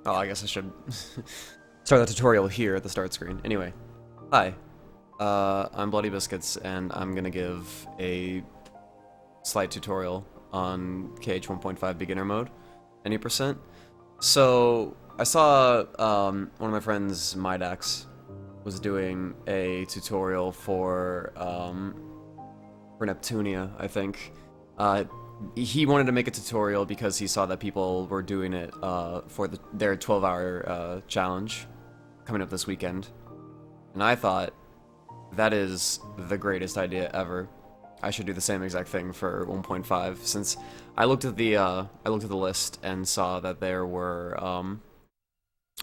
Oh, I guess I should start the tutorial here at the start screen. Anyway, hi. I'm Bloody Biscuits, and I'm gonna give a slight tutorial on KH 1.5 beginner mode, any percent. So, I saw one of my friends, Midax, was doing a tutorial for Neptunia, I think. He wanted to make a tutorial because he saw that people were doing it for their 12-hour challenge coming up this weekend. And I thought, that is the greatest idea ever. I should do the same exact thing for 1.5, since I looked at the list and saw that there were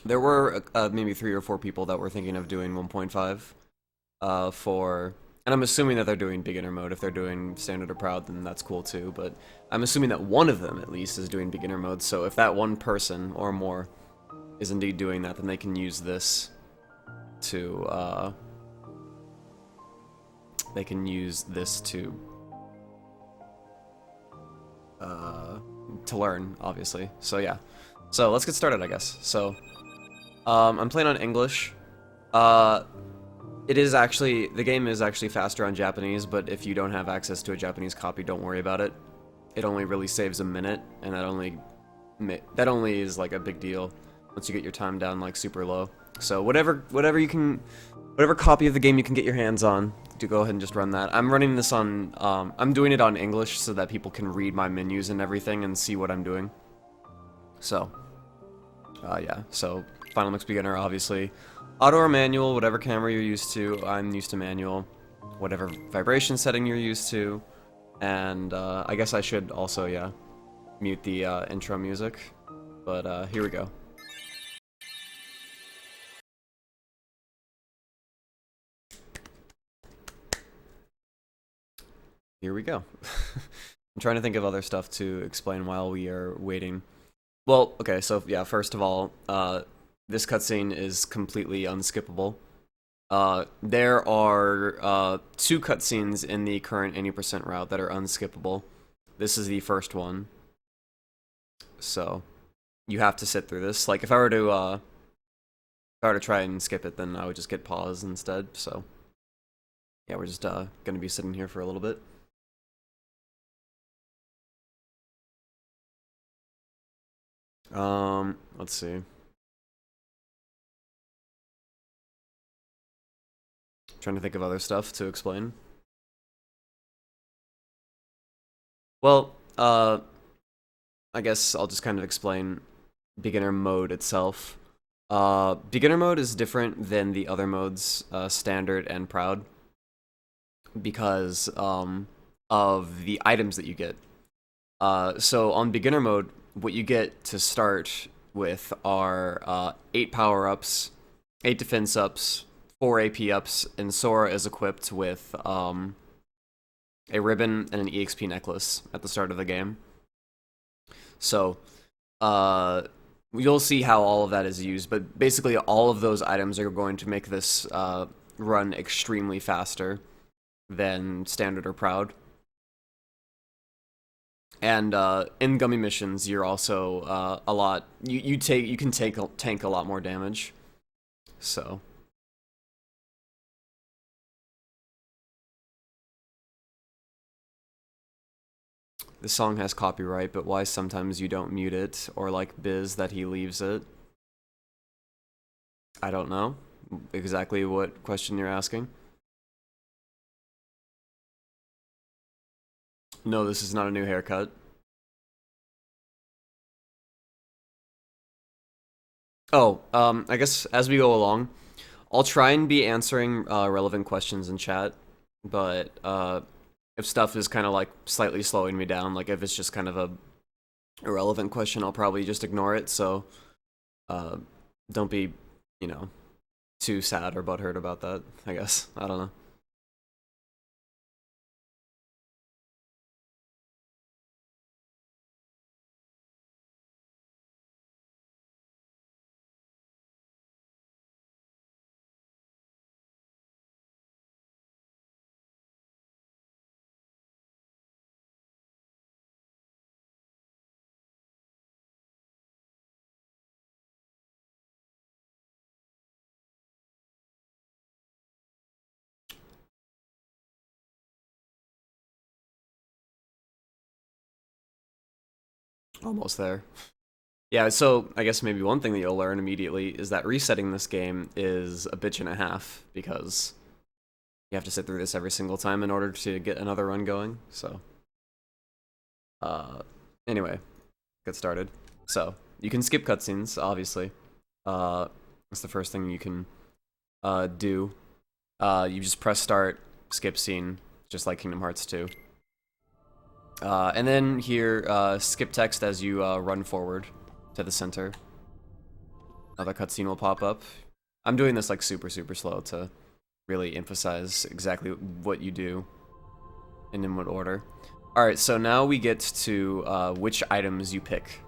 maybe 3 or 4 people that were thinking of doing 1.5 and I'm assuming that they're doing beginner mode. If they're doing standard or proud, then that's cool too, but I'm assuming that one of them at least is doing beginner mode. So if that one person or more is indeed doing that, then they can use this to learn, obviously. So yeah. So let's get started, I guess. So I'm playing on English. The game is actually faster on Japanese, but if you don't have access to a Japanese copy, don't worry about it. It only really saves a minute, and that only is like a big deal once you get your time down like super low. So whatever copy of the game you can get your hands on, do go ahead and just run that. I'm running this on I'm doing it on English so that people can read my menus and everything and see what I'm doing. So yeah, so Final Mix Beginner, obviously. Auto or manual, whatever camera you're used to. I'm used to manual. Whatever vibration setting you're used to. And I guess I should also, yeah, mute the intro music. But here we go. Here we go. I'm trying to think of other stuff to explain while we are waiting. Well, okay, so yeah, first of all, this cutscene is completely unskippable. There are 2 cutscenes in the current 80% route that are unskippable. This is the first one. So, you have to sit through this. Like, if I were to try and skip it, then I would just get pause instead, so. Yeah, we're just, gonna be sitting here for a little bit. Let's see. Trying to think of other stuff to explain. Well, I guess I'll just kind of explain beginner mode itself. Beginner mode is different than the other modes, standard and proud, because of the items that you get. So on beginner mode, what you get to start with are 8 power-ups, 8 defense ups, 4 AP ups, and Sora is equipped with a ribbon and an EXP necklace at the start of the game. So, you'll see how all of that is used, but basically all of those items are going to make this run extremely faster than standard or proud. And in gummy missions, you're also you can tank a lot more damage. So. The song has copyright, but why sometimes you don't mute it, or like Biz that he leaves it? I don't know exactly what question you're asking. No, this is not a new haircut. Oh, I guess as we go along, I'll try and be answering relevant questions in chat, but if stuff is kind of like slightly slowing me down, like if it's just kind of a irrelevant question, I'll probably just ignore it, so don't be, you know, too sad or butthurt about that, I guess. I don't know. Almost there. Yeah, so I guess maybe one thing that you'll learn immediately is that resetting this game is a bitch and a half, because you have to sit through this every single time in order to get another run going, so. Anyway, get started. So, you can skip cutscenes, obviously. That's the first thing you can do. You just press start, skip scene, just like Kingdom Hearts 2. And then here, skip text as you run forward to the center. Another cutscene will pop up. I'm doing this like super slow to really emphasize exactly what you do and in what order. Alright, so now we get to which items you pick.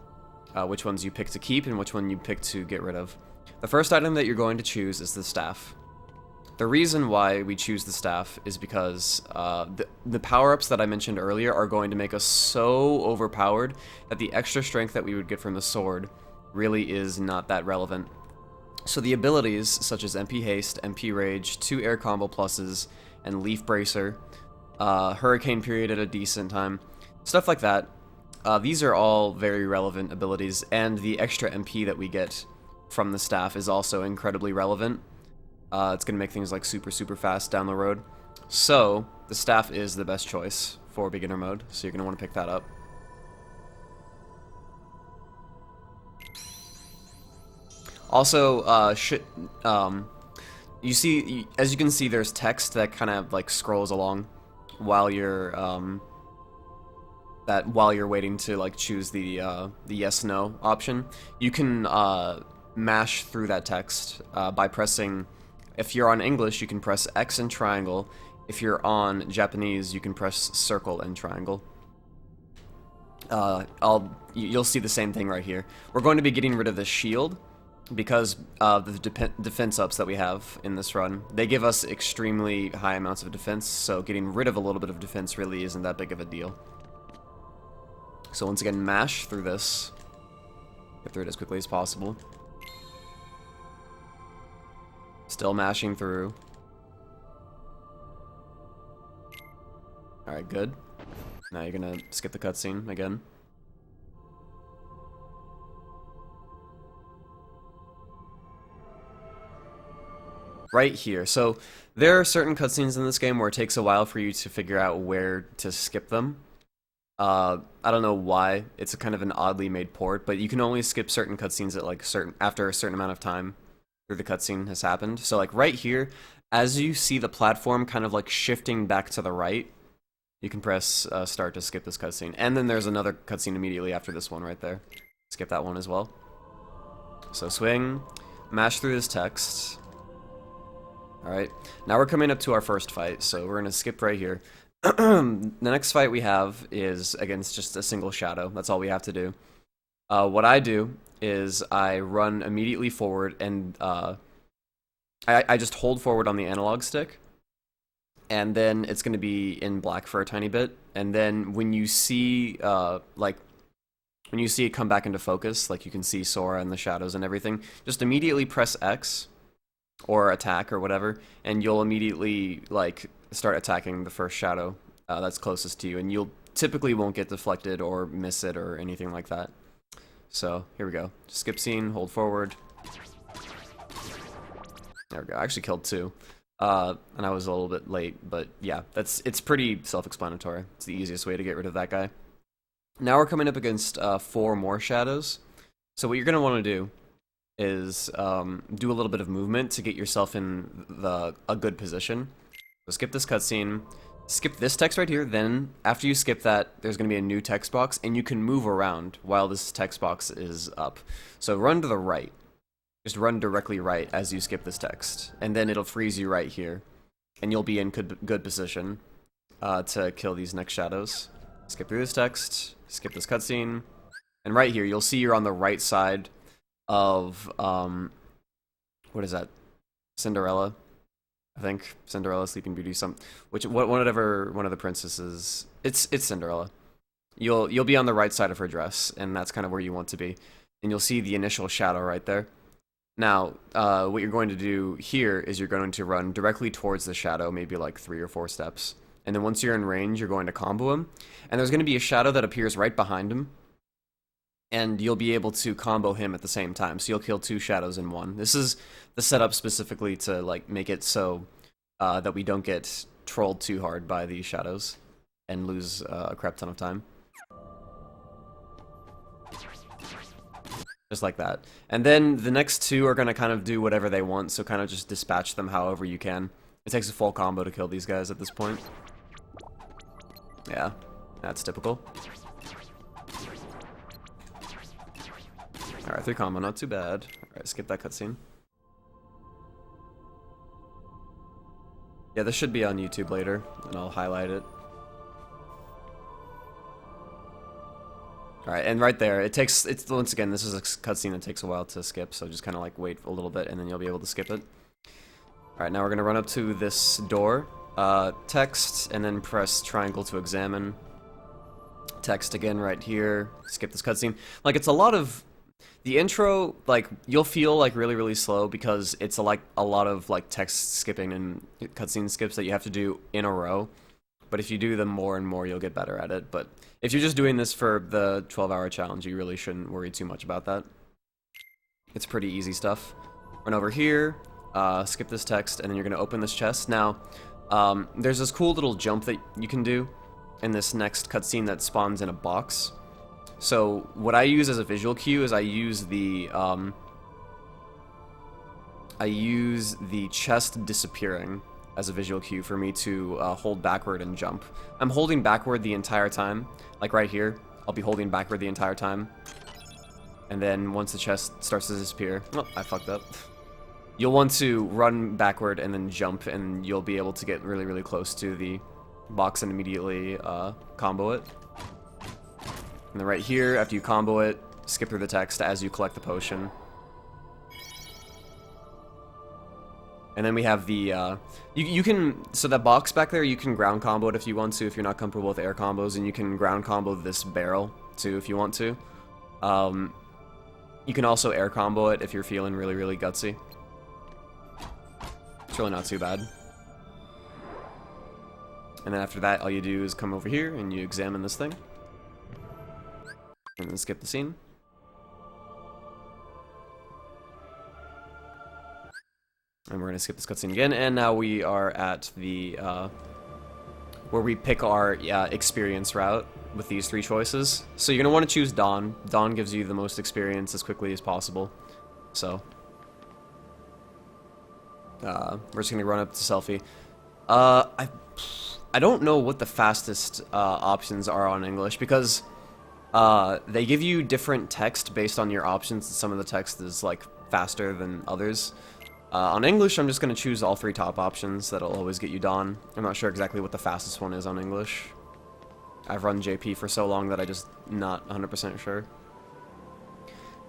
Which ones you pick to keep and which one you pick to get rid of. The first item that you're going to choose is the staff. The reason why we choose the staff is because the power-ups that I mentioned earlier are going to make us so overpowered that the extra strength that we would get from the sword really is not that relevant. So the abilities, such as MP Haste, MP Rage, 2 Air Combo Pluses, and Leaf Bracer, Hurricane Period at a decent time, stuff like that, these are all very relevant abilities, and the extra MP that we get from the staff is also incredibly relevant. It's going to make things like super fast down the road. So, the staff is the best choice for beginner mode, so you're going to want to pick that up. Also, you see, as you can see, there's text that kind of like scrolls along while you're waiting to like choose the yes/no option. You can mash through that text by pressing. If you're on English, you can press X and triangle. If you're on Japanese, you can press circle and triangle. You'll see the same thing right here. We're going to be getting rid of the shield because of the defense ups that we have in this run. They give us extremely high amounts of defense, so getting rid of a little bit of defense really isn't that big of a deal. So once again, mash through this. Get through it as quickly as possible. Still mashing through. Alright, good. Now you're gonna skip the cutscene again. Right here. So, there are certain cutscenes in this game where it takes a while for you to figure out where to skip them. I don't know why. It's a kind of an oddly made port, but you can only skip certain cutscenes at like after a certain amount of time through the cutscene has happened. So like right here, as you see the platform kind of like shifting back to the right, you can press start to skip this cutscene. And then there's another cutscene immediately after this one right there. Skip that one as well. So swing, mash through this text. Alright, now we're coming up to our first fight, so we're going to skip right here. The next fight we have is against just a single shadow. That's all we have to do. What I do is I run immediately forward and I just hold forward on the analog stick, and then it's going to be in black for a tiny bit, and then when you see when you see it come back into focus, like you can see Sora and the shadows and everything, just immediately press X or attack or whatever, and you'll immediately like start attacking the first shadow that's closest to you, and you'll typically won't get deflected or miss it or anything like that. So here we go. Skip scene, hold forward. There we go. I actually killed 2, and I was a little bit late, but yeah, it's pretty self-explanatory. It's the easiest way to get rid of that guy. Now we're coming up against 4 more shadows. So what you're gonna want to do is do a little bit of movement to get yourself in a good position. So skip this cutscene, skip this text right here, then after you skip that, there's going to be a new text box, and you can move around while this text box is up. So run to the right. Just run directly right as you skip this text, and then it'll freeze you right here, and you'll be in good position to kill these next shadows. Skip through this text, skip this cutscene, and right here, you'll see you're on the right side of, what is that? Cinderella? I think Cinderella, Sleeping Beauty, whatever one of the princesses. It's Cinderella. You'll be on the right side of her dress, and that's kind of where you want to be. And you'll see the initial shadow right there. Now, what you're going to do here is you're going to run directly towards the shadow, maybe like 3 or 4 steps. And then once you're in range, you're going to combo him. And there's going to be a shadow that appears right behind him. and you'll be able to combo him at the same time. So you'll kill 2 shadows in one. This is the setup specifically to like make it so that we don't get trolled too hard by these shadows and lose a crap ton of time. Just like that. And then the next 2 are going to kind of do whatever they want, so kind of just dispatch them however you can. It takes a full combo to kill these guys at this point. Yeah, that's typical. Alright, 3 combo, not too bad. Alright, skip that cutscene. Yeah, this should be on YouTube later, and I'll highlight it. Alright, and right there, it's once again, this is a cutscene that takes a while to skip, so just kind of like wait a little bit and then you'll be able to skip it. Alright, now we're going to run up to this door, text, and then press triangle to examine. Text again right here, skip this cutscene. Like, it's a lot of... The intro, like, you'll feel like really slow because it's a lot of like text skipping and cutscene skips that you have to do in a row. But if you do them more and more, you'll get better at it. But if you're just doing this for the 12-hour challenge, you really shouldn't worry too much about that. It's pretty easy stuff. Run over here, skip this text, and then you're going to open this chest. Now, there's this cool little jump that you can do in this next cutscene that spawns in a box. So what I use as a visual cue is I use the chest disappearing as a visual cue for me to hold backward and jump. I'm holding backward the entire time, like right here. I'll be holding backward the entire time. And then once the chest starts to disappear, oh, I fucked up. You'll want to run backward and then jump, and you'll be able to get really close to the box and immediately combo it. And then right here, after you combo it, skip through the text as you collect the potion. And then we have the, you can, so that box back there, you can ground combo it if you want to, if you're not comfortable with air combos, and you can ground combo this barrel, too, if you want to. You can also air combo it if you're feeling really gutsy. It's really not too bad. And then after that, all you do is come over here, and you examine this thing. And then skip the scene. And we're going to skip this cutscene again, and now we are at the, where we pick our experience route with these 3 choices. So you're going to want to choose Dawn. Dawn gives you the most experience as quickly as possible. So, we're just going to run up to Selfie. I don't know what the fastest options are on English, because they give you different text based on your options, and some of the text is, like, faster than others. On English, I'm just going to choose all 3 top options. That'll always get you Dawn. I'm not sure exactly what the fastest one is on English. I've run JP for so long that I just not 100% sure.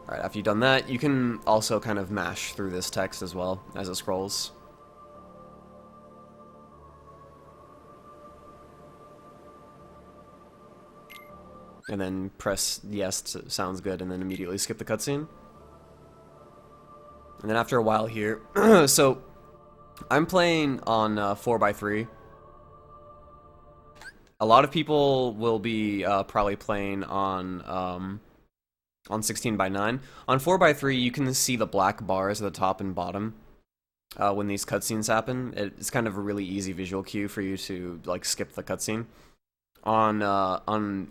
Alright, after you've done that, you can also kind of mash through this text as well as it scrolls. And then press yes, sounds good, and then immediately skip the cutscene. And then after a while here, so I'm playing on 4x3. A lot of people will be probably playing on 16:9. On 4x3, you can see the black bars at the top and bottom when these cutscenes happen. It's kind of a really easy visual cue for you to like skip the cutscene. On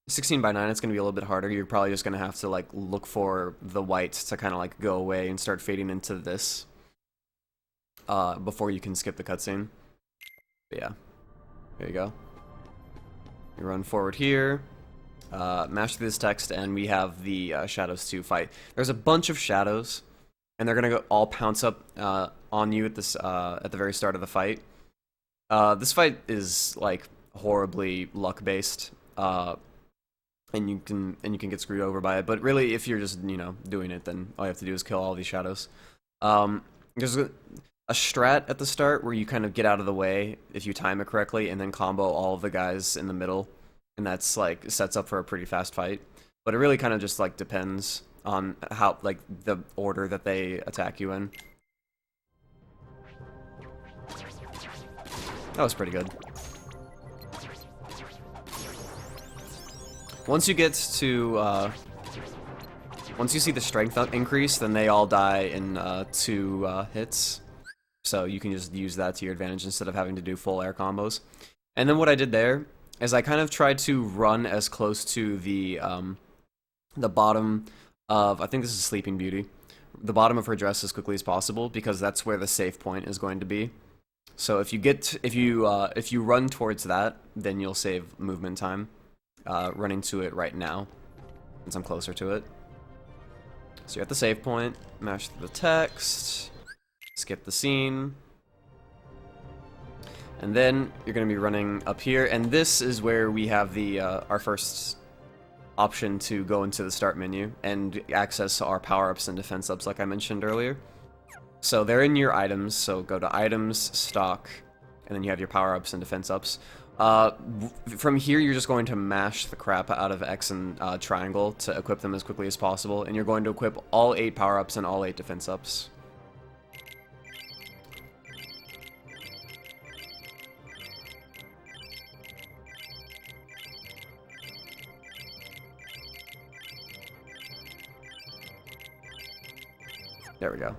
16:9, it's going to be a little bit harder. You're probably just going to have to like look for the white to kind of like go away and start fading into this before you can skip the cutscene. But yeah, there you go. You run forward here, mash through this text, and we have the shadows to fight. There's a bunch of shadows, and they're going to all pounce up on you at this at the very start of the fight. This fight is like horribly luck based. And you can get screwed over by it. But really, if you're just, you know, doing it, then all you have to do is kill all these shadows. There's a strat at the start where you kind of get out of the way if you time it correctly, and then combo all of the guys in the middle, and that's like sets up for a pretty fast fight. But it really kind of just like depends on how like the order that they attack you in. That was pretty good. Once you get to Once you see the strength increase, then they all die in 2 hits. So you can just use that to your advantage instead of having to do full air combos. And then what I did there is I kind of tried to run as close to the bottom of, I think this is Sleeping Beauty, the bottom of her dress as quickly as possible, because that's where the safe point is going to be. So if you run towards that, then you'll save movement time. Running to it right now, since I'm closer to it. So you're at the save point, mash the text, skip the scene, and then you're going to be running up here, and this is where we have the our first option to go into the start menu and access our power-ups and defense-ups like I mentioned earlier. So they're in your items, so go to items, stock, and then you have your power-ups and defense-ups. From here, you're just going to mash the crap out of X and triangle to equip them as quickly as possible, and you're going to equip all 8 power-ups and all 8 defense-ups. There we go.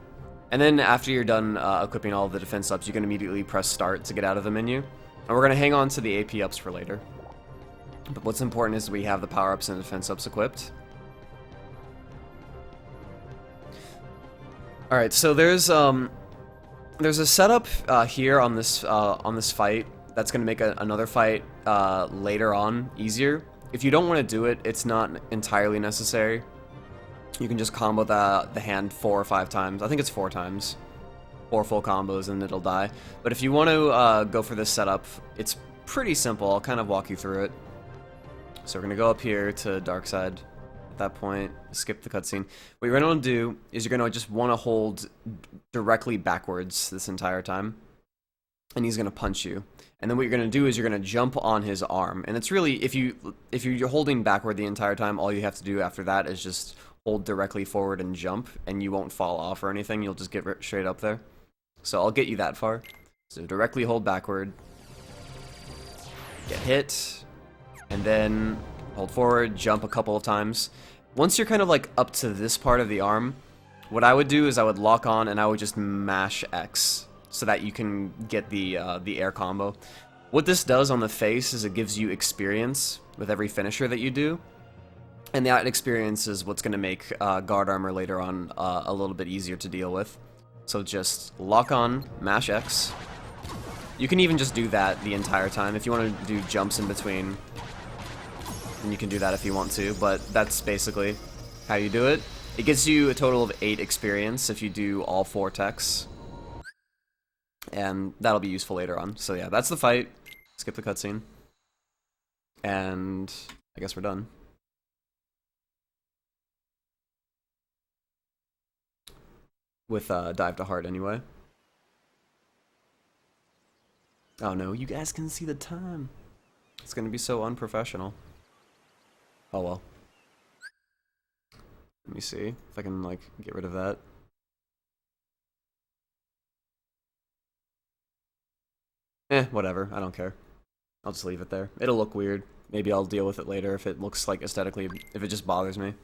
And then after you're done equipping all of the defense ups, you can immediately press start to get out of the menu. And we're going to hang on to the AP ups for later. But what's important is we have the power ups and defense ups equipped. Alright, so there's a setup here on this fight that's going to make another fight later on easier. If you don't want to do it, it's not entirely necessary. You can just combo the hand 4 or 5 times. I think it's 4 times. 4 full combos and it'll die. But if you want to go for this setup, it's pretty simple. I'll kind of walk you through it. So we're going to go up here to Dark Side. At that point, skip the cutscene. What you're going to do is you're going to just want to hold directly backwards this entire time. And he's going to punch you. And then what you're going to do is you're going to jump on his arm. And it's really, if you're holding backward the entire time, all you have to do after that is just hold directly forward and jump, and you won't fall off or anything. You'll just get straight up there. So I'll get you that far. So directly hold backward, get hit, and then hold forward, jump a couple of times. Once you're kind of like up to this part of the arm, what I would do is I would lock on and I would just mash X so that you can get the air combo. What this does on the face is it gives you experience with every finisher that you do. And that experience is what's going to make guard armor later on a little bit easier to deal with. So just lock on, mash X. You can even just do that the entire time. If you want to do jumps in between, then you can do that if you want to. But that's basically how you do it. It gives you a total of 8 experience if you do all 4 techs. And that'll be useful later on. So yeah, that's the fight. Skip the cutscene. And I guess we're done. With Dive to Heart anyway. Oh no, you guys can see the time. It's gonna be so unprofessional. Oh well. Let me see if I can like get rid of that. Whatever, I don't care. I'll just leave it there. It'll look weird. Maybe I'll deal with it later if it looks like aesthetically, if it just bothers me.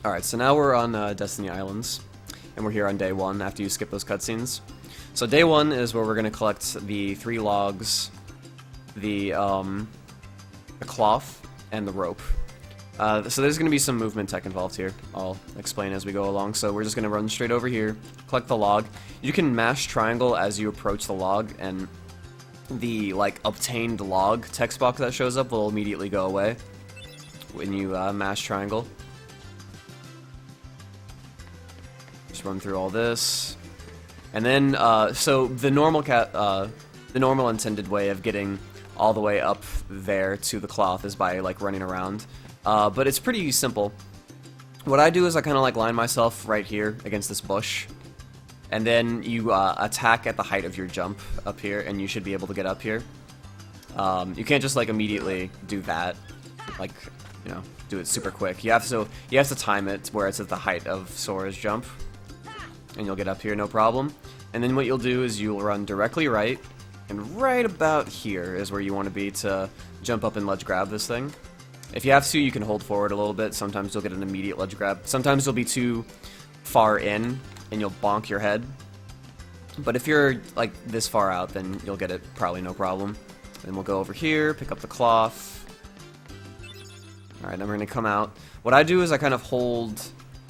Alright, so now we're on Destiny Islands, and we're here on day 1 after you skip those cutscenes. So day 1 is where we're going to collect the 3 logs, the cloth, and the rope. So there's going to be some movement tech involved here. I'll explain as we go along. So we're just going to run straight over here, collect the log. You can mash triangle as you approach the log, and the like obtained log text box that shows up will immediately go away when you mash triangle. Just run through all this, and then so the normal intended way of getting all the way up there to the cloth is by like running around, but it's pretty simple. What I do is I kind of like line myself right here against this bush, and then you attack at the height of your jump up here, and you should be able to get up here. You can't just like immediately do that, like, you know, do it super quick. You have to time it where it's at the height of Sora's jump. And you'll get up here, no problem. And then what you'll do is you'll run directly right, And right about here is where you want to be to jump up and ledge grab this thing. If you have to, you can hold forward a little bit. Sometimes you'll get an immediate ledge grab. Sometimes you'll be too far in and you'll bonk your head. But if you're like this far out, then you'll get it probably no problem. Then we'll go over here, pick up the cloth. Alright, then we're going to come out. What I do is I kind of hold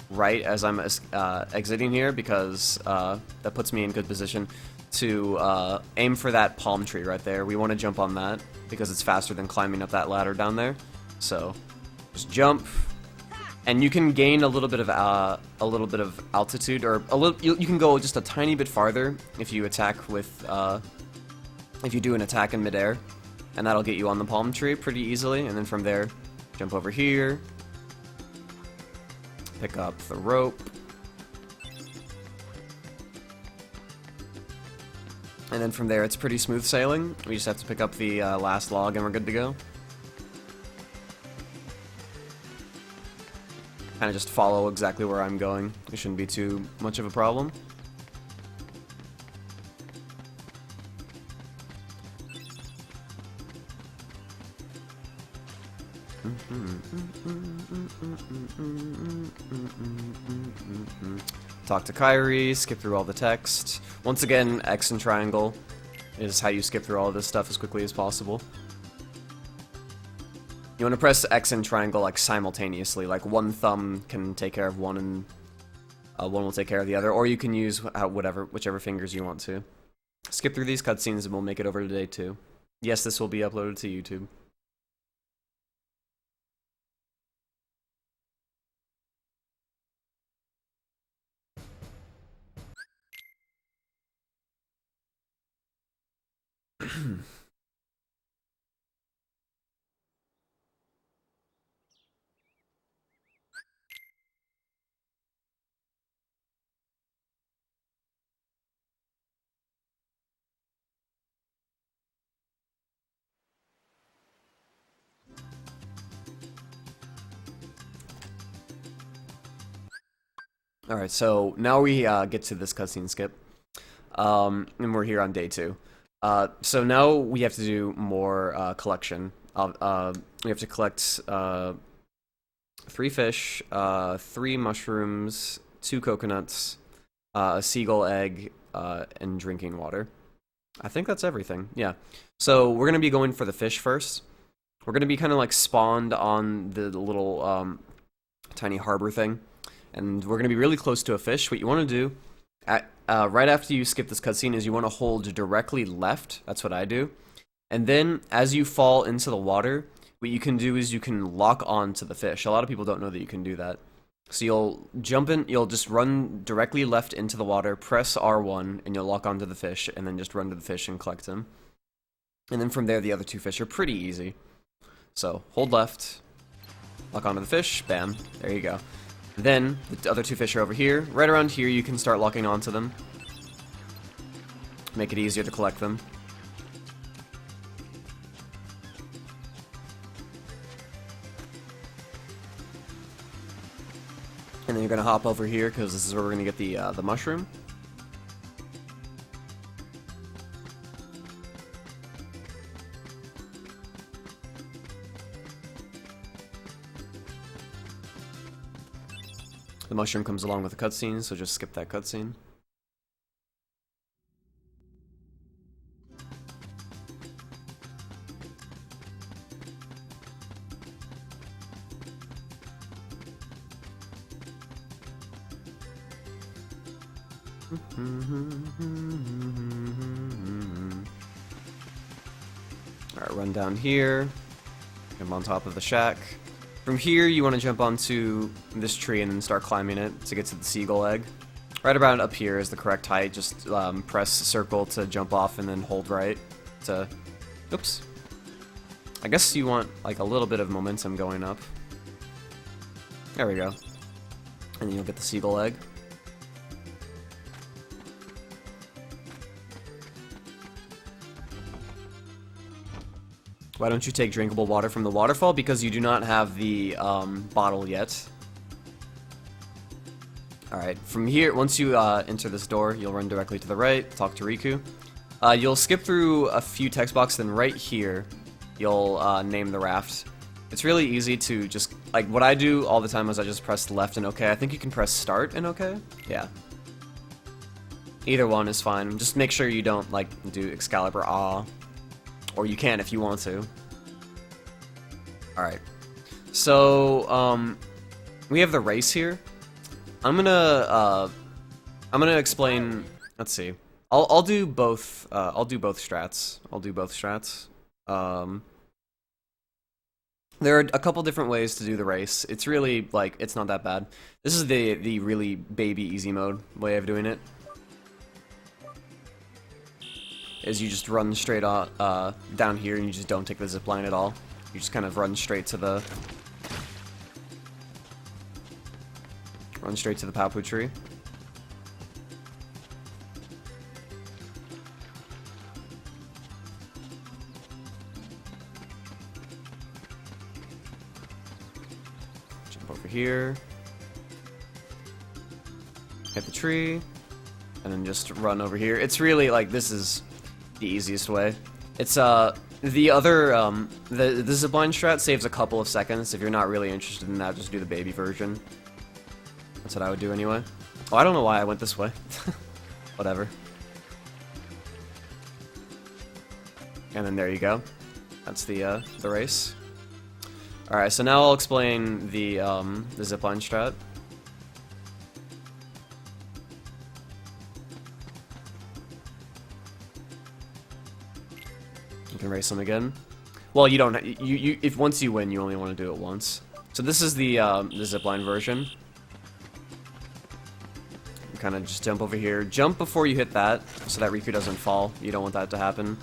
right as I'm exiting here because that puts me in good position to aim for that palm tree right there. We want to jump on that because it's faster than climbing up that ladder down there. So just jump, and you can gain a little bit of altitude, or a little. You can go just a tiny bit farther if you attack with if you do an attack in midair, and that'll get you on the palm tree pretty easily. And then from there, jump over here, pick up the rope. And then from there, it's pretty smooth sailing. We just have to pick up the last log and we're good to go. Kind of just follow exactly where I'm going. It shouldn't be too much of a problem. Talk to Kyrie, skip through all the text. Once again, X and triangle is how you skip through all of this stuff as quickly as possible. You want to press X and triangle like simultaneously, like one thumb can take care of one and one will take care of the other, or you can use whichever fingers you want to. Skip through these cutscenes and we'll make it over to day 2. Yes, this will be uploaded to YouTube. Alright, so now we get to this cutscene skip, and we're here on day 2. So now we have to do more collection. We have to collect 3 fish, 3 mushrooms, 2 coconuts, a seagull egg, and drinking water. I think that's everything, yeah. So we're going to be going for the fish first. We're going to be kind of like spawned on the little tiny harbor thing. And we're going to be really close to a fish. What you want to do, right after you skip this cutscene, is you want to hold directly left. That's what I do. And then, as you fall into the water, what you can do is you can lock on to the fish. A lot of people don't know that you can do that. So you'll jump in, you'll just run directly left into the water, press R1, and you'll lock onto the fish, and then just run to the fish and collect him. And then from there, the other 2 fish are pretty easy. So, hold left, lock onto the fish, bam, there you go. Then, the other 2 fish are over here. Right around here, you can start locking onto them. Make it easier to collect them. And then you're going to hop over here, because this is where we're going to get the mushroom. The mushroom comes along with the cutscene, so just skip that cutscene. Alright, run down here. Jump on top of the shack. From here, you want to jump onto this tree and then start climbing it to get to the seagull egg. Right around up here is the correct height. Just press circle to jump off and then hold right to... Oops. I guess you want like a little bit of momentum going up. There we go. And then you'll get the seagull egg. Why don't you take drinkable water from the waterfall? Because you do not have the bottle yet. Alright, from here, once you enter this door, you'll run directly to the right, talk to Riku. You'll skip through a few text boxes, then right here, you'll name the raft. It's really easy to just, like, what I do all the time is I just press left and OK. I think you can press start and OK. Yeah. Either one is fine. Just make sure you don't, like, do Excalibur Ah. Or you can if you want to. Alright. So, we have the race here. I'm gonna explain, let's see. I'll do both strats. There are a couple different ways to do the race. It's really, like, it's not that bad. This is the really baby easy mode way of doing it. Is you just run straight down here and you just don't take the zip line at all. You just kind of run straight to the Papu tree. Jump over here. Hit the tree. And then just run over here. It's really, like, this is the easiest way. It's, the other, the zipline strat saves a couple of seconds. If you're not really interested in that, just do the baby version. That's what I would do anyway. Oh, I don't know why I went this way. Whatever. And then there you go. That's the race. Alright, so now I'll explain the zipline strat. You can race them again. Well, you don't. If once you win, you only want to do it once. So this is the zipline version. Kind of just jump over here. Jump before you hit that, so that Riku doesn't fall. You don't want that to happen.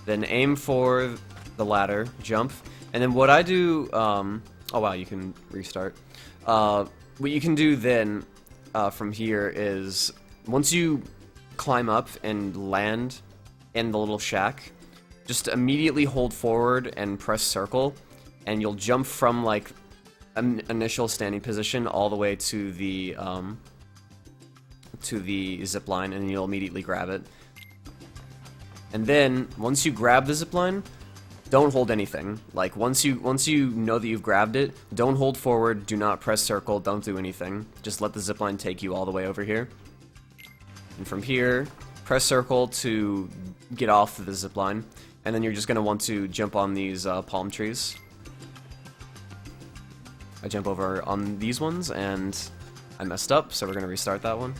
Then aim for the ladder. Jump. And then what I do. Oh wow, you can restart. What you can do then from here is once you climb up and land in the little shack, just immediately hold forward and press circle, and you'll jump from, like, an initial standing position all the way to the zip line, and you'll immediately grab it. And then once you grab the zip line, don't hold anything. Like, once you know that you've grabbed it, don't hold forward, do not press circle, don't do anything. Just let the zip line take you all the way over here. And from here, press circle to get off the zip line. And then you're just going to want to jump on these palm trees. I jump over on these ones, and I messed up, so we're going to restart that one.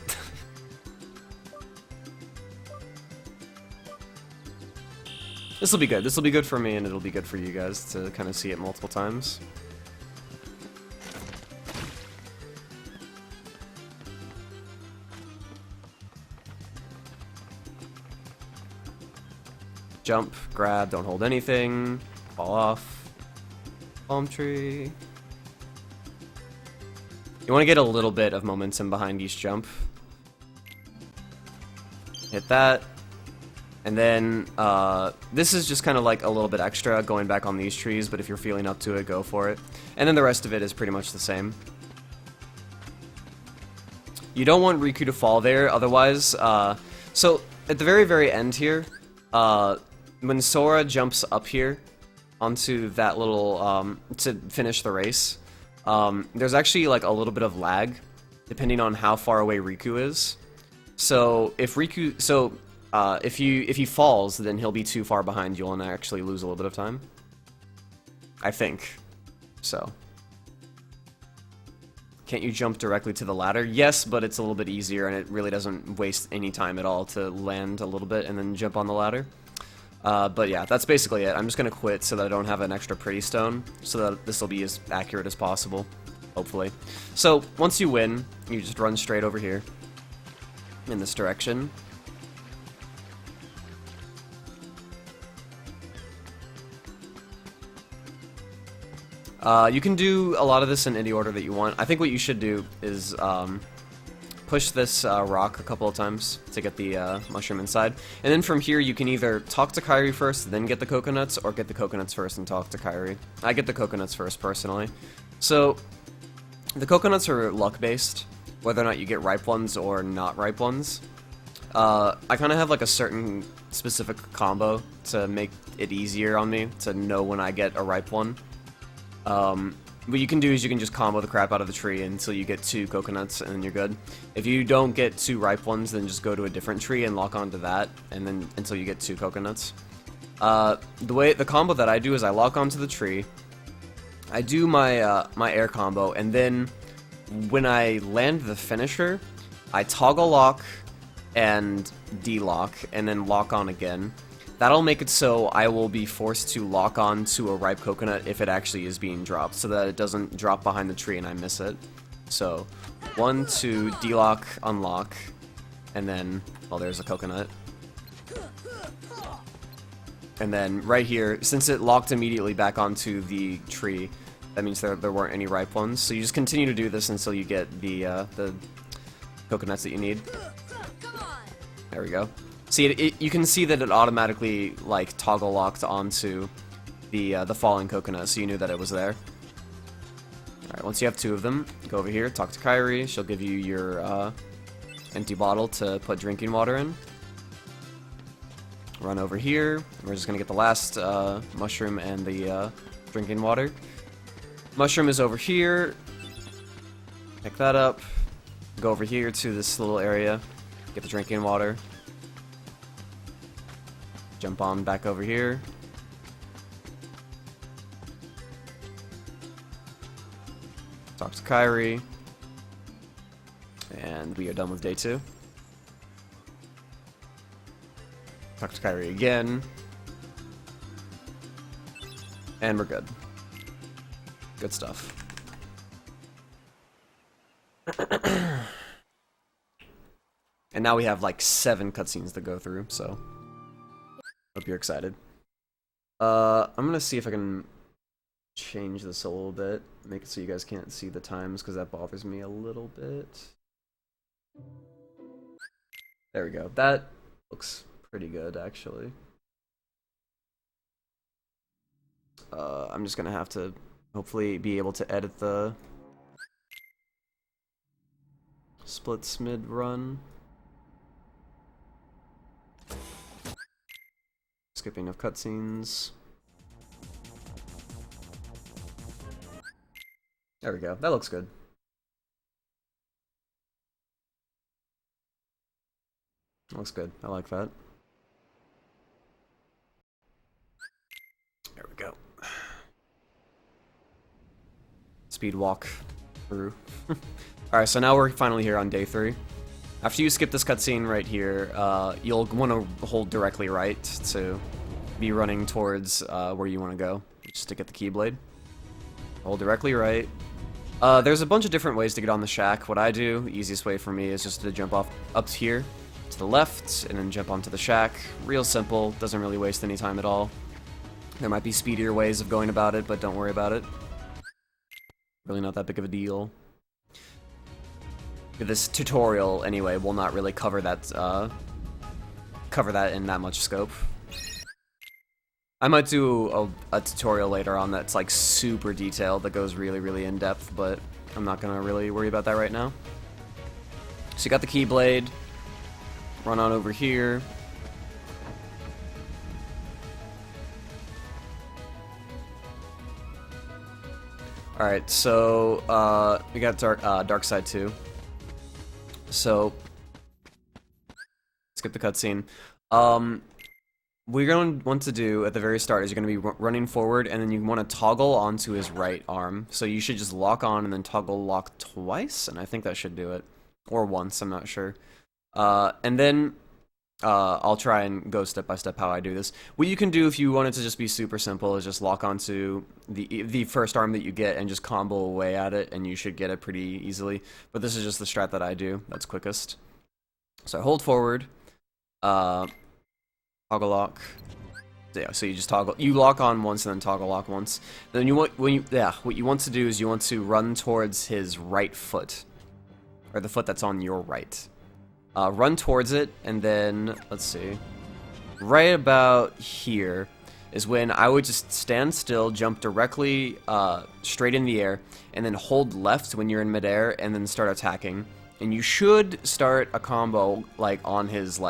This will be good. This will be good for me, and it'll be good for you guys to kind of see it multiple times. Jump, grab, don't hold anything, fall off, palm tree. You want to get a little bit of momentum behind each jump. Hit that, and then this is just kind of like a little bit extra going back on these trees, but if you're feeling up to it, go for it. And then the rest of it is pretty much the same. You don't want Riku to fall there, otherwise, so at the very, very end here, when Sora jumps up here onto that little, to finish the race, there's actually like a little bit of lag, depending on how far away Riku is. So if if he falls, then he'll be too far behind you and actually lose a little bit of time. I think. So. Can't you jump directly to the ladder? Yes, but it's a little bit easier and it really doesn't waste any time at all to land a little bit and then jump on the ladder. But yeah, that's basically it. I'm just gonna quit so that I don't have an extra pretty stone, so that this will be as accurate as possible, hopefully. So, once you win, you just run straight over here, in this direction. You can do a lot of this in any order that you want. I think what you should do is push this rock a couple of times to get the mushroom inside. And then from here you can either talk to Kairi first, then get the coconuts, or get the coconuts first and talk to Kairi. I get the coconuts first, personally. So, the coconuts are luck-based, whether or not you get ripe ones or not ripe ones. I kind of have like a certain specific combo to make it easier on me to know when I get a ripe one. What you can do is you can just combo the crap out of the tree until you get 2 coconuts, and then you're good. If you don't get 2 ripe ones, then just go to a different tree and lock onto that, and then until you get 2 coconuts. The combo that I do is I lock onto the tree, I do my my air combo, and then when I land the finisher, I toggle lock and delock, and then lock on again. That'll make it so I will be forced to lock on to a ripe coconut if it actually is being dropped, so that it doesn't drop behind the tree and I miss it. So, 1, 2, delock, unlock, and then, well, there's a coconut. And then, right here, since it locked immediately back onto the tree, that means there weren't any ripe ones. So you just continue to do this until you get the coconuts that you need. There we go. See, you can see that it automatically, like, toggle locked onto the falling coconut, so you knew that it was there. Alright, once you have 2 of them, go over here, talk to Kairi. She'll give you your empty bottle to put drinking water in. Run over here. We're just gonna get the last mushroom and the drinking water. Mushroom is over here. Pick that up. Go over here to this little area. Get the drinking water. Jump on back over here. Talk to Kairi. And we are done with day 2. Talk to Kairi again. And we're good. Good stuff. And now we have like 7 cutscenes to go through, so hope you're excited. I'm gonna see if I can change this a little bit, make it so you guys can't see the times, because that bothers me a little bit. There we go. That looks pretty good, actually. I'm just gonna have to hopefully be able to edit the splits mid-run. Skipping of cutscenes. There we go. That looks good. Looks good. I like that. There we go. Speed walk through. Alright, so now we're finally here on day 3. After you skip this cutscene right here, you'll want to hold directly right to be running towards where you want to go, just to get the Keyblade. Hold directly right. There's a bunch of different ways to get on the shack. What I do, the easiest way for me, is just to jump off up here to the left, and then jump onto the shack. Real simple, doesn't really waste any time at all. There might be speedier ways of going about it, but don't worry about it. Really not that big of a deal. This tutorial, anyway, will not really cover that in that much scope. I might do a tutorial later on that's like super detailed, that goes really, really in depth, but I'm not gonna really worry about that right now. So you got the Keyblade. Run on over here. Alright, so we got Dark Side 2. So skip the cutscene. We're going to want to do at the very start is you're going to be running forward, and then you want to toggle onto his right arm. So you should just lock on and then toggle lock twice, and I think that should do it. Or once, I'm not sure. And then I'll try and go step by step how I do this. What you can do if you want it to just be super simple is just lock onto the first arm that you get and just combo away at it, and you should get it pretty easily. But this is just the strat that I do. That's quickest. So I hold forward. Toggle lock. Yeah, so you just you lock on once and then toggle lock once. Then what you want to do is you want to run towards his right foot, or the foot that's on your right. Run towards it, and then let's see, right about here is when I would just stand still, jump directly straight in the air, and then hold left when you're in midair, and then start attacking. and you should start a combo like on his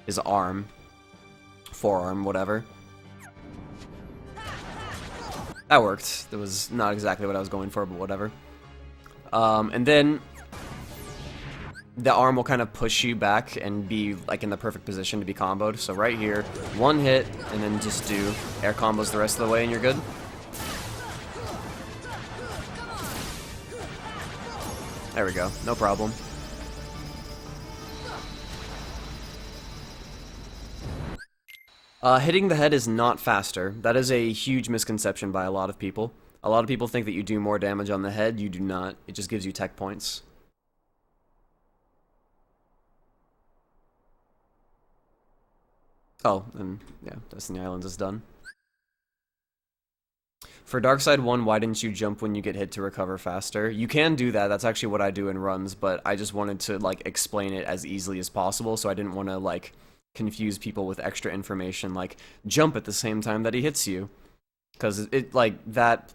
his arm, forearm, whatever. That worked. That was not exactly what I was going for, but whatever. And then the arm will kind of push you back and be like in the perfect position to be comboed. So right here, one hit, and then just do air combos the rest of the way, and you're good. There we go. No problem. Hitting the head is not faster. That is a huge misconception by a lot of people. A lot of people think that you do more damage on the head. You do not. It just gives you tech points. Oh, and yeah, Destiny Islands is done. For Dark Side 1, why didn't you jump when you get hit to recover faster? You can do that. That's actually what I do in runs, but I just wanted to like explain it as easily as possible, so I didn't want to like confuse people with extra information like jump at the same time that he hits you. Because it like that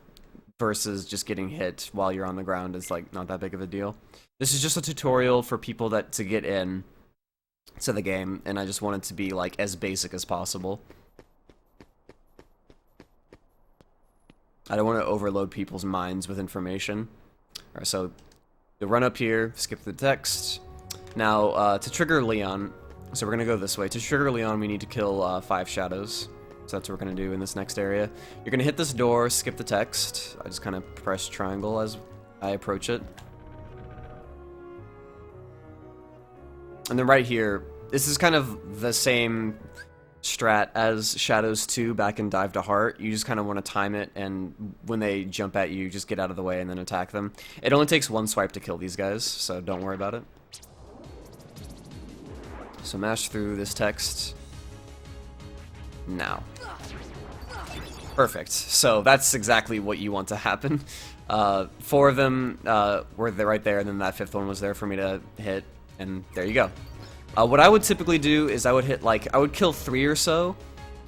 versus just getting hit while you're on the ground is like not that big of a deal. This is just a tutorial for people that to get in to the game, and I just want it to be like as basic as possible. I don't want to overload people's minds with information. Alright, so you run up here, skip the text. Now, to trigger Leon, so we're going to go this way. To trigger Leon, we need to kill 5 shadows. So that's what we're going to do in this next area. You're going to hit this door, skip the text. I just kind of press triangle as I approach it. And then right here, this is kind of the same strat as Shadows 2 back in Dive to Heart. You just kind of want to time it, and when they jump at you, just get out of the way and then attack them. It only takes 1 swipe to kill these guys, so don't worry about it. So mash through this text. Now. Perfect. So that's exactly what you want to happen. 4 of them were right there, and then that 5th one was there for me to hit, and there you go. What I would typically do is I would hit I would kill 3 or so,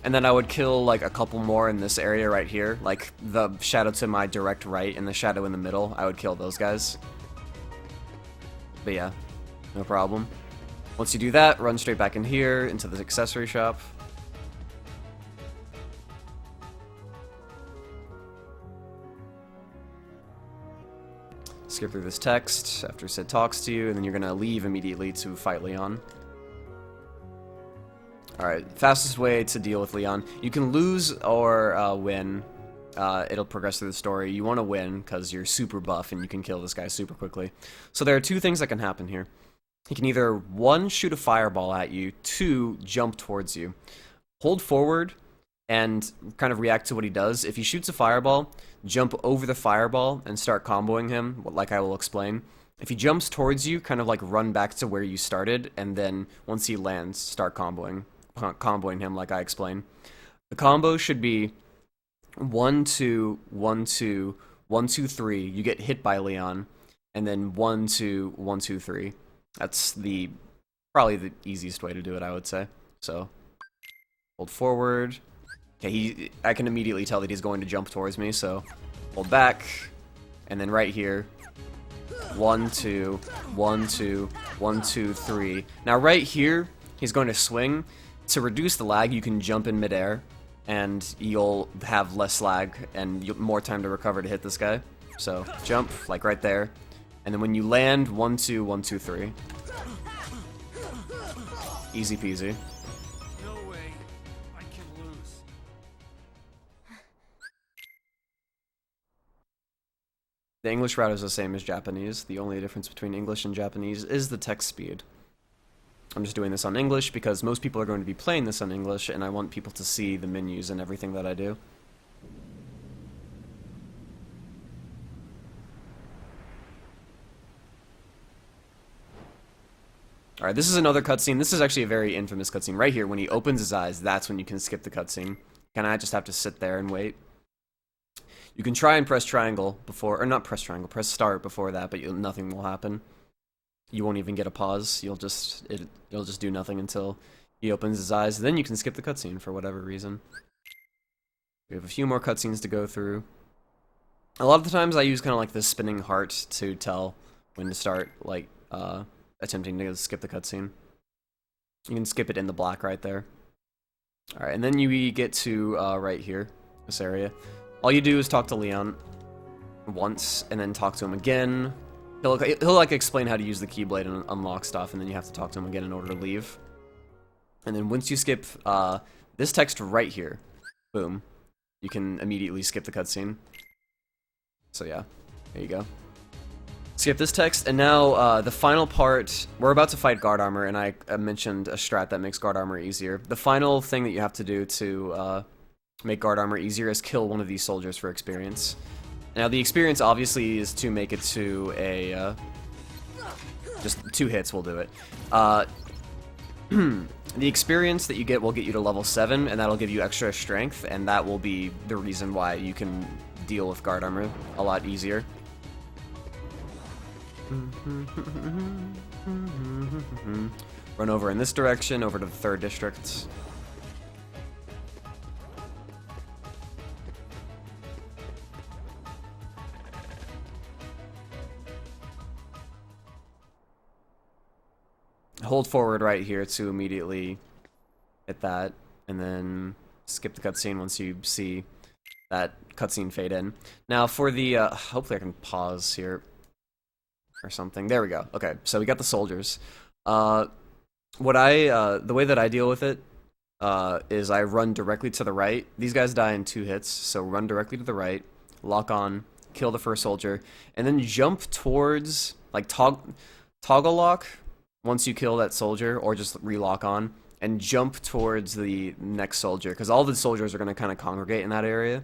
and then I would kill like a couple more in this area right here, like the shadow to my direct right and the shadow in the middle. I would kill those guys. But yeah, no problem. Once you do that, run straight back in here into the accessory shop. Skip through this text after Sid talks to you, and then you're gonna leave immediately to fight Leon. Alright, fastest way to deal with Leon. You can lose or win. It'll progress through the story. You want to win because you're super buff and you can kill this guy super quickly. So there are 2 things that can happen here. He can either 1, shoot a fireball at you, 2, jump towards you. Hold forward and kind of react to what he does. If he shoots a fireball, jump over the fireball and start comboing him, like I will explain. If he jumps towards you, kind of like run back to where you started, and then once he lands, start comboing him like I explained. The combo should be 1, 2, 1, 2, 1, 2, 3. You get hit by Leon, and then 1, 2, 1, 2, 3. That's probably the easiest way to do it, I would say. So, hold forward. Okay, I can immediately tell that he's going to jump towards me, so hold back, and then right here, 1, 2, 1, 2, 1, 2, 3. Now right here, he's going to swing. To reduce the lag, you can jump in midair, and you'll have less lag and more time to recover to hit this guy. So jump, like right there, and then when you land, 1, 2, 1, 2, 3. Easy peasy. No way I can lose. The English route is the same as Japanese. The only difference between English and Japanese is the text speed. I'm just doing this on English because most people are going to be playing this on English, and I want people to see the menus and everything that I do. Alright, this is another cutscene. This is actually a very infamous cutscene. Right here, when he opens his eyes, that's when you can skip the cutscene. Can I just have to sit there and wait? You can try and press triangle before, or not press triangle, press start before that, but nothing will happen. You won't even get a pause. It'll just do nothing until he opens his eyes. Then you can skip the cutscene for whatever reason. We have a few more cutscenes to go through. A lot of the times I use kind of like the spinning heart to tell when to start like attempting to skip the cutscene. You can skip it in the black right there. Alright, and then you get to right here, this area. All you do is talk to Leon once, and then talk to him again. He'll like explain how to use the Keyblade and unlock stuff, and then you have to talk to him again in order to leave. And then once you skip this text right here, boom, you can immediately skip the cutscene. So yeah, there you go. Skip this text, and now the final part, we're about to fight guard armor, and I mentioned a strat that makes guard armor easier. The final thing that you have to do to make guard armor easier is kill one of these soldiers for experience. Now the experience obviously is to make it to a, just 2 hits will do it. The experience that you get will get you to level 7, and that'll give you extra strength, and that will be the reason why you can deal with guard armor a lot easier. Run over in this direction, over to the 3rd district. Hold forward right here to immediately hit that, and then skip the cutscene once you see that cutscene fade in. Now for the, hopefully I can pause here or something. There we go. Okay, so we got the soldiers. The way that I deal with it is I run directly to the right. These guys die in 2 hits, so run directly to the right, lock on, kill the first soldier, and then jump towards, like, toggle lock once you kill that soldier, or just relock on, and jump towards the next soldier, because all the soldiers are going to kind of congregate in that area.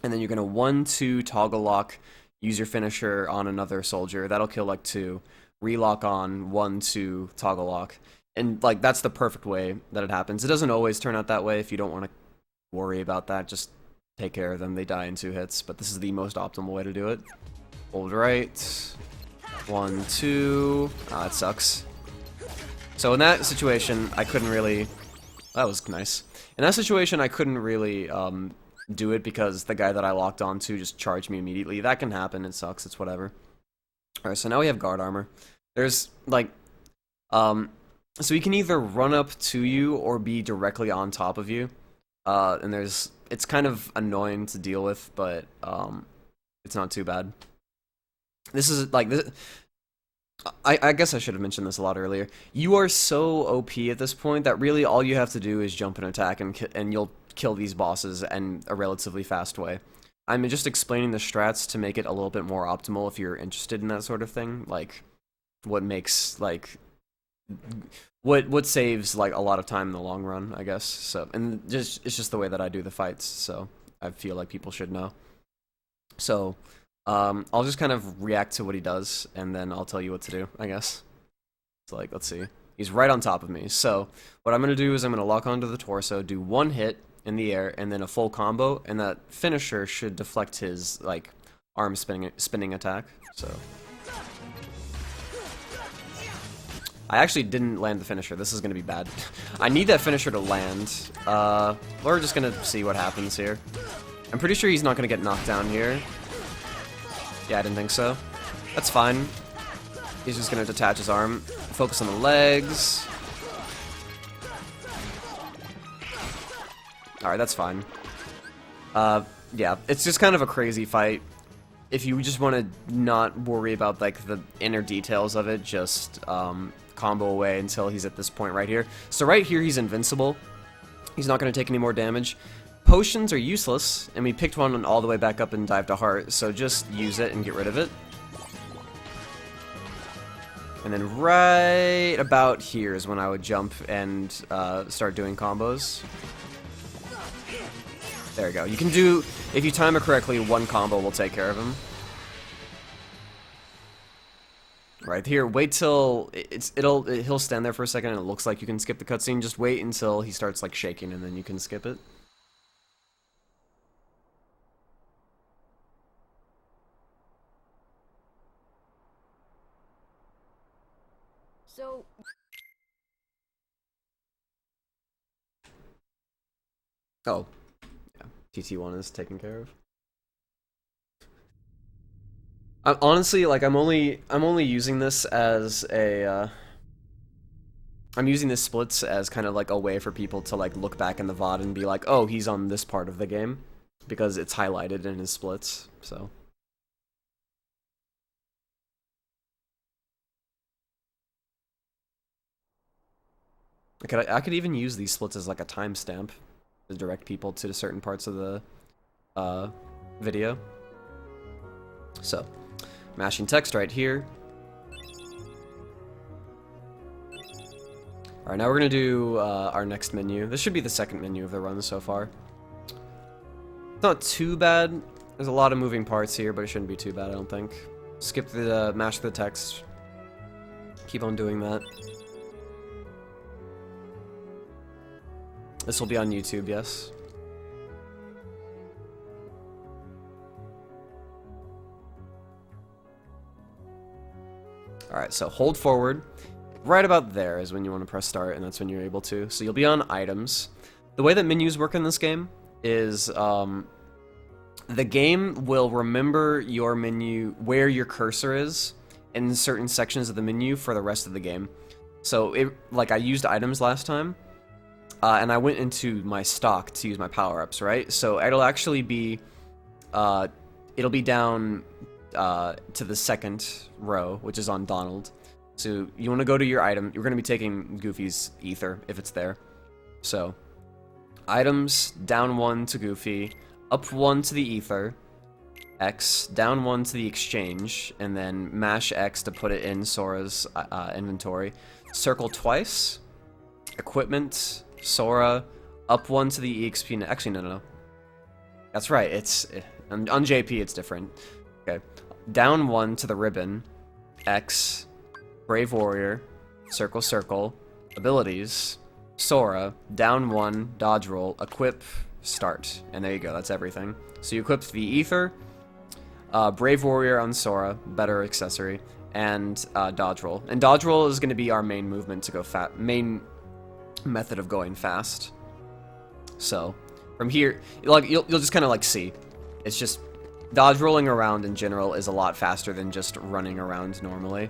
And then you're going to 1-2 toggle lock, use your finisher on another soldier. That'll kill like 2. Relock on, 1-2 toggle lock. And like that's the perfect way that it happens. It doesn't always turn out that way. If you don't want to worry about that, just take care of them. They die in 2 hits, but this is the most optimal way to do it. Hold right. 1-2. Ah, it sucks. So in that situation, I couldn't really... That was nice. In that situation, I couldn't really do it because the guy that I locked onto just charged me immediately. That can happen. It sucks. It's whatever. Alright, so now we have guard armor. There's, like... so we can either run up to you or be directly on top of you. And there's... It's kind of annoying to deal with, but it's not too bad. This is, like... I guess I should have mentioned this a lot earlier. You are so OP at this point that really all you have to do is jump and attack, and you'll kill these bosses in a relatively fast way. I'm just explaining the strats to make it a little bit more optimal if you're interested in that sort of thing. Like, what makes, like... What saves, like, a lot of time in the long run, I guess. So, and it's just the way that I do the fights, so I feel like people should know. So... I'll just kind of react to what he does, and then I'll tell you what to do, I guess. So, like, let's see. He's right on top of me. So, what I'm going to do is I'm going to lock onto the torso, do 1 hit in the air, and then a full combo, and that finisher should deflect his, like, arm spinning attack. So... I actually didn't land the finisher. This is going to be bad. I need that finisher to land. We're just going to see what happens here. I'm pretty sure he's not going to get knocked down here. Yeah, I didn't think so. That's fine. He's just gonna detach his arm. Focus on the legs. Alright, that's fine. Yeah, it's just kind of a crazy fight. If you just want to not worry about, like, the inner details of it, just combo away until he's at this point right here. So right here, he's invincible. He's not gonna take any more damage. Potions are useless, and we picked one all the way back up and dive to heart, so just use it and get rid of it. And then right about here is when I would jump and start doing combos. There you go. You can do, if you time it correctly, 1 combo will take care of him. Right here, wait till he'll stand there for a second and it looks like you can skip the cutscene. Just wait until he starts like shaking and then you can skip it. So... Oh. Yeah. TT1 is taken care of. Honestly, like I'm only using this as a I'm using this splits as kind of like a way for people to like look back in the VOD and be like, oh, he's on this part of the game because it's highlighted in his splits. So I could even use these splits as like a timestamp to direct people to certain parts of the video. So mashing text right here. Alright, now we're gonna do our next menu. This should be the second menu of the run so far. It's not too bad. There's a lot of moving parts here, but it shouldn't be too bad, I don't think. Skip the mash the text. Keep on doing that. This will be on YouTube, yes. Alright, so hold forward. Right about there is when you want to press start, and that's when you're able to. So you'll be on items. The way that menus work in this game is the game will remember your menu, where your cursor is in certain sections of the menu for the rest of the game. So, like I used items last time, and I went into my stock to use my power-ups, right? So it'll actually be, it'll be down to the second row, which is on Donald. So you want to go to your item. You're going to be taking Goofy's ether if it's there. So items, down 1 to Goofy, up 1 to the ether, X, down 1 to the exchange, and then mash X to put it in Sora's inventory. Circle twice, equipment, Sora, up 1 to the EXP. Actually, no. That's right. It's on JP. It's different. Okay, down 1 to the ribbon, X. Brave Warrior, circle, circle, abilities, Sora, down 1, dodge roll, equip, start. And there you go, that's everything. So you equipped the Ether, Brave Warrior on Sora, better accessory, and dodge roll. And dodge roll is going to be our main movement to go main method of going fast. So from here, like you'll just kind of like see, it's just dodge rolling around in general is a lot faster than just running around normally.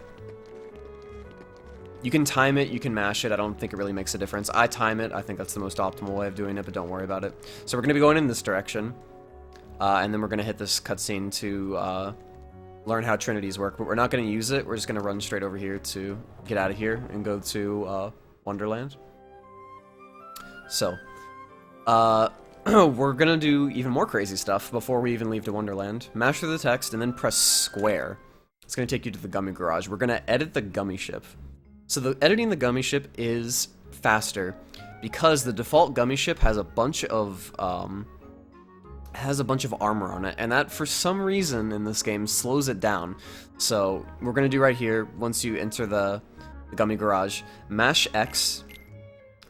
You can time it, you can mash it, I don't think it really makes a difference. I time it, I think that's the most optimal way of doing it, but don't worry about it. So we're going to be going in this direction, and then we're going to hit this cutscene to learn how Trinities work, but we're not going to use it, we're just going to run straight over here to get out of here and go to Wonderland. So, we're going to do even more crazy stuff before we even leave to Wonderland. Mash through the text and then press square. It's going to take you to the Gummy Garage. We're going to edit the Gummy Ship. So editing the Gummy Ship is faster because the default Gummy Ship has a bunch of armor on it, and that for some reason in this game slows it down. So we're gonna do right here, once you enter the Gummy Garage, mash X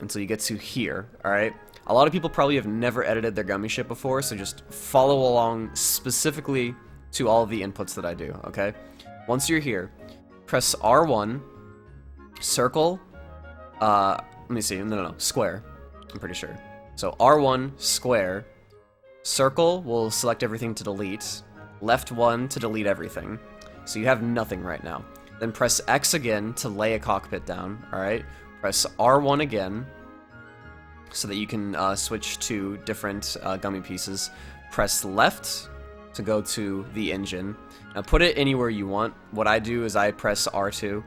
until you get to here. All right. A lot of people probably have never edited their Gummy Ship before, so just follow along specifically to all of the inputs that I do. Okay. Once you're here, press R1. Circle, let me see, no, square, I'm pretty sure. So R1, square, circle will select everything to delete, left 1 to delete everything. So you have nothing right now. Then press X again to lay a cockpit down, alright? Press R1 again, so that you can switch to different gummy pieces. Press left to go to the engine. Now put it anywhere you want. What I do is I press R2,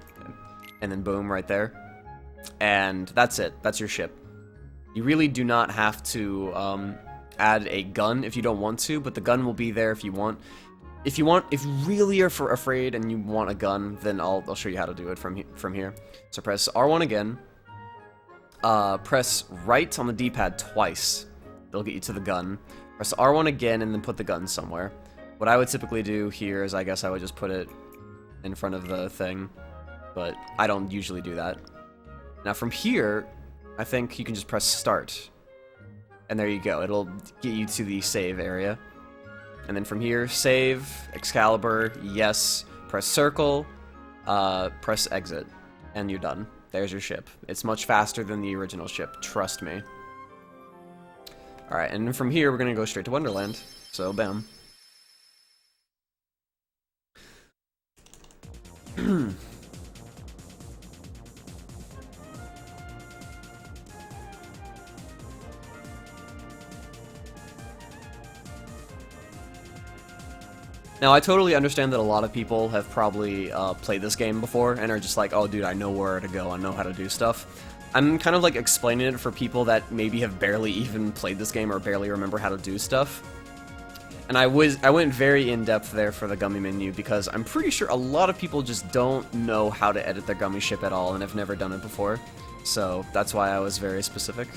and then boom, right there. And that's it. That's your ship. You really do not have to add a gun if you don't want to, but the gun will be there if you want. If you really are afraid and you want a gun, then I'll show you how to do it from here. So press R1 again. Press right on the D-pad twice. It'll get you to the gun. Press R1 again and then put the gun somewhere. What I would typically do here is I guess I would just put it in front of the thing, but I don't usually do that. Now from here, I think you can just press start. And there you go. It'll get you to the save area. And then from here, save, Excalibur, yes, press circle, press exit, and you're done. There's your ship. It's much faster than the original ship, trust me. Alright, and from here, we're going to go straight to Wonderland. So, bam. Now, I totally understand that a lot of people have probably played this game before and are just like, oh, dude, I know where to go, I know how to do stuff. I'm kind of like explaining it for people that maybe have barely even played this game or barely remember how to do stuff. And I went very in-depth there for the gummy menu because I'm pretty sure a lot of people just don't know how to edit their gummy ship at all and have never done it before. So that's why I was very specific.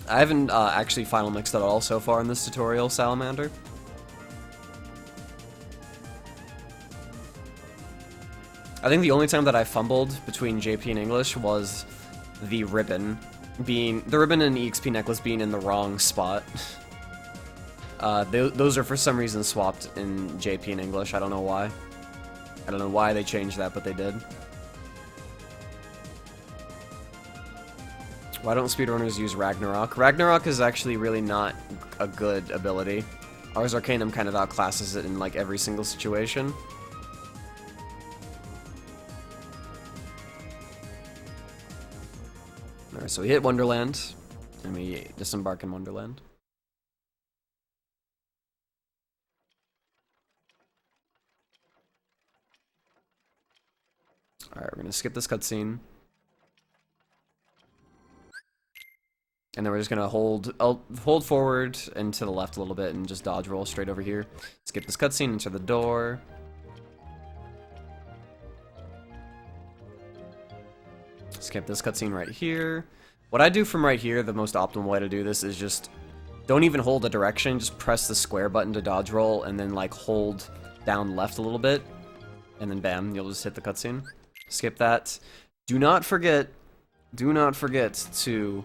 I haven't actually final mixed at all so far in this tutorial, Salamander. I think the only time that I fumbled between JP and English was the ribbon and EXP necklace being in the wrong spot. Those are for some reason swapped in JP and English. I don't know why. I don't know why they changed that, but they did. Why don't speedrunners use Ragnarok? Ragnarok is actually really not a good ability. Ars Arcanum kind of outclasses it in like every single situation. Alright, so we hit Wonderland, and we disembark in Wonderland. Alright, we're gonna skip this cutscene. And then we're just gonna hold forward and to the left a little bit and just dodge roll straight over here. Skip this cutscene, enter the door. Skip this cutscene right here. What I do from right here, the most optimal way to do this is just don't even hold a direction, just press the square button to dodge roll and then like hold down left a little bit. And then bam, you'll just hit the cutscene. Skip that. Do not forget to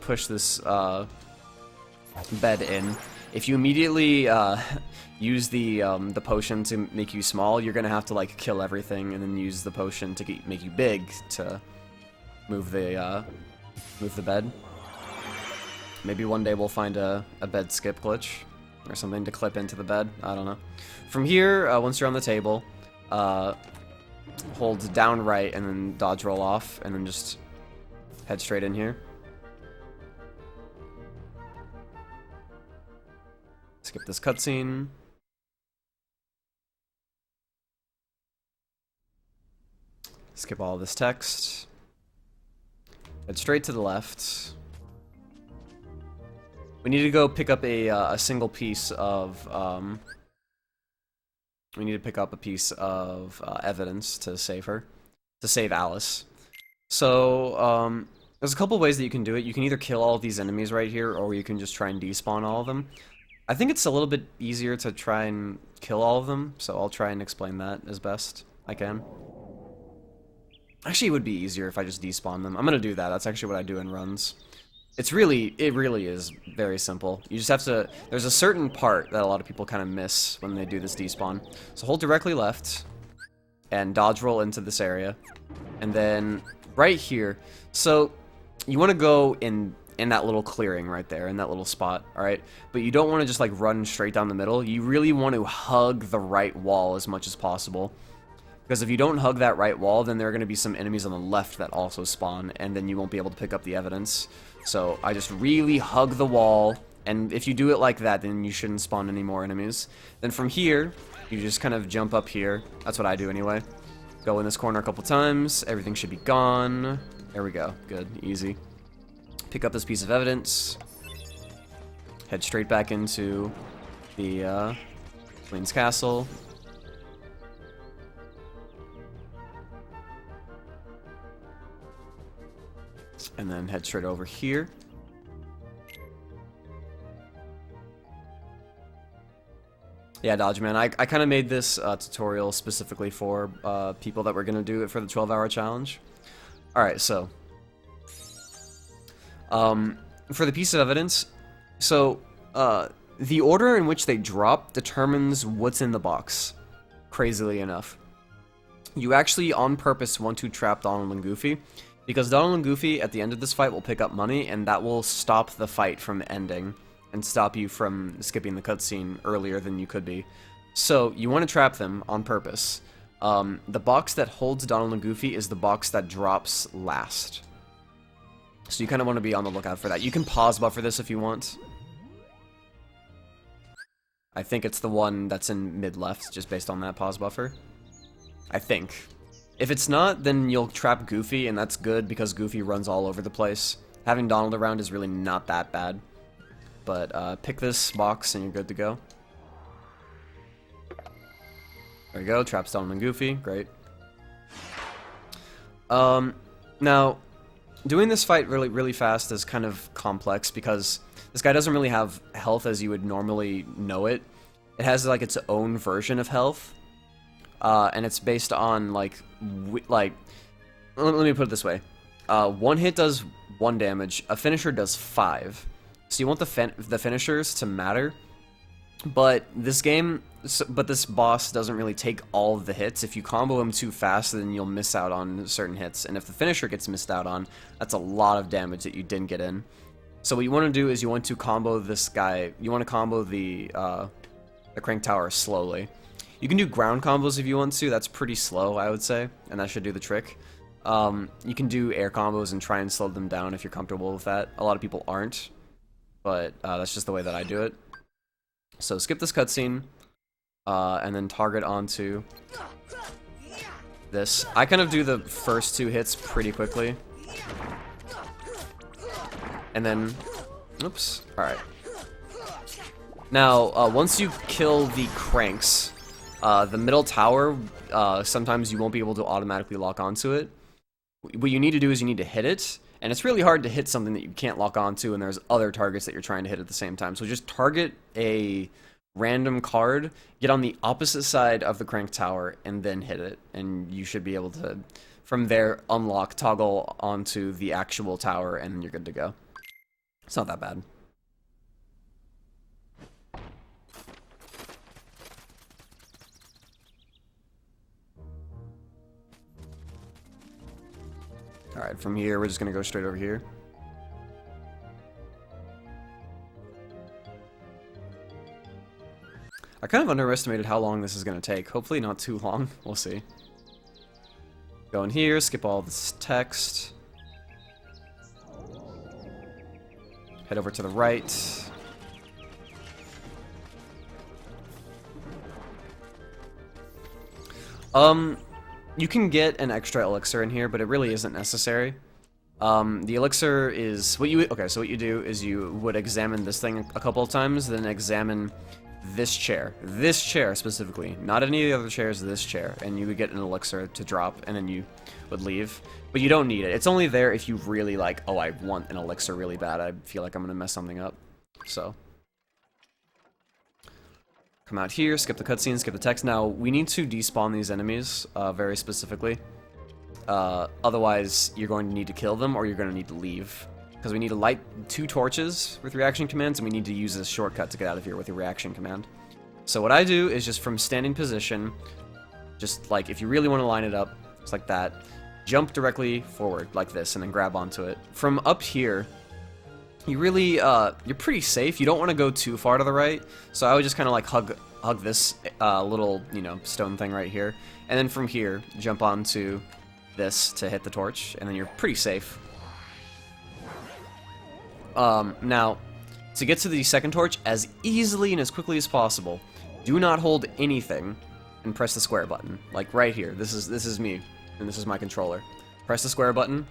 push this bed in. If you immediately use the potion to make you small, you're gonna have to like kill everything and then use the potion to make you big to move the bed. Maybe one day we'll find a bed skip glitch or something to clip into the bed. I don't know. From here, once you're on the table, hold down right and then dodge roll off and then just head straight in here. Skip this cutscene. Skip all this text. Head straight to the left. We need to go pick up a single piece of we need to pick up a piece of evidence to save her, to save Alice. So there's a couple ways that you can do it. You can either kill all of these enemies right here, or you can just try and despawn all of them. I think it's a little bit easier to try and kill all of them, so I'll try and explain that as best I can. Actually, it would be easier if I just despawn them. I'm gonna do that. That's actually what I do in runs. It really is very simple. You just have to, there's a certain part that a lot of people kind of miss when they do this despawn. So hold directly left, and dodge roll into this area. And then, right here, so you want to go in that little clearing right there, in that little spot, alright? But you don't want to just like run straight down the middle. You really want to hug the right wall as much as possible. Because if you don't hug that right wall, then there are going to be some enemies on the left that also spawn, and then you won't be able to pick up the evidence. So I just really hug the wall, and if you do it like that, then you shouldn't spawn any more enemies. Then from here, you just kind of jump up here. That's what I do anyway. Go in this corner a couple times. Everything should be gone. There we go. Good. Easy. Pick up this piece of evidence. Head straight back into the Queen's Castle. And then head straight over here. Yeah, Dodge Man, I kind of made this tutorial specifically for people that were going to do it for the 12-hour challenge. Alright, so for the piece of evidence, so the order in which they drop determines what's in the box, crazily enough. you actually on purpose want to trap Donald and Goofy, because Donald and Goofy at the end of this fight will pick up money, and that will stop the fight from ending, and stop you from skipping the cutscene earlier than you could be. So, you want to trap them on purpose. The box that holds Donald and Goofy is the box that drops last. So you kind of want to be on the lookout for that. You can pause buffer this if you want. I think it's the one that's in mid-left, just based on that pause buffer. I think. If it's not, then you'll trap Goofy, and that's good because Goofy runs all over the place. Having Donald around is really not that bad. But pick this box and you're good to go. There we go, traps Donald and Goofy, great. Now, doing this fight really fast is kind of complex because this guy doesn't really have health as you would normally know it. It has like its own version of health, and it's based on like let me put it this way: one hit does 1 damage, a finisher does 5. So you want the finishers to matter, but this boss doesn't really take all of the hits. If you combo him too fast, then you'll miss out on certain hits, and if the finisher gets missed out on, that's a lot of damage that you didn't get in. So what you want to do is you want to combo this guy. You want to combo the crank tower slowly. You can do ground combos if you want to. That's pretty slow, I would say, and that should do the trick. You can do air combos and try and slow them down if you're comfortable with that. A lot of people aren't, but that's just the way that I do it. So skip this cutscene, and then target onto this. I kind of do the first 2 hits pretty quickly. And then, oops, alright. Now, once you kill the cranks, the middle tower, sometimes you won't be able to automatically lock onto it. What you need to do is you need to hit it, and it's really hard to hit something that you can't lock onto, and there's other targets that you're trying to hit at the same time. So just target a random card, get on the opposite side of the crank tower, and then hit it, and you should be able to, from there, unlock, toggle onto the actual tower, and you're good to go. It's not that bad. Alright, from here, we're just gonna go straight over here. I kind of underestimated how long this is gonna take. Hopefully not too long. We'll see. Go in here, skip all this text. Head over to the right. You can get an extra elixir in here, but it really isn't necessary. The elixir is what you so what you do is you would examine this thing a couple of times, then examine this chair specifically, not any of the other chairs, this chair, and you would get an elixir to drop, and then you would leave. But you don't need it. It's only there if you really like, oh, I want an elixir really bad. I feel like I'm gonna mess something up. So come out here, skip the cutscene, skip the text. Now, we need to despawn these enemies, very specifically. Otherwise, you're going to need to kill them, or you're going to need to leave. Because we need to light 2 torches with reaction commands, and we need to use this shortcut to get out of here with a reaction command. So what I do is just from standing position, just like, if you really want to line it up, just like that, jump directly forward, like this, and then grab onto it. From up here, you really, you're pretty safe. You don't want to go too far to the right, so I would just kind of like hug this little, you know, stone thing right here, and then from here, jump onto this to hit the torch, and then you're pretty safe. Now, to get to the second torch as easily and as quickly as possible, do not hold anything and press the square button, like right here. This is me, and this is my controller. Press the square button,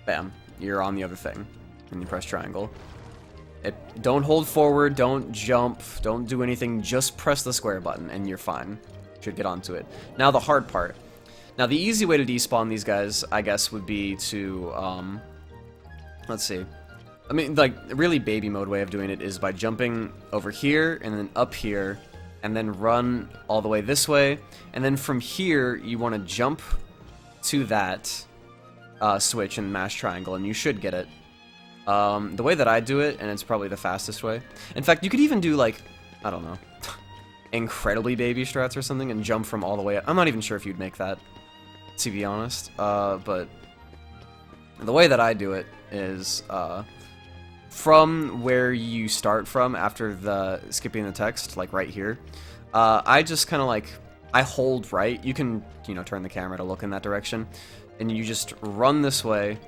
bam, you're on the other thing. And you press triangle. Don't hold forward, don't jump, don't do anything, just press the square button and you're fine. Should get onto it. Now the hard part. Now the easy way to despawn these guys, I guess, would be to, let's see. I mean, like, a really baby mode way of doing it is by jumping over here and then up here and then run all the way this way. And then from here, you want to jump to that switch and mash triangle and you should get it. The way that I do it, and it's probably the fastest way. In fact, you could even do, like, I don't know, incredibly baby strats or something and jump from all the way up. I'm not even sure if you'd make that. to be honest. But the way that I do it is from where you start from after the skipping the text, like right here. I just kind of like I hold right. You can turn the camera to look in that direction, and you just run this way,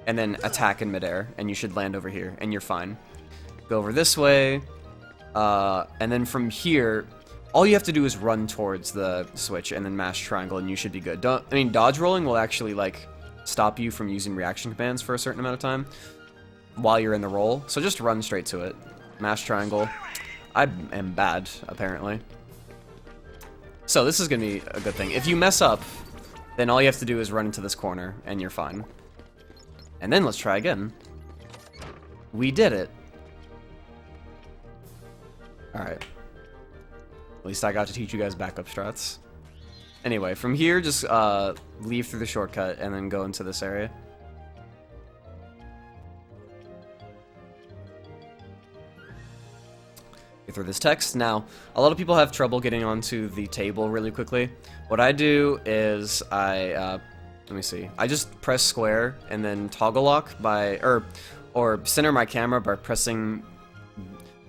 and then attack in midair, and you should land over here, and you're fine. Go over this way, and then from here, all you have to do is run towards the switch and then mash triangle, and you should be good. Dodge rolling will actually like stop you from using reaction commands for a certain amount of time while you're in the roll. So just run straight to it. Mash triangle. I am bad, apparently. So this is gonna be a good thing. If you mess up, then all you have to do is run into this corner, and you're fine. And then let's try again. We did it. Alright. At least I got to teach you guys backup strats. Anyway, from here, just leave through the shortcut and then go into this area. Get through this text. Now, a lot of people have trouble getting onto the table really quickly. What I do is let me see. I just press square and then toggle lock by, or center my camera by pressing.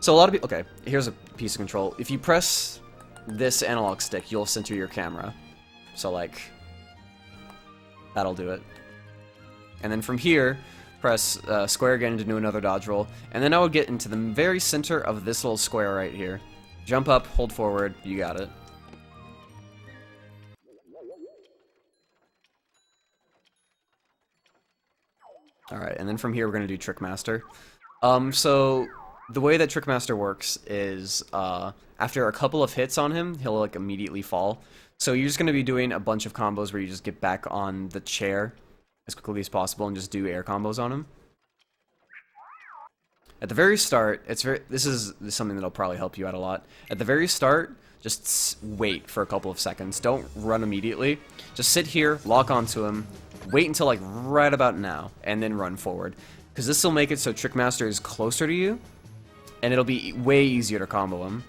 So a lot of people, okay, here's a piece of control. If you press this analog stick, you'll center your camera. So like, that'll do it. And then from here, press square again to do another dodge roll. And then I would get into the very center of this little square right here. Jump up, hold forward, you got it. Alright, and then from here we're going to do Trickmaster. So the way that Trickmaster works is after a couple of hits on him, he'll like immediately fall. So you're just going to be doing a bunch of combos where you just get back on the chair as quickly as possible and just do air combos on him. At the very start, this is something that'll probably help you out a lot. At the very start, just wait for a couple of seconds. Don't run immediately. Just sit here, lock onto him, wait until like right about now, and then run forward. Because this will make it so Trickmaster is closer to you, and it'll be way easier to combo him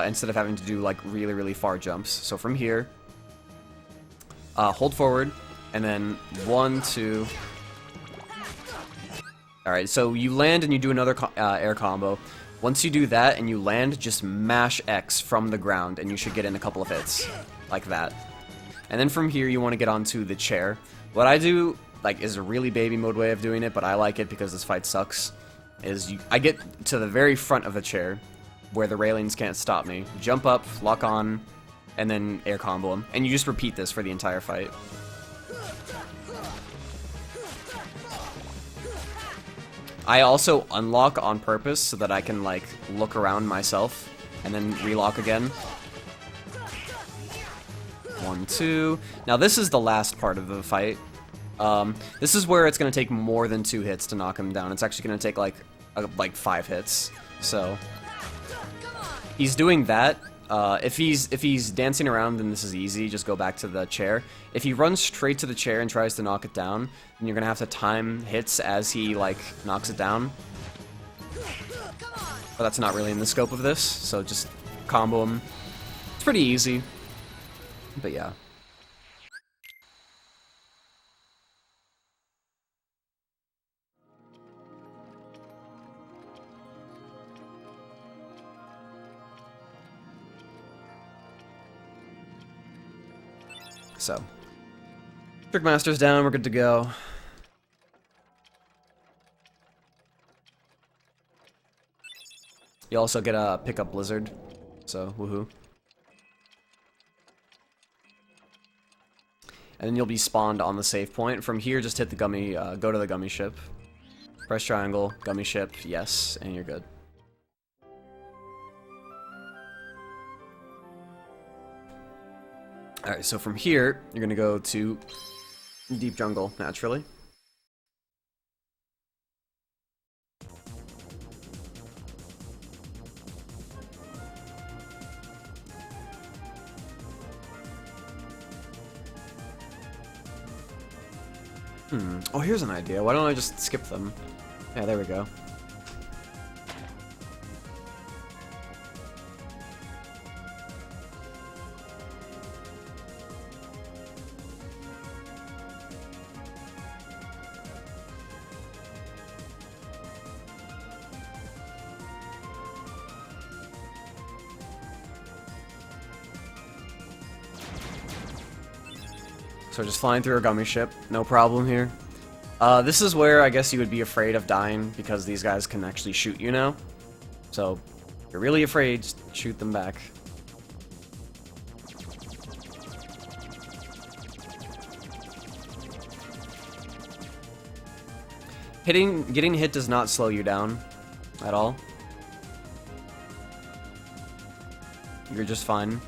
instead of having to do like really, really far jumps. So from here, hold forward, and then 1, 2. Alright, so you land and you do another air combo. Once you do that and you land, just mash X from the ground, and you should get in a couple of hits. Like that. And then from here, you want to get onto the chair. What I do, like, is a really baby mode way of doing it, but I like it because this fight sucks, is I get to the very front of the chair, where the railings can't stop me, jump up, lock on, and then air combo him. And you just repeat this for the entire fight. I also unlock on purpose so that I can, like, look around myself, and then relock again. 1, 2. Now this is the last part of the fight. This is where it's going to take more than 2 hits to knock him down. It's actually going to take like 5 hits. So he's doing that. If he's dancing around, then this is easy. Just go back to the chair. If he runs straight to the chair and tries to knock it down, then you're going to have to time hits as he like knocks it down. But that's not really in the scope of this. So just combo him. It's pretty easy. But yeah. So, Trickmaster's down, we're good to go. You also get a pickup Blizzard, so woohoo. And then you'll be spawned on the save point. From here, just hit the gummy, go to the gummy ship. Press triangle, gummy ship, yes, and you're good. Alright, so from here, you're gonna go to Deep Jungle, naturally. Oh, here's an idea. Why don't I just skip them? Yeah, there we go. So just flying through a gummy ship, no problem here. This is where I guess you would be afraid of dying because these guys can actually shoot you now. So if you're really afraid, just shoot them back. Getting hit does not slow you down at all. You're just fine.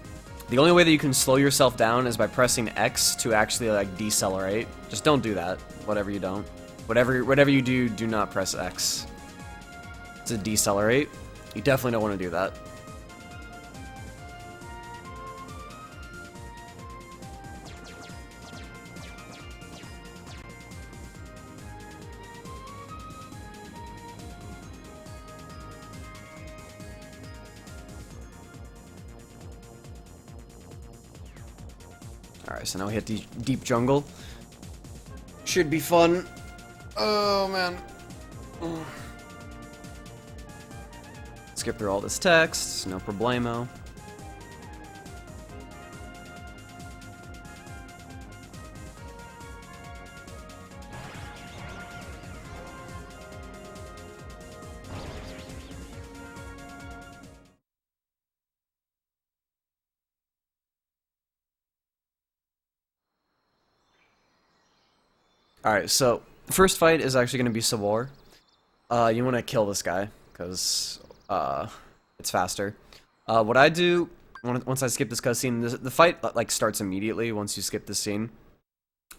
The only way that you can slow yourself down is by pressing X to actually like decelerate. Just don't do that. Whatever you don't. Whatever you do, do not press X to decelerate. You definitely don't want to do that. Alright, so now we hit the deep jungle. Should be fun. Oh, man. Skip through all this text, no problemo. Alright, so the first fight is actually going to be Sabor. You want to kill this guy, because it's faster. What I do, once I skip this cutscene, the fight like starts immediately once you skip this scene.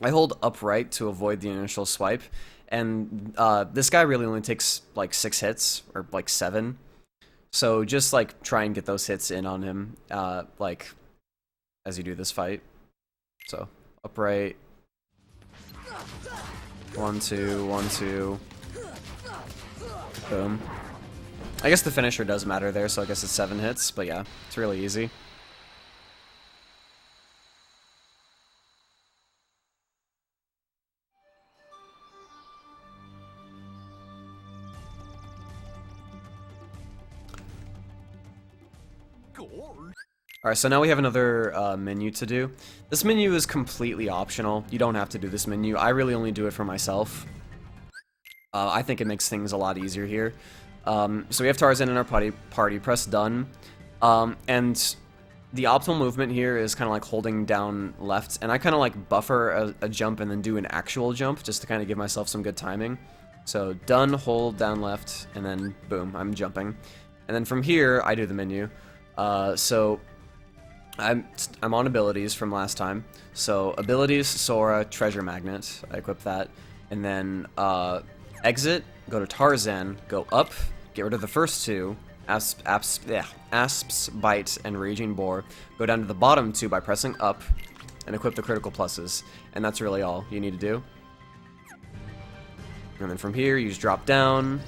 I hold upright to avoid the initial swipe, and this guy really only takes like 6 hits, or like 7. So just like try and get those hits in on him, like, as you do this fight. So, upright. 1, 2, 1, 2. Boom. I guess the finisher does matter there, so I guess it's 7 hits, but yeah, it's really easy. Alright, so now we have another menu to do. This menu is completely optional. You don't have to do this menu. I really only do it for myself. I think it makes things a lot easier here. So we have Tarzan in our party. Press done. And the optimal movement here is kind of like holding down left. And I kind of like buffer a jump and then do an actual jump just to kind of give myself some good timing. So done, hold down left, and then boom, I'm jumping. And then from here, I do the menu. So I'm on abilities from last time. So abilities, Sora, treasure magnet. I equip that. And then exit, go to Tarzan, go up, get rid of the first 2, Asp's Bite and Raging Boar. Go down to the bottom 2 by pressing up and equip the critical pluses. And that's really all you need to do. And then from here, you just drop down.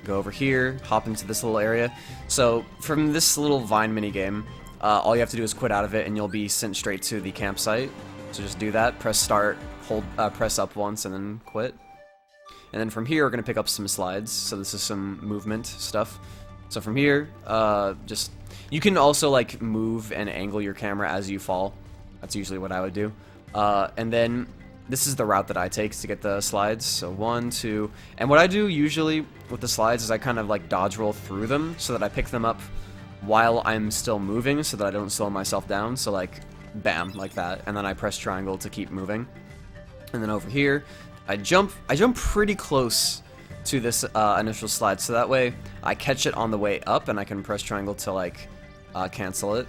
Go over here, hop into this little area. So from this little vine minigame, all you have to do is quit out of it and you'll be sent straight to the campsite. So just do that, press start, hold, press up once and then quit. And then from here we're going to pick up some slides, so this is some movement stuff. So from here, you can also like move and angle your camera as you fall. That's usually what I would do. And then this is the route that I take to get the slides. So 1, 2, and what I do usually with the slides is I kind of like dodge roll through them so that I pick them up while I'm still moving so that I don't slow myself down. So like, bam, like that. And then I press triangle to keep moving. And then over here, I jump pretty close to this initial slide. So that way I catch it on the way up and I can press triangle to like cancel it.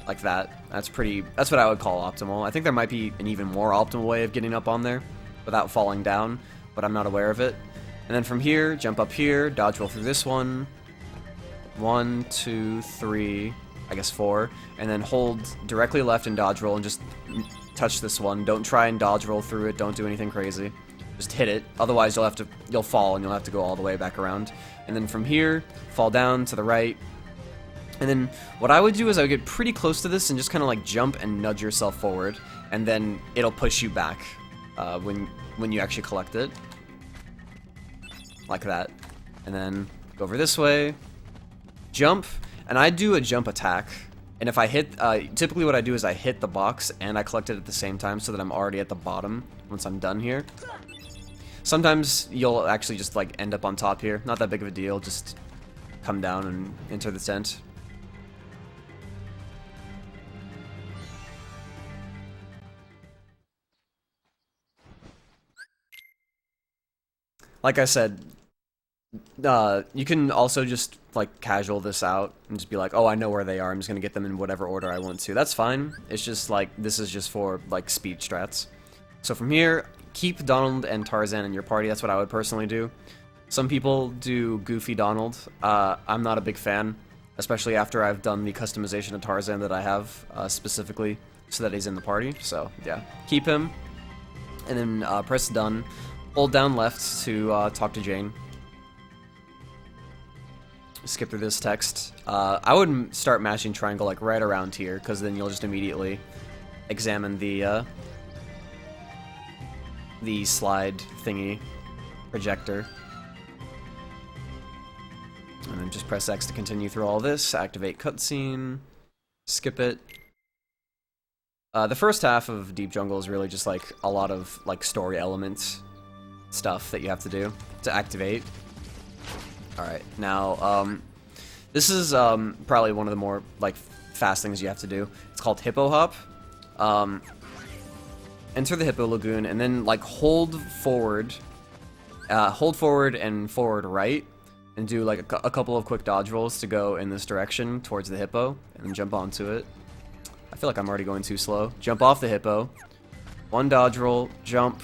Like that. That's what I would call optimal. I think there might be an even more optimal way of getting up on there without falling down, but I'm not aware of it. And then from here, jump up here, dodge roll through this one. 1, 2, 3, I guess 4, and then hold directly left and dodge roll and just touch this one. Don't try and dodge roll through it. Don't do anything crazy. Just hit it. Otherwise, you'll fall and you'll have to go all the way back around. And then from here, fall down to the right. And then what I would do is I would get pretty close to this and just kind of like jump and nudge yourself forward, and then it'll push you back when you actually collect it, like that. And then go over this way, jump, and I do a jump attack. And if I hit, typically what I do is I hit the box and I collect it at the same time so that I'm already at the bottom once I'm done here. Sometimes you'll actually just like end up on top here. Not that big of a deal, just come down and enter the tent. Like I said, you can also just like casual this out and just be like, oh, I know where they are. I'm just gonna get them in whatever order I want to. That's fine. It's just like this is just for like speed strats. So from here, keep Donald and Tarzan in your party. That's what I would personally do. Some people do Goofy Donald. I'm not a big fan, especially after I've done the customization of Tarzan that I have specifically so that he's in the party. So yeah, keep him, and then press done. Hold down left to talk to Jane. Skip through this text. I would start mashing triangle like right around here, because then you'll just immediately examine the slide thingy projector. And then just press X to continue through all this. Activate cutscene. Skip it. The first half of Deep Jungle is really just like a lot of like story elements stuff that you have to do to activate. Alright, now, this is probably one of the more like fast things you have to do. It's called Hippo Hop. Enter the Hippo Lagoon and then like hold forward and forward right, and do like a couple of quick dodge rolls to go in this direction towards the hippo, and then jump onto it. I feel like I'm already going too slow. Jump off the hippo. One dodge roll, jump.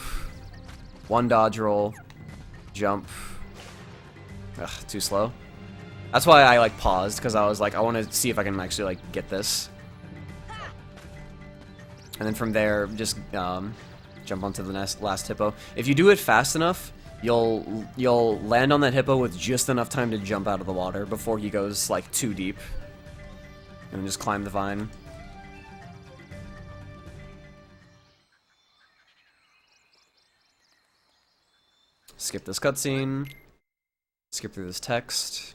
One dodge roll, jump. Ugh, too slow. That's why I like paused, because I was like, I want to see if I can actually like get this. And then from there, just jump onto the last hippo. If you do it fast enough, you'll land on that hippo with just enough time to jump out of the water before he goes like too deep. And then just climb the vine. Skip this cutscene. Skip through this text.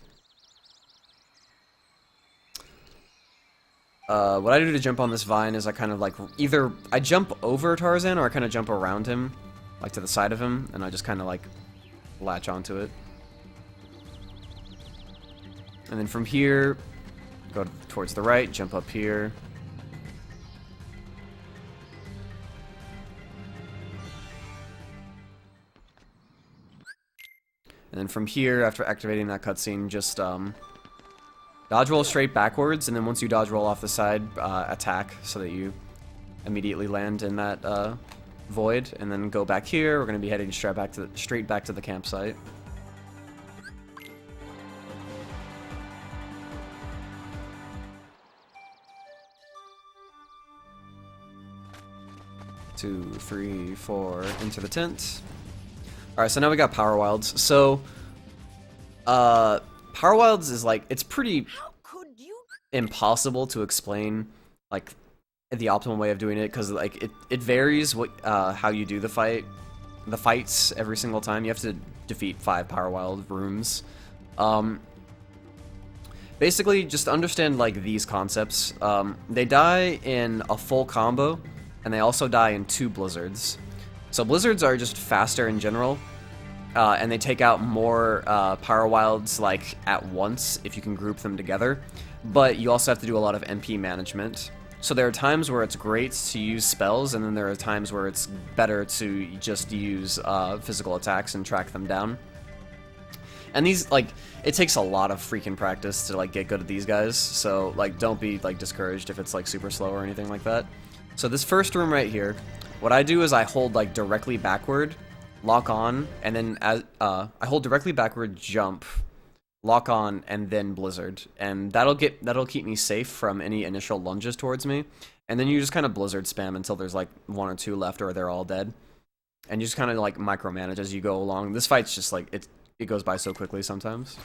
What I do to jump on this vine is I kind of like, either I jump over Tarzan or I kind of jump around him, like to the side of him, and I just kind of like latch onto it. And then from here, go towards the right, jump up here. And then from here, after activating that cutscene, just dodge roll straight backwards, and then once you dodge roll off the side, attack so that you immediately land in that void, and then go back here. We're going to be heading straight back to the campsite. Two, three, four, into the tent. Alright, so now we got Power Wilds. So, Power Wilds is like, it's pretty impossible to explain, like, the optimal way of doing it, because like it varies what how you do the fights every single time. You have to defeat 5 Power Wild rooms. Basically, just understand like these concepts. They die in a full combo, and they also die in 2 blizzards. So blizzards are just faster in general, and they take out more Power Wilds like at once if you can group them together. But you also have to do a lot of MP management. So there are times where it's great to use spells, and then there are times where it's better to just use physical attacks and track them down. And these, like, it takes a lot of freaking practice to like get good at these guys. So like, don't be like discouraged if it's like super slow or anything like that. So this first room right here, what I do is I hold like directly backward, lock on, and then as I hold directly backward, jump, lock on, and then blizzard, and that'll keep me safe from any initial lunges towards me. And then you just kind of blizzard spam until there's like 1 or 2 left, or they're all dead, and you just kind of like micromanage as you go along. This fight's just like it goes by so quickly sometimes.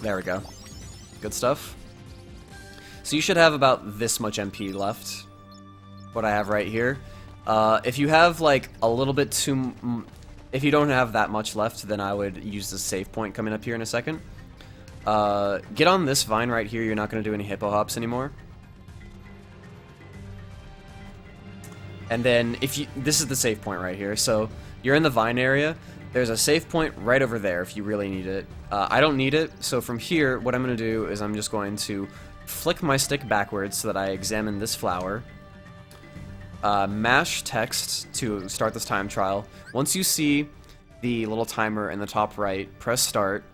There we go, good stuff. So you should have about this much MP left, what I have right here. If you have like a little bit too... If you don't have that much left, then I would use the save point coming up here in a second. get on this vine right here. You're not going to do any hippo hops anymore. And then if you, this is the save point right here. So you're in the vine area. There's a save point right over there if you really need it. I don't need it. So from here, what I'm going to do is I'm just going to flick my stick backwards so that I examine this flower. Mash text to start this time trial. Once you see the little timer in the top right, press start,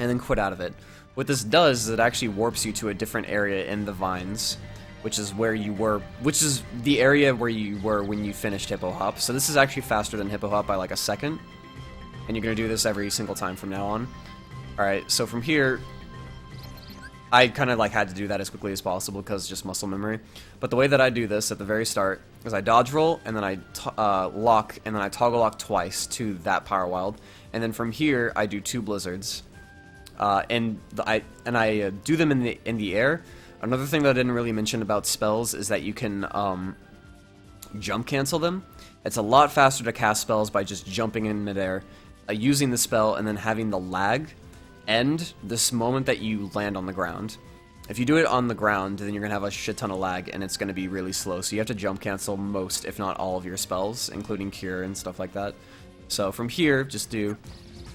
and then quit out of it. What this does is it actually warps you to a different area in the vines, which is where you were, which is the area where you were when you finished Hippo Hop. So this is actually faster than Hippo Hop by like a second, and you're going to do this every single time from now on. Alright, so from here, I kind of like had to do that as quickly as possible because just muscle memory. But the way that I do this at the very start is I dodge roll, and then I lock, and then I toggle lock twice to that Power Wild. And then from here, I do 2 blizzards. And I do them in the air. Another thing that I didn't really mention about spells is that you can jump cancel them. It's a lot faster to cast spells by just jumping in midair, using the spell, and then having the lag end this moment that you land on the ground. If you do it on the ground, then you're going to have a shit ton of lag, and it's going to be really slow. So you have to jump cancel most, if not all, of your spells, including Cure and stuff like that. So from here, just do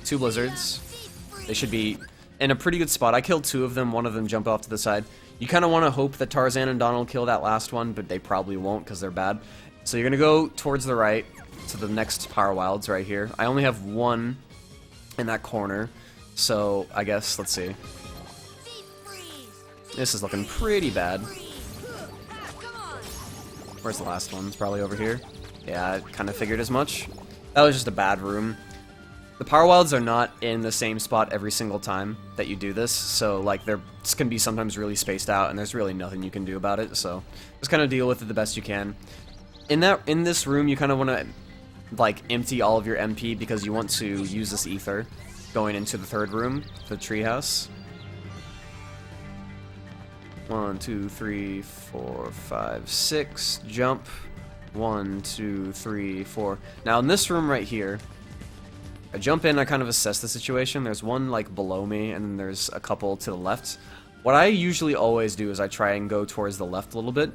2 blizzards. They should be in a pretty good spot. I killed 2 of them. One of them jumped off to the side. You kind of want to hope that Tarzan and Donald kill that last one, but they probably won't because they're bad. So you're going to go towards the right to the next Power Wilds right here. I only have 1 in that corner, so I guess, let's see. This is looking pretty bad. Where's the last one? It's probably over here. Yeah, I kind of figured as much. That was just a bad room. The Power Wilds are not in the same spot every single time that you do this, so like they're can be sometimes really spaced out, and there's really nothing you can do about it. So just kind of deal with it the best you can. In this room, you kind of want to like empty all of your MP because you want to use this ether going into the 3rd room, the treehouse. 1, 2, 3, 4, 5, 6. Jump. 1, 2, 3, 4. Now in this room right here, I jump in, I kind of assess the situation. There's one like below me, and then there's a couple to the left. What I usually always do is I try and go towards the left a little bit,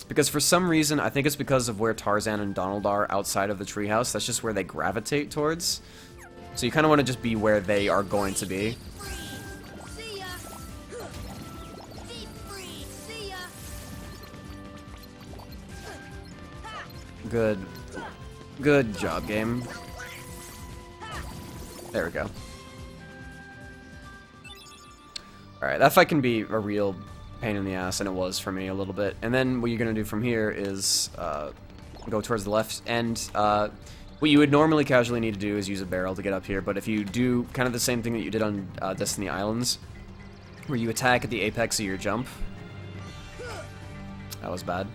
because for some reason, I think it's because of where Tarzan and Donald are outside of the treehouse. That's just where they gravitate towards. So you kind of want to just be where they are going to be. Good job, game. There we go. Alright, that fight can be a real pain in the ass, and it was for me a little bit. And then what you're going to do from here is go towards the left, and what you would normally casually need to do is use a barrel to get up here, but if you do kind of the same thing that you did on Destiny Islands, where you attack at the apex of your jump. That was bad.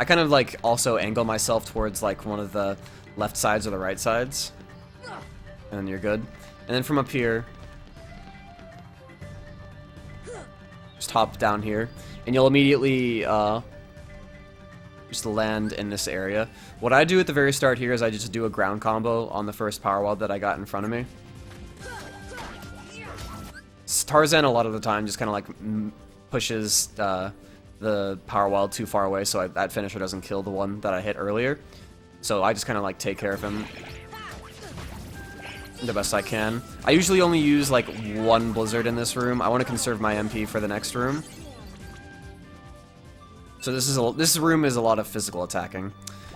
I kind of like also angle myself towards like one of the left sides or the right sides. And then you're good. And then from up here, just hop down here, and you'll immediately just land in this area. What I do at the very start here is I just do a ground combo on the first Power Wild that I got in front of me. Tarzan a lot of the time just kind of like pushes the Power Wild too far away, so that finisher doesn't kill the one that I hit earlier. So I just kind of like take care of him the best I can. I usually only use like 1 blizzard in this room. I want to conserve my MP for the next room. So this room is a lot of physical attacking.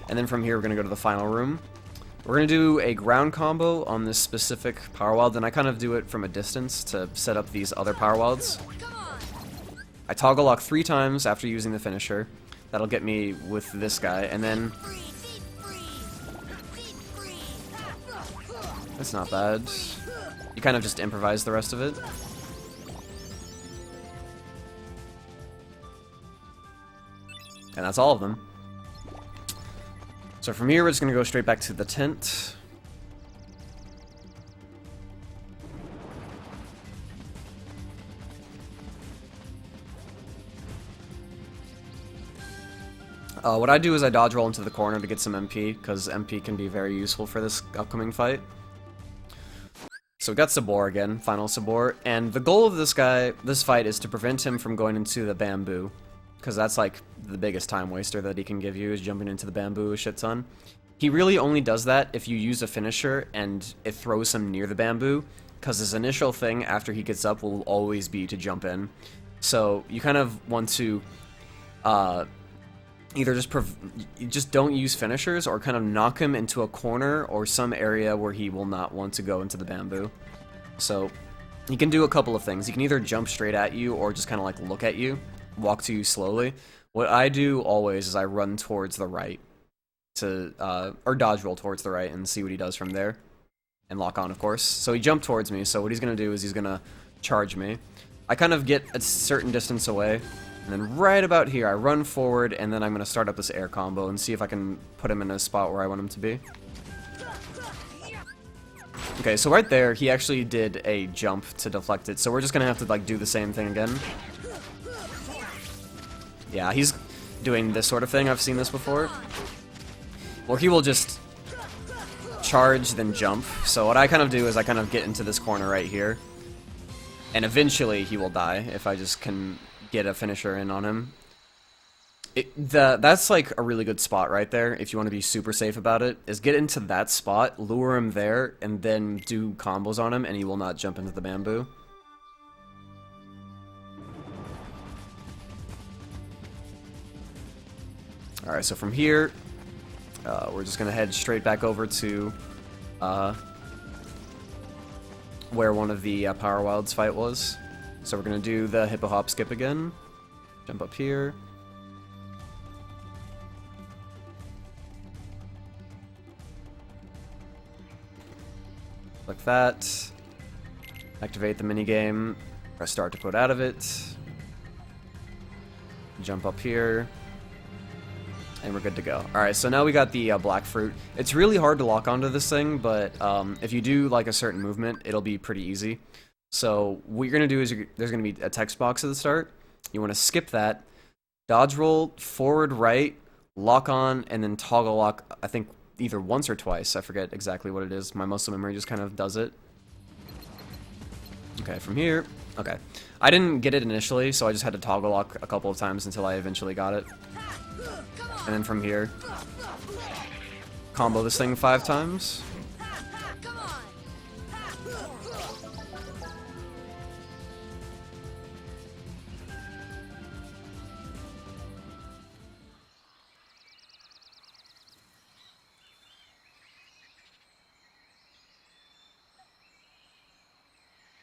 And then from here we're going to go to the final room. We're going to do a ground combo on this specific Power Wild, and I kind of do it from a distance to set up these other Power Wilds. I toggle lock 3 times after using the finisher. That'll get me with this guy, and then that's not bad. You kind of just improvise the rest of it. And that's all of them. So from here, we're just going to go straight back to the tent. What I do is I dodge roll into the corner to get some MP, because MP can be very useful for this upcoming fight. So we got Sabor again, final Sabor, and the goal of this fight is to prevent him from going into the bamboo, because that's like the biggest time waster that he can give you, is jumping into the bamboo a shit ton. He really only does that if you use a finisher and it throws him near the bamboo, because his initial thing after he gets up will always be to jump in. So you kind of want to either just don't use finishers, or kind of knock him into a corner or some area where he will not want to go into the bamboo. So he can do a couple of things. He can either jump straight at you or just kind of like look at you, walk to you slowly. What I do always is I run towards the right to or dodge roll towards the right and see what he does from there, and lock on, of course. So he jumped towards me, so what he's gonna do is he's gonna charge me. I kind of get a certain distance away, and then right about here I run forward, and then I'm gonna start up this air combo and see if I can put him in a spot where I want him to be. Okay, so right there he actually did a jump to deflect it, so we're just gonna have to like do the same thing again. Yeah, he's doing this sort of thing. I've seen this before. Or he will just charge, then jump. So what I kind of do is I kind of get into this corner right here. And eventually he will die if I just can get a finisher in on him. That's like a really good spot right there, if you want to be super safe about it, is get into that spot, lure him there, and then do combos on him, and he will not jump into the bamboo. Alright, so from here, we're just going to head straight back over to where one of the Power Wilds fight was. So we're going to do the hippo hop skip again. Jump up here. Like that. Activate the minigame. Press start to quote out of it. Jump up here. And we're good to go. Alright, so now we got the black fruit. It's really hard to lock onto this thing, but if you do like a certain movement, it'll be pretty easy. So what you're going to do is there's going to be a text box at the start. You want to skip that, dodge roll, forward right, lock on, and then toggle lock, I think either once or twice. I forget exactly what it is. My muscle memory just kind of does it. Okay, from here. Okay. I didn't get it initially, so I just had to toggle lock a couple of times until I eventually got it. And then from here, combo this thing 5 times.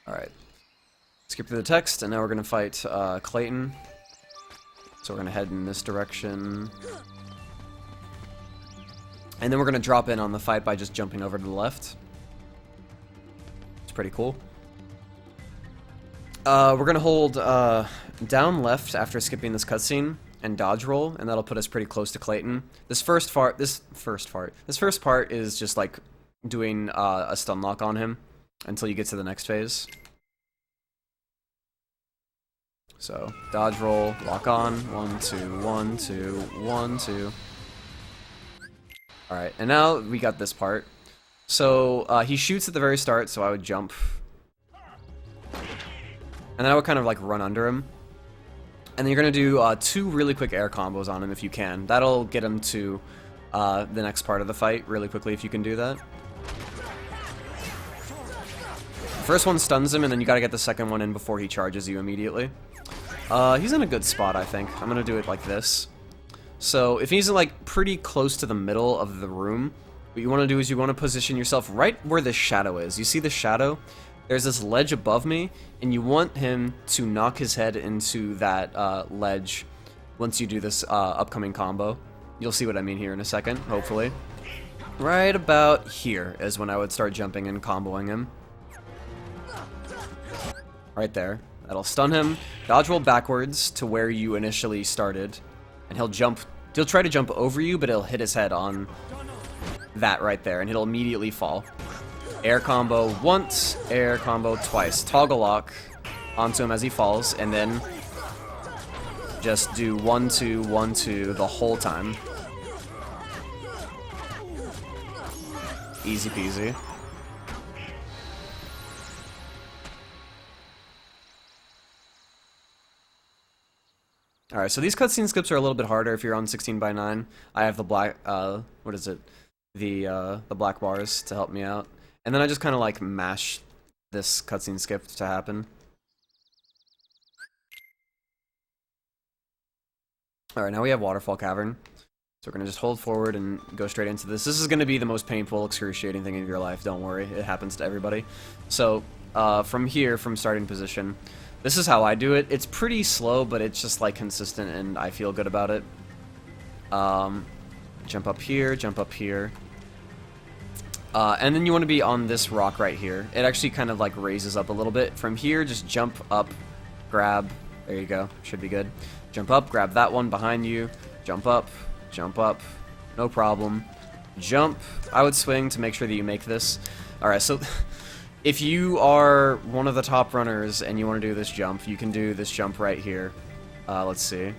Alright. Skip through the text, and now we're going to fight Clayton. So we're going to head in this direction. And then we're going to drop in on the fight by just jumping over to the left. It's pretty cool. We're going to hold down left after skipping this cutscene and dodge roll, and that'll put us pretty close to Clayton. This first part is just like doing a stun lock on him until you get to the next phase. So, dodge roll, lock on, 1, 2, 1, 2, 1, 2. Alright, and now we got this part. So, he shoots at the very start, so I would jump. And then I would kind of like run under him. And then you're going to do 2 really quick air combos on him if you can. That'll get him to the next part of the fight really quickly if you can do that. First one stuns him, and then you gotta get the second one in before he charges you immediately. He's in a good spot, I think. I'm gonna do it like this. So, if he's like pretty close to the middle of the room, what you want to do is you want to position yourself right where the shadow is. You see the shadow? There's this ledge above me, and you want him to knock his head into that ledge once you do this upcoming combo. You'll see what I mean here in a second, hopefully. Right about here is when I would start jumping and comboing him. Right there. That'll stun him. Dodge roll backwards to where you initially started. And he'll jump. He'll try to jump over you, but he'll hit his head on that right there, and he'll immediately fall. Air combo once, air combo twice. Toggle lock onto him as he falls, and then just do 1, 2, 1, 2 the whole time. Easy peasy. Alright, so these cutscene skips are a little bit harder if you're on 16:9. I have the black, what is it? The black bars to help me out. And then I just kind of like mash this cutscene skip to happen. Alright, now we have Waterfall Cavern. So we're gonna just hold forward and go straight into this. This is gonna be the most painful, excruciating thing of your life, don't worry. It happens to everybody. So, from here, from starting position, this is how I do it. It's pretty slow, but it's just like consistent and I feel good about it. Jump up here, jump up here. And then you want to be on this rock right here. It actually kind of like raises up a little bit. From here, just jump up, grab, there you go, should be good. Jump up, grab that one behind you, jump up, no problem. Jump, I would swing to make sure that you make this. Alright, so if you are one of the top runners and you want to do this jump, you can do this jump right here. Let's see.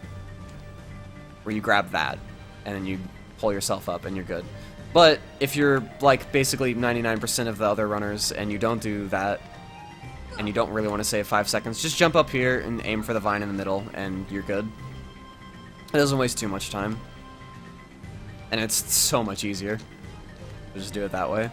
Where you grab that, and then you pull yourself up and you're good. But if you're like basically 99% of the other runners and you don't do that, and you don't really want to save 5 seconds, just jump up here and aim for the vine in the middle and you're good. It doesn't waste too much time. And it's so much easier. So just do it that way.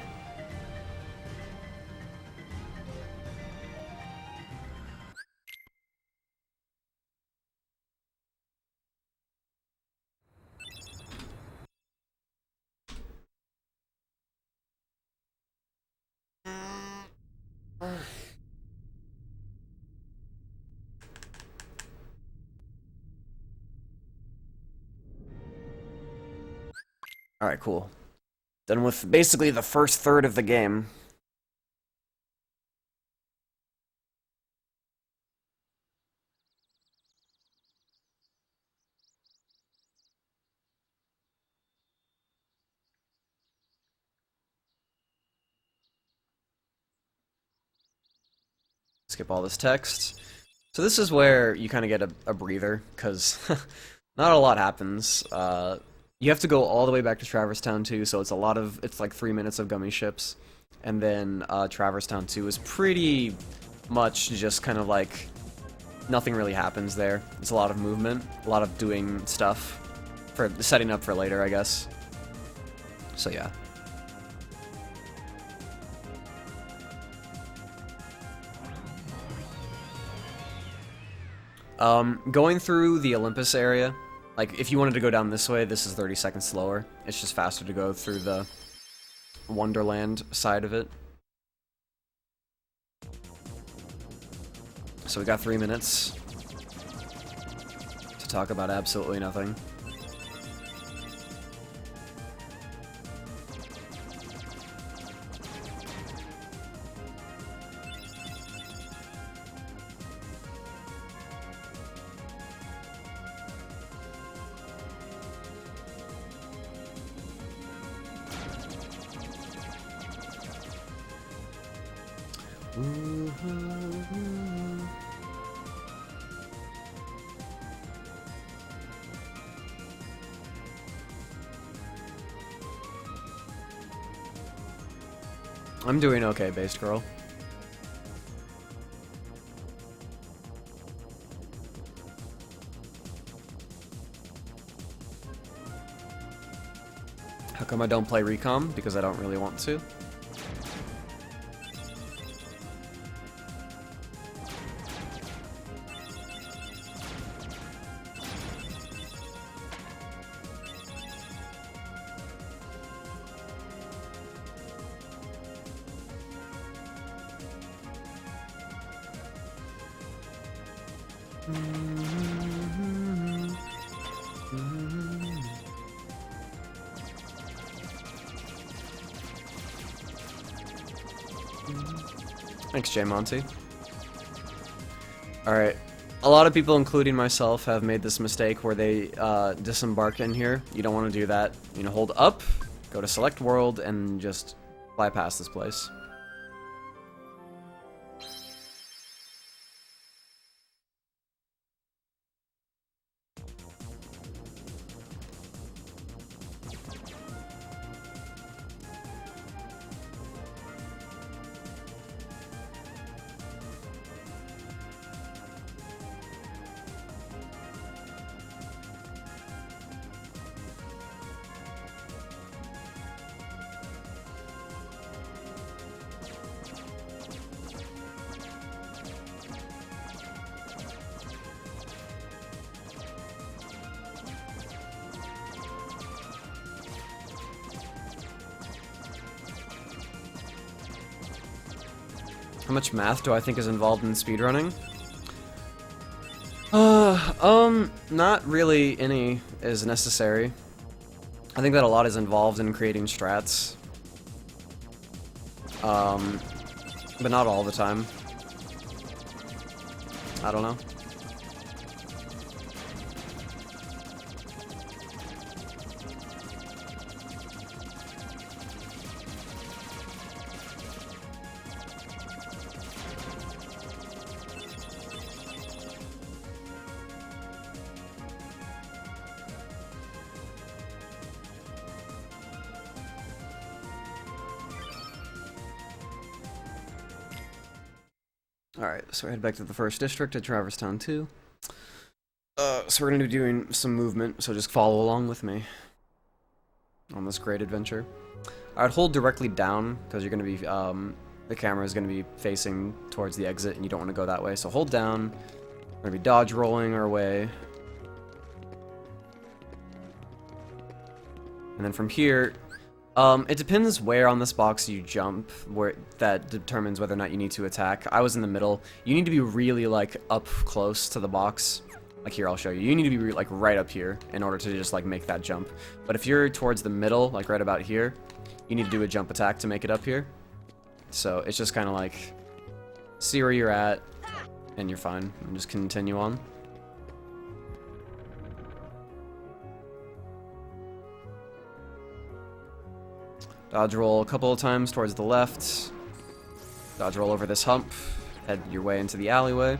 Alright, cool. Done with basically the first third of the game. Skip all this text. So this is where you kind of get a breather, because not a lot happens. You have to go all the way back to Traverse Town 2, so it's like 3 minutes of gummy ships. And then Traverse Town 2 is pretty much just kind of like nothing really happens there. It's a lot of movement, a lot of doing stuff for setting up for later, I guess. So yeah. Going through the Olympus area, like if you wanted to go down this way, this is 30 seconds slower. It's just faster to go through the Wonderland side of it. So we got 3 minutes to talk about absolutely nothing. I'm doing okay, Based Girl. How come I don't play Recom? Because I don't really want to. Thanks, J Monty. Alright. A lot of people, including myself, have made this mistake where they disembark in here. You don't want to do that. You know, hold up, go to select world, and just fly past this place. How much math do I think is involved in speedrunning? Not really any is necessary. I think that a lot is involved in creating strats. But not all the time. I don't know. Alright, so we head back to the first district at Traverse Town 2. So we're gonna be doing some movement, so just follow along with me on this great adventure. Alright, hold directly down, because you're gonna be, the camera is gonna be facing towards the exit, and you don't want to go that way, so hold down. We're gonna be dodge rolling our way. And then from here, it depends where on this box you jump, where that determines whether or not you need to attack. I was in the middle. You need to be really, like, up close to the box. Like, here, I'll show you. You need to be, like, right up here in order to just, like, make that jump. But if you're towards the middle, like, right about here, you need to do a jump attack to make it up here. So, it's just kind of like, see where you're at, and you're fine. And just continue on. Dodge roll a couple of times towards the left. Dodge roll over this hump. Head your way into the alleyway.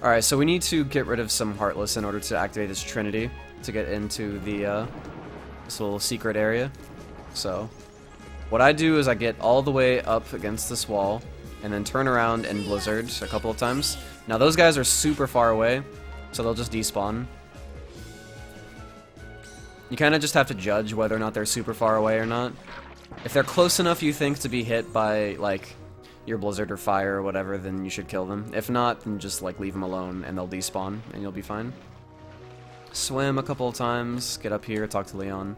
Alright, so we need to get rid of some Heartless in order to activate this Trinity to get into the this little secret area. So, what I do is I get all the way up against this wall and then turn around and Blizzard a couple of times. Now those guys are super far away, so they'll just despawn. You kind of just have to judge whether or not they're super far away or not. If they're close enough, you think, to be hit by, like, your Blizzard or Fire or whatever, then you should kill them. If not, then just, like, leave them alone and they'll despawn and you'll be fine. Swim a couple of times, get up here, talk to Leon.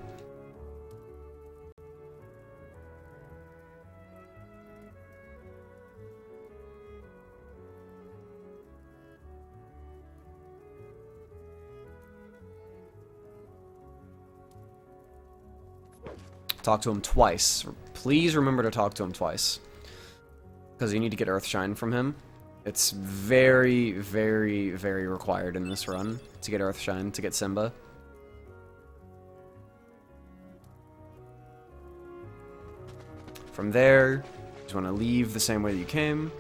Talk to him twice. Please remember to talk to him twice. Because you need to get Earthshine from him. It's very, very, very required in this run to get Earthshine, to get Simba. From there, you just want to leave the same way that you came.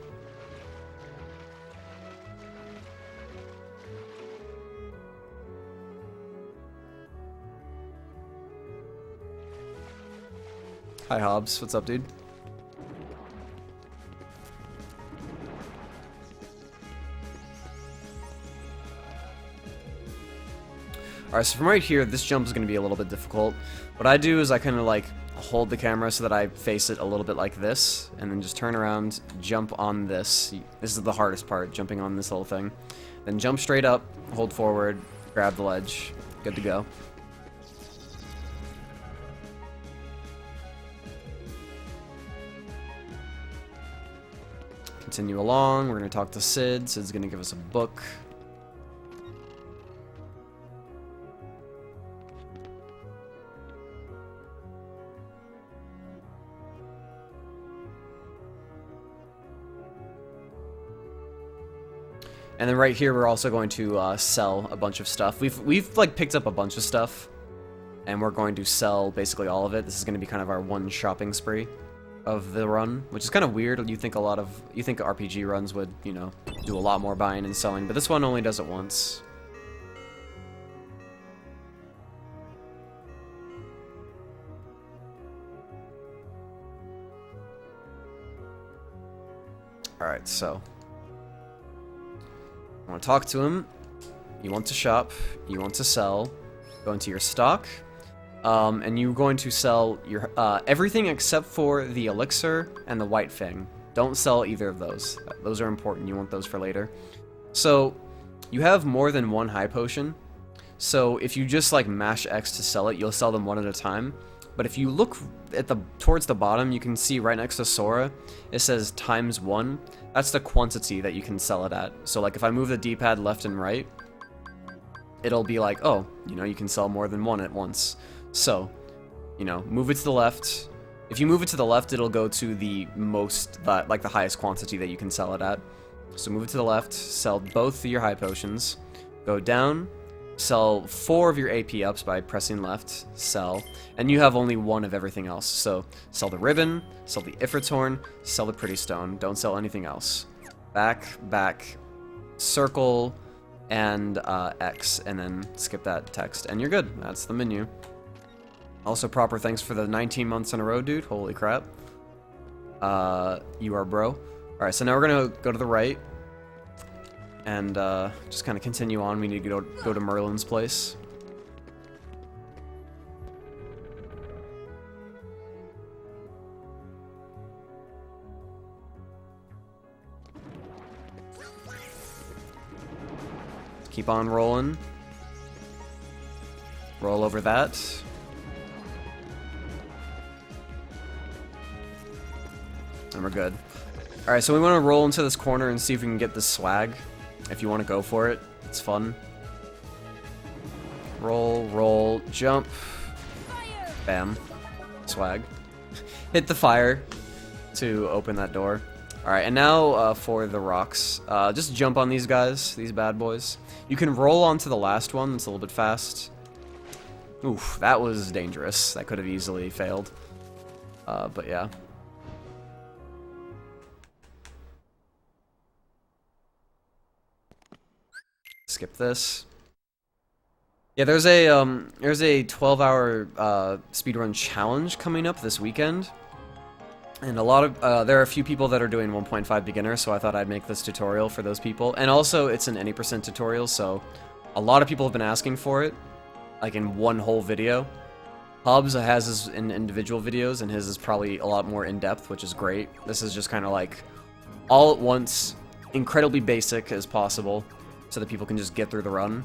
Hi Hobbs, what's up, dude? Alright, so from right here, this jump is going to be a little bit difficult. What I do is I kind of like hold the camera so that I face it a little bit like this, and then just turn around, jump on this. This is the hardest part, jumping on this little thing. Then jump straight up, hold forward, grab the ledge, good to go. Continue along, we're going to talk to Sid. Sid's going to give us a book. And then right here we're also going to sell a bunch of stuff. We've like picked up a bunch of stuff, and we're going to sell basically all of it. This is going to be kind of our one shopping spree of the run, which is kind of weird. You think RPG runs would, you know, do a lot more buying and selling, but this one only does it once. Alright, so I want to talk to him. You want to shop, you want to sell, go into your stock. And you're going to sell your everything except for the elixir and the white fang. Don't sell either of those. Those are important. You want those for later. So you have more than one high potion. So if you just like mash X to sell it, you'll sell them one at a time. But if you look at towards the bottom, you can see right next to Sora, it says ×1. That's the quantity that you can sell it at. So like if I move the D-pad left and right, it'll be like, oh, you know, you can sell more than one at once. So, you know, move it to the left. If you move it to the left, it'll go to the most, like the highest quantity that you can sell it at. So move it to the left, sell both of your high potions, go down, sell 4 of your AP ups by pressing left, sell, and you have only 1 of everything else. So sell the ribbon, sell the Ifrit's horn, sell the pretty stone, don't sell anything else. Back, back, circle, and X, and then skip that text, and you're good. That's the menu. Also, proper thanks for the 19 months in a row, dude. Holy crap. You are bro. Alright, so now we're gonna go to the right, and just kind of continue on. We need to go to Merlin's place. Keep on rolling. Roll over that. And we're good. Alright, so we want to roll into this corner and see if we can get this swag. If you want to go for it, it's fun. Roll, roll, jump. Bam. Swag. Hit the fire to open that door. Alright, and now for the rocks. Just jump on these guys, these bad boys. You can roll onto the last one, it's a little bit fast. Oof, that was dangerous. That could have easily failed. But yeah. Skip this. Yeah, there's a 12-hour speedrun challenge coming up this weekend. And there are a few people that are doing 1.5 beginner, so I thought I'd make this tutorial for those people. And also, it's an any % tutorial, so a lot of people have been asking for it, like in one whole video. Hubs has his in individual videos, and his is probably a lot more in-depth, which is great. This is just kind of like all at once, incredibly basic as possible, so that people can just get through the run.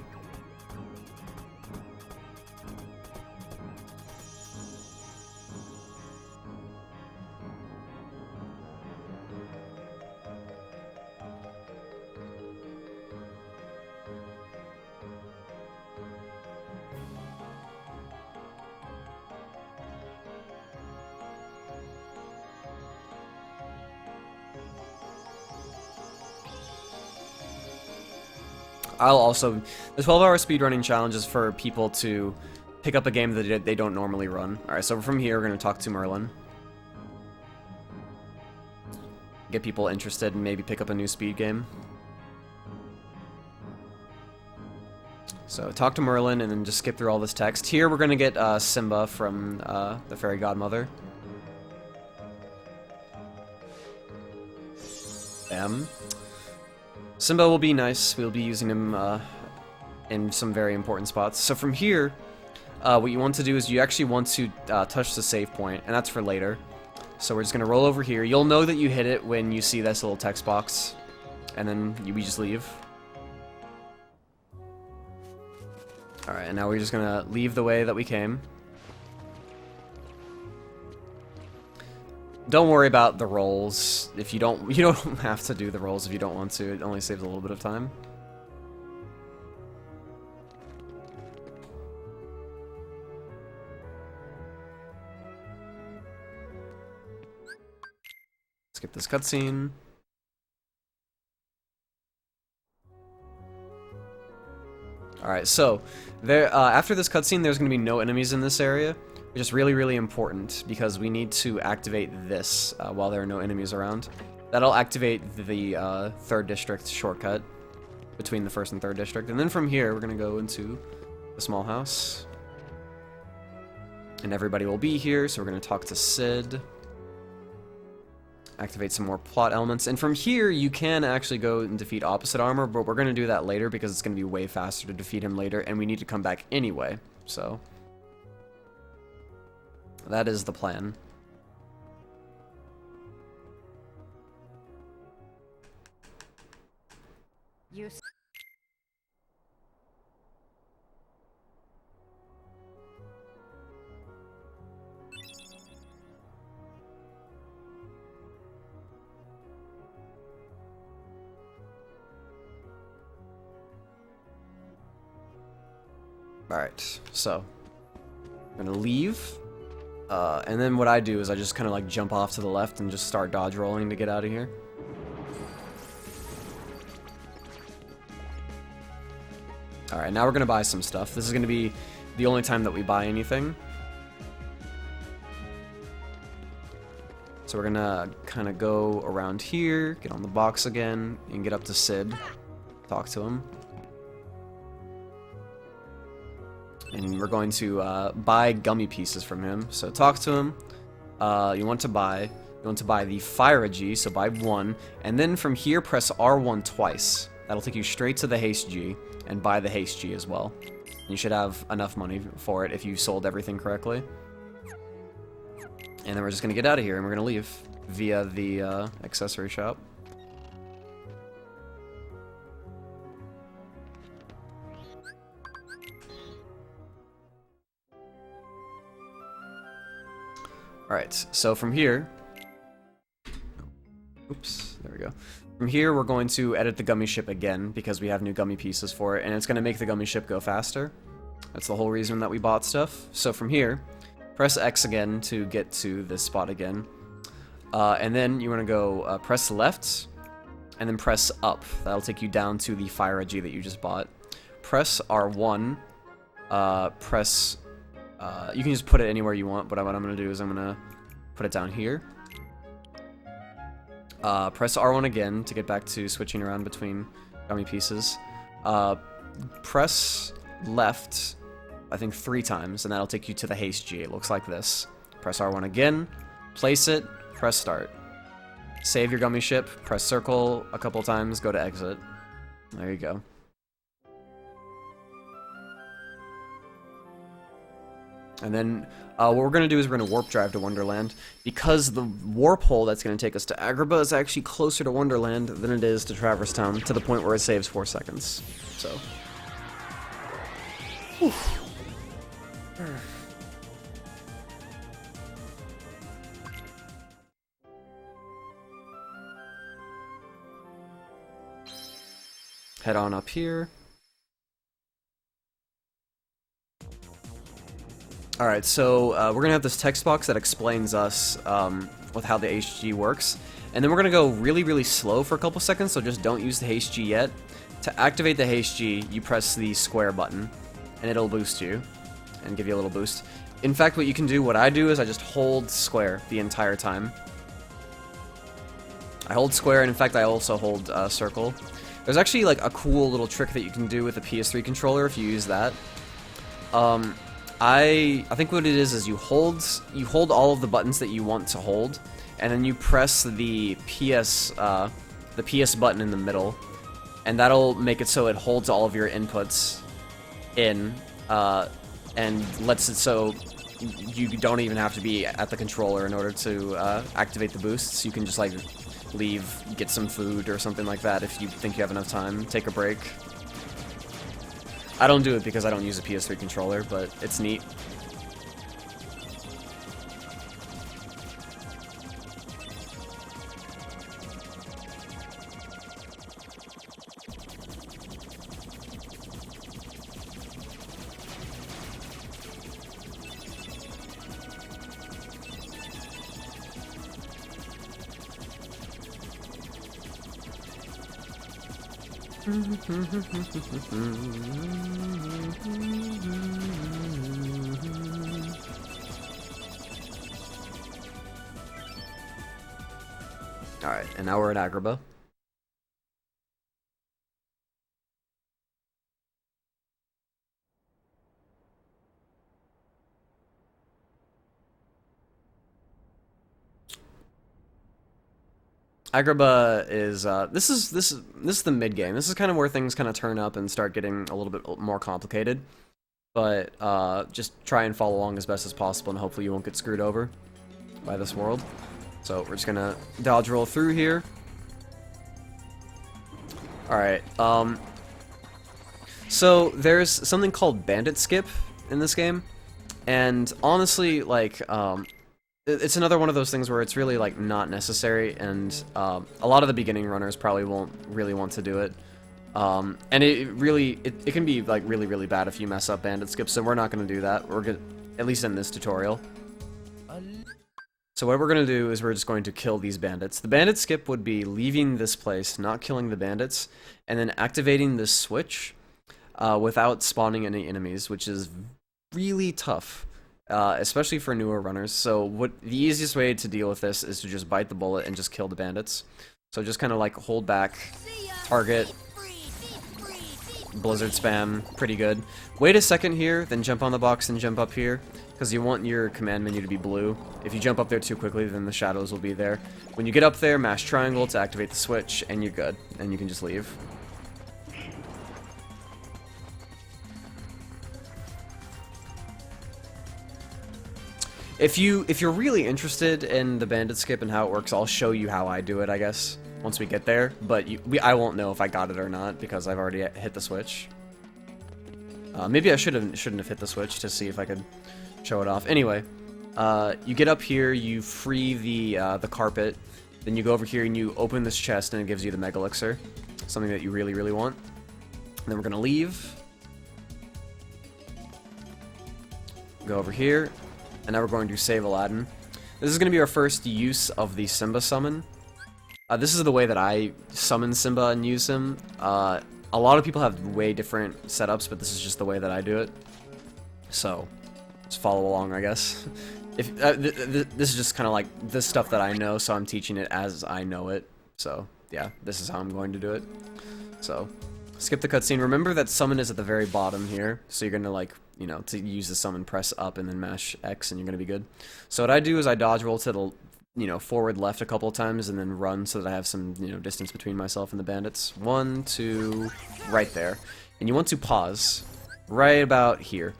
The 12-hour speedrunning challenge is for people to pick up a game that they don't normally run. Alright, so from here, we're going to talk to Merlin. Get people interested and maybe pick up a new speed game. So talk to Merlin and then just skip through all this text. Here, we're going to get Simba from the Fairy Godmother. Bam. Simba will be nice. We'll be using him in some very important spots. So from here, what you want to do is you actually want to touch the save point, and that's for later. So we're just going to roll over here. You'll know that you hit it when you see this little text box, and then we just leave. Alright, and now we're just going to leave the way that we came. Don't worry about the rolls. If you don't have to do the rolls if you don't want to. It only saves a little bit of time. Skip this cutscene. Alright, so there after this cutscene, there's going to be no enemies in this area. Which is really, really important, because we need to activate this while there are no enemies around. That'll activate the 3rd district shortcut between the 1st and 3rd district. And then from here, we're going to go into the small house. And everybody will be here, so we're going to talk to Sid. Activate some more plot elements. And from here, you can actually go and defeat Opposite Armor, but we're going to do that later because it's going to be way faster to defeat him later, and we need to come back anyway, so... that is the plan. Alright, so I'm gonna leave. And then what I do is I just kind of like jump off to the left and just start dodge rolling to get out of here. Alright, now we're gonna buy some stuff. This is gonna be the only time that we buy anything. So we're gonna kind of go around here, get on the box again, and get up to Sid. Talk to him. And we're going to buy gummy pieces from him. So talk to him. You want to buy the Fire G, so buy 1. And then from here, press R1 twice. That'll take you straight to the Haste G, and buy the Haste G as well. You should have enough money for it if you sold everything correctly. And then we're just going to get out of here, and we're going to leave via the accessory shop. Alright, so from here... Oops, there we go. From here, we're going to edit the gummy ship again, because we have new gummy pieces for it, and it's going to make the gummy ship go faster. That's the whole reason that we bought stuff. So from here, press X again to get to this spot again. And then you want to go press left, and then press up. That'll take you down to the Fire G that you just bought. Press R1, press... you can just put it anywhere you want, but what I'm going to do is I'm going to put it down here. Press R1 again to get back to switching around between gummy pieces. Press left, I think 3 times, and that'll take you to the Haste G. It looks like this. Press R1 again, place it, press start. Save your gummy ship, press circle a couple times, go to exit. There you go. And then what we're going to do is we're going to warp drive to Wonderland, because the warp hole that's going to take us to Agrabah is actually closer to Wonderland than it is to Traverse Town, to the point where it saves 4 seconds. So. Whew. Head on up here. Alright, so we're going to have this text box that explains us with how the HG works. And then we're going to go really, really slow for a couple seconds, so just don't use the Haste G yet. To activate the Haste G, you press the square button, and it'll boost you, and give you a little boost. In fact, what you can do, what I do, is I just hold square the entire time. I hold square, and in fact, I also hold circle. There's actually like a cool little trick that you can do with the PS3 controller if you use that. I think what it is you hold all of the buttons that you want to hold, and then you press the PS button in the middle, and that'll make it so it holds all of your inputs in, and lets it so you don't even have to be at the controller in order to activate the boosts. You can just like leave, get some food or something like that if you think you have enough time, take a break. I don't do it because I don't use a PS3 controller, but it's neat. Alright, and now we're at Agrabah. Agrabah is this is the mid game. This is kind of where things kind of turn up and start getting a little bit more complicated. But just try and follow along as best as possible, and hopefully you won't get screwed over by this world. So we're just gonna dodge roll through here. Alright, so there's something called bandit skip in this game, and honestly, like, it's another one of those things where it's really, like, not necessary, and a lot of the beginning runners probably won't really want to do it. And it can be like really bad if you mess up bandit skip, so we're not going to do that. We're gonna, at least in this tutorial. So what we're going to do is we're just going to kill these bandits. The bandit skip would be leaving this place, not killing the bandits, and then activating this switch without spawning any enemies, which is really tough, especially for newer runners. So the easiest way to deal with this is to just bite the bullet and just kill the bandits. So just kind of like hold back, target, blizzard spam, pretty good. Wait a second here, then jump on the box and jump up here, because you want your command menu to be blue. If you jump up there too quickly, then the shadows will be there. When you get up there, mash triangle to activate the switch, and you're good. And you can just leave. If you're really interested in the bandit skip and how it works, I'll show you how I do it, I guess, once we get there. But I won't know if I got it or not because I've already hit the switch. Maybe I shouldn't have hit the switch to see if I could show it off. Anyway, you get up here, you free the carpet, then you go over here and you open this chest and it gives you the Mega Elixir, something that you really want. And then we're gonna leave. Go over here. And now we're going to save Aladdin. This is going to be our first use of the Simba summon. This is the way that I summon Simba and use him. A lot of people have way different setups, but this is just the way that I do it. So, just follow along, I guess. If this is just kind of like the stuff that I know, so I'm teaching it as I know it. So, yeah, this is how I'm going to do it. So, skip the cutscene. Remember that summon is at the very bottom here, so you're going to like, you know, to use the summon, press up and then mash X and you're going to be good. So what I do is I dodge roll to the, you know, forward left a couple of times and then run so that I have some, you know, distance between myself and the bandits. 1, 2, right there. And you want to pause right about here.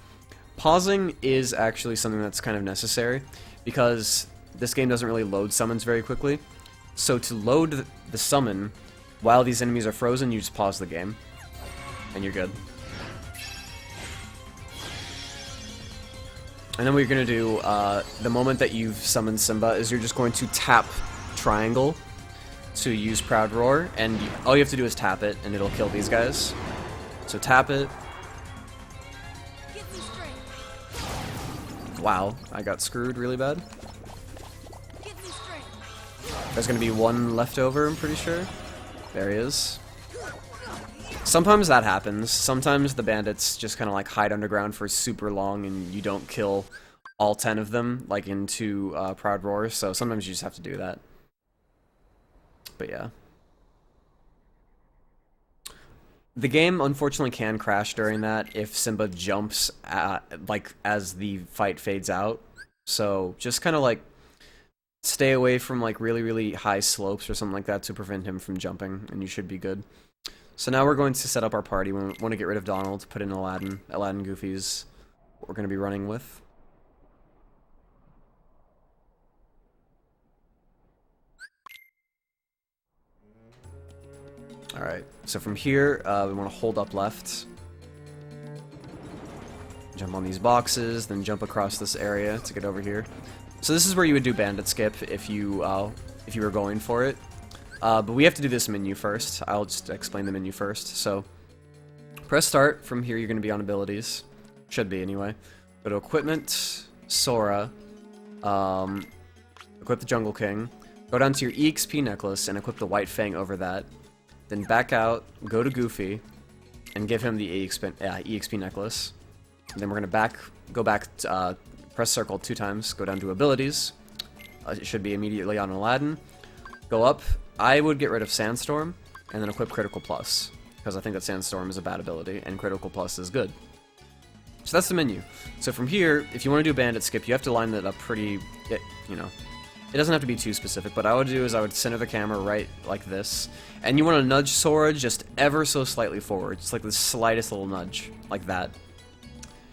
Pausing is actually something that's kind of necessary because this game doesn't really load summons very quickly. So to load the summon while these enemies are frozen, you just pause the game and you're good. And then what you're going to do, the moment that you've summoned Simba, is you're just going to tap triangle to use Proud Roar, and all you have to do is tap it, and it'll kill these guys. So tap it. Wow, I got screwed really bad. There's going to be one left over, I'm pretty sure. There he is. Sometimes that happens. Sometimes the bandits just kind of like hide underground for super long and you don't kill all 10 of them like into Proud Roar, so sometimes you just have to do that. But yeah. The game unfortunately can crash during that if Simba jumps like as the fight fades out. So just kind of like stay away from like really high slopes or something like that to prevent him from jumping and you should be good. So now we're going to set up our party. We want to get rid of Donald, put in Aladdin. Aladdin Goofy's what we're going to be running with. Alright, so from here, we want to hold up left. Jump on these boxes, then jump across this area to get over here. So this is where you would do bandit skip if you were going for it. But we have to do this menu first. I'll just explain the menu first. So, press start. From here, you're going to be on abilities. Should be, anyway. Go to equipment, Sora, equip the Jungle King, go down to your EXP necklace and equip the White Fang over that. Then back out, go to Goofy, and give him the EXP necklace. And then we're going to go back, press circle 2 times, go down to abilities. It should be immediately on Aladdin. Go up. I would get rid of Sandstorm, and then equip Critical Plus, because I think that Sandstorm is a bad ability, and Critical Plus is good. So that's the menu. So from here, if you want to do Bandit Skip, you have to line that up pretty, you know, it doesn't have to be too specific, but what I would do is I would center the camera right like this, and you want to nudge Sora just ever so slightly forward, just like the slightest little nudge, like that.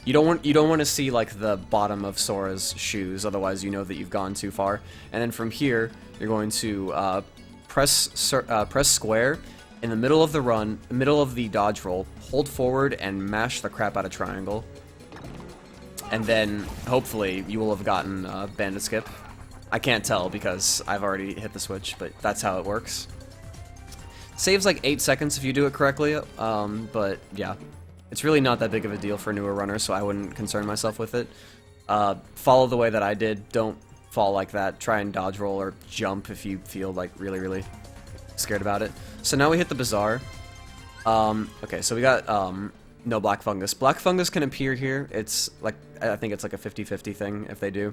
You don't want to see like the bottom of Sora's shoes, otherwise you know that you've gone too far. And then from here, you're going to press square in the middle of the run, middle of the dodge roll, hold forward and mash the crap out of triangle. And then hopefully you will have gotten Bandit Skip. I can't tell because I've already hit the switch, but that's how it works. Saves like 8 seconds if you do it correctly, but yeah. It's really not that big of a deal for newer runners, so I wouldn't concern myself with it. Follow the way that I did. Don't fall like that. Try and dodge roll or jump if you feel like really, really scared about it. So now we hit the bazaar. Okay, so we got no black fungus. Black fungus can appear here. It's like, I think it's like a 50-50 thing if they do.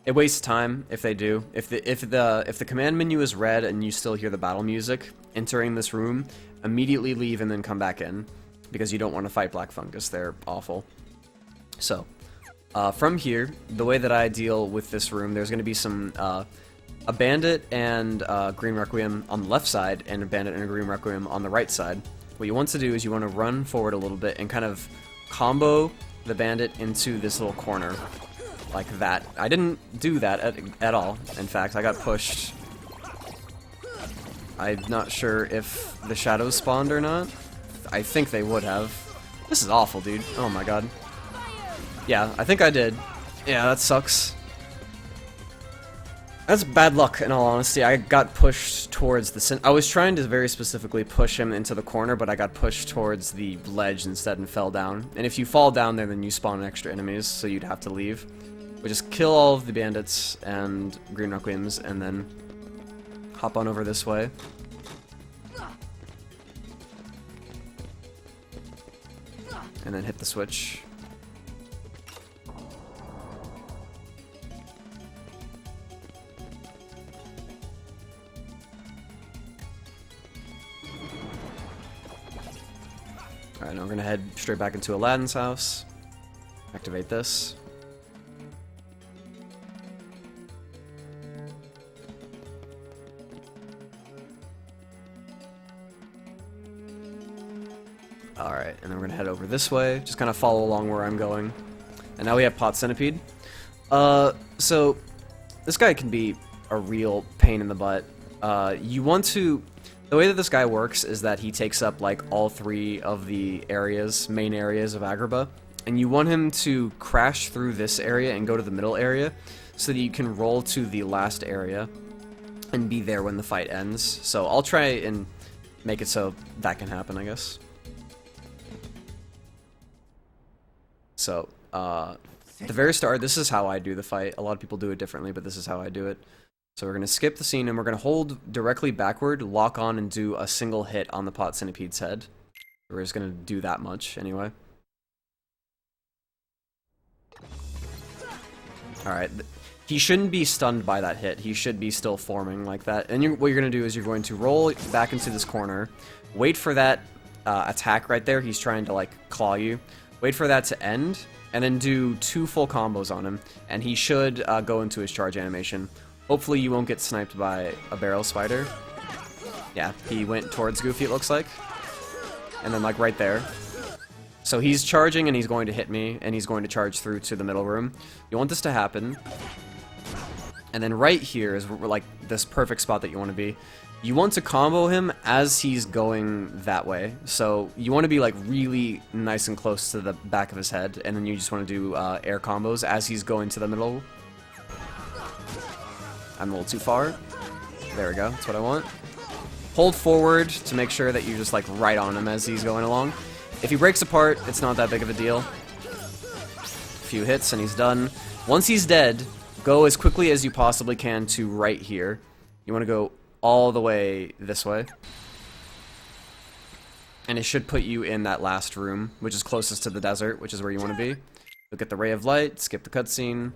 It wastes time if they do. If the command menu is red and you still hear the battle music entering this room, immediately leave and then come back in, because you don't want to fight black fungus. They're awful. So from here, the way that I deal with this room, there's going to be some a bandit and green requiem on the left side, and a bandit and a green requiem on the right side. What you want to do is you want to run forward a little bit and kind of combo the bandit into this little corner. Like that. I didn't do that at all. In fact, I got pushed. I'm not sure if the shadows spawned or not. I think they would have. This is awful, dude. Oh my god. Yeah, I think I did. Yeah, that sucks. That's bad luck, in all honesty. I got pushed towards the I was trying to very specifically push him into the corner, but I got pushed towards the ledge instead and fell down. And if you fall down there, then you spawn extra enemies, so you'd have to leave. But just kill all of the bandits and green requiems, and then hop on over this way. And then hit the switch. Alright, now we're gonna head straight back into Aladdin's house. Activate this. Alright, and then we're gonna head over this way, just kind of follow along where I'm going. And now we have Pot Centipede. So, this guy can be a real pain in the butt. You want to... The way that this guy works is that he takes up, like, all 3 of the areas, main areas of Agrabah. And you want him to crash through this area and go to the middle area, so that you can roll to the last area and be there when the fight ends. So I'll try and make it so that can happen, I guess. So, at the very start, this is how I do the fight. A lot of people do it differently, but this is how I do it. So we're going to skip the scene, and we're going to hold directly backward, lock on, and do a single hit on the Pot Centipede's head. We're just going to do that much, anyway. Alright, he shouldn't be stunned by that hit. He should be still forming like that. And what you're going to do is you're going to roll back into this corner, wait for that attack right there. He's trying to, like, claw you. Wait for that to end, and then do 2 full combos on him, and he should go into his charge animation. Hopefully you won't get sniped by a barrel spider. Yeah, he went towards Goofy, it looks like. And then, like, right there. So he's charging, and he's going to hit me, and he's going to charge through to the middle room. You want this to happen. And then right here is, like, this perfect spot that you want to be. You want to combo him as he's going that way. So you want to be, like, really nice and close to the back of his head, and then you just want to do air combos as he's going to the middle. I'm a little too far. There we go. That's what I want. Hold forward to make sure that you're just, like, right on him as he's going along. If he breaks apart, it's not that big of a deal. A few hits and he's done. Once he's dead, go as quickly as you possibly can to right here. You want to go all the way this way. And it should put you in that last room, which is closest to the desert, which is where you want to be. Look at the ray of light, skip the cutscene.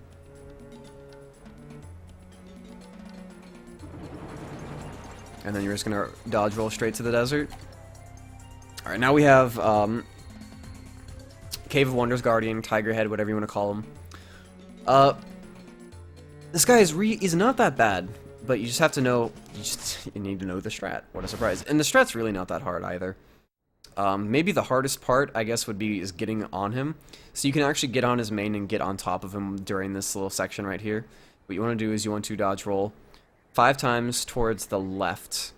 And then you're just gonna dodge roll straight to the desert. Alright, now we have Cave of Wonders Guardian, Tiger Head, whatever you want to call him. This guy is not that bad, but you just have to know, you need to know the strat. What a surprise. And the strat's really not that hard either. Maybe the hardest part, I guess, is getting on him. So you can actually get on his main and get on top of him during this little section right here. What you want to do is you want to dodge roll 5 times towards the left,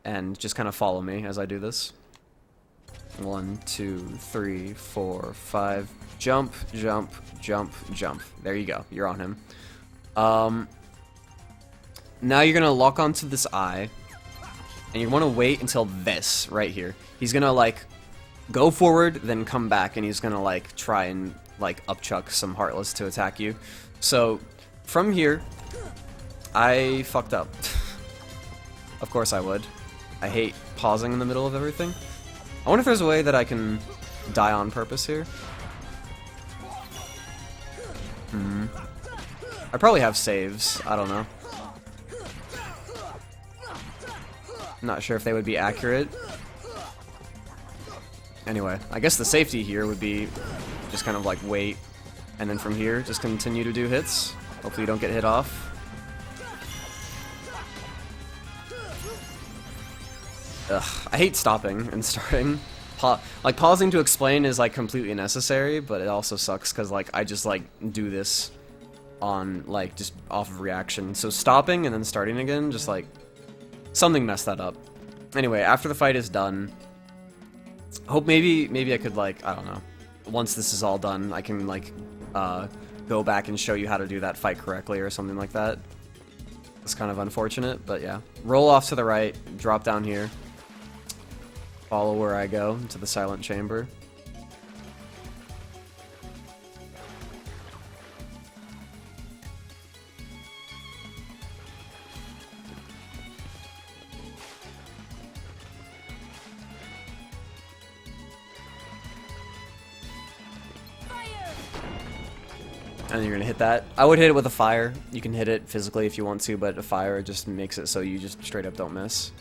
and just kind of follow me as I do this. 1, 2, 3, 4, 5. Jump, jump, jump, jump. There you go. You're on him. Now you're gonna lock onto this eye, And you want to wait until this right here. He's gonna like go forward, then come back, and he's gonna like try and like upchuck some Heartless to attack you. So from here, I fucked up. Of course I would. I hate pausing in the middle of everything. I wonder if there's a way that I can die on purpose here. I probably have saves. I don't know. Not sure if they would be accurate. Anyway, I guess the safety here would be just kind of like wait, and then from here just continue to do hits. Hopefully you don't get hit off. Ugh, I hate stopping and starting. Like pausing to explain is like completely necessary, but it also sucks because like I just like do this on like just off of reaction. So stopping and then starting again, just like something messed that up. Anyway, after the fight is done, hope maybe I could like, I don't know. Once this is all done, I can like go back and show you how to do that fight correctly or something like that. It's kind of unfortunate, but yeah. Roll off to the right, drop down here. Follow where I go into the silent chamber. And you're gonna hit that. I would hit it with a fire. You can hit it physically if you want to, but a fire just makes it so you just straight up don't miss.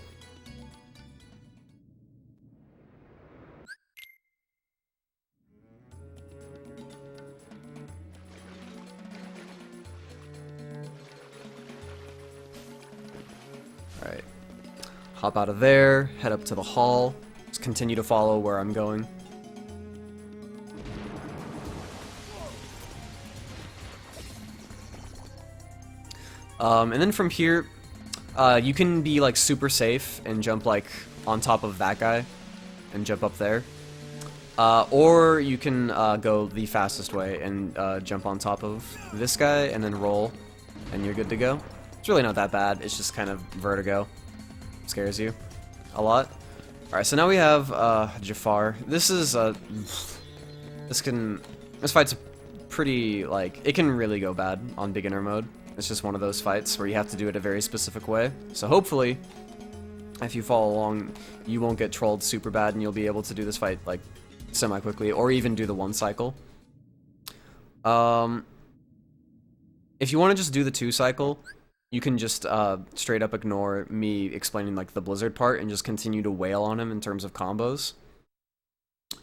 Alright. Hop out of there, head up to the hall. Just continue to follow where I'm going. And then from here, you can be like super safe and jump like on top of that guy and jump up there. Or you can go the fastest way and jump on top of this guy and then roll and you're good to go. It's really not that bad, it's just kind of vertigo. Scares you a lot. Alright, so now we have Jafar. This is this fight's pretty like, it can really go bad on beginner mode. It's just one of those fights where you have to do it a very specific way. So hopefully, if you follow along, you won't get trolled super bad and you'll be able to do this fight like semi-quickly, or even do the one cycle. If you want to just do the 2 cycle, you can just straight up ignore me explaining like the blizzard part and just continue to wail on him in terms of combos.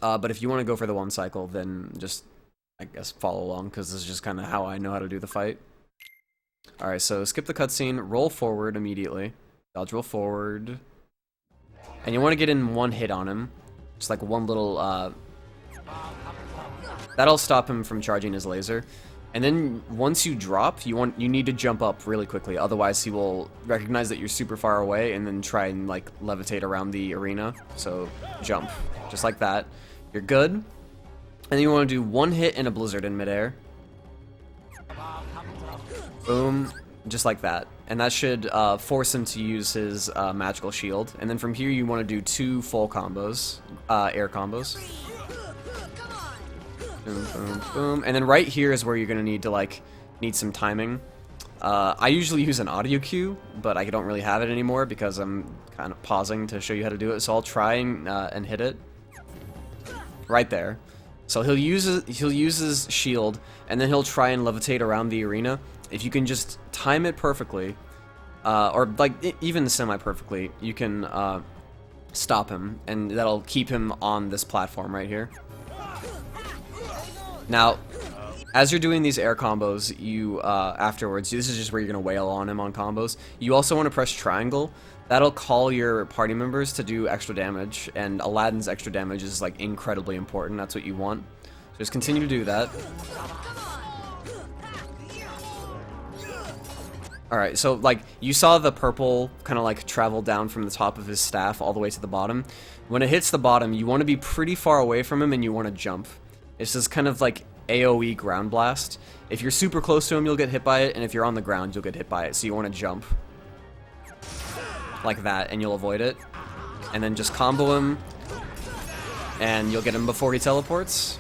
But if you want to go for the 1 cycle, then just, I guess, follow along, because this is just kind of how I know how to do the fight. Alright, so skip the cutscene, roll forward immediately. Dodge roll forward. And you want to get in 1 hit on him. Just like one little, that'll stop him from charging his laser. And then once you drop, you need to jump up really quickly. Otherwise he will recognize that you're super far away and then try and like levitate around the arena. So jump. Just like that. You're good. And then you want to do 1 hit in a blizzard in midair. Boom, just like that. And that should force him to use his magical shield. And then from here you want to do 2 full combos, air combos. Boom, boom, boom. And then right here is where you're going to need to need some timing. I usually use an audio cue, but I don't really have it anymore because I'm kind of pausing to show you how to do it. So I'll try and hit it. Right there. So he'll use his shield, and then he'll try and levitate around the arena. If you can just time it perfectly, or like even semi-perfectly, you can stop him, and that'll keep him on this platform right here. Now, as you're doing these air combos, you afterwards, this is just where you're gonna wail on him on combos. You also want to press triangle. That'll call your party members to do extra damage, and Aladdin's extra damage is like incredibly important. That's what you want. So just continue to do that. Alright, so like you saw the purple kind of like travel down from the top of his staff all the way to the bottom. When it hits the bottom, you want to be pretty far away from him and you want to jump. It's just kind of like AoE ground blast. If you're super close to him, you'll get hit by it, and if you're on the ground, you'll get hit by it, so you want to jump. like that, and you'll avoid it. And then just combo him, and you'll get him before he teleports.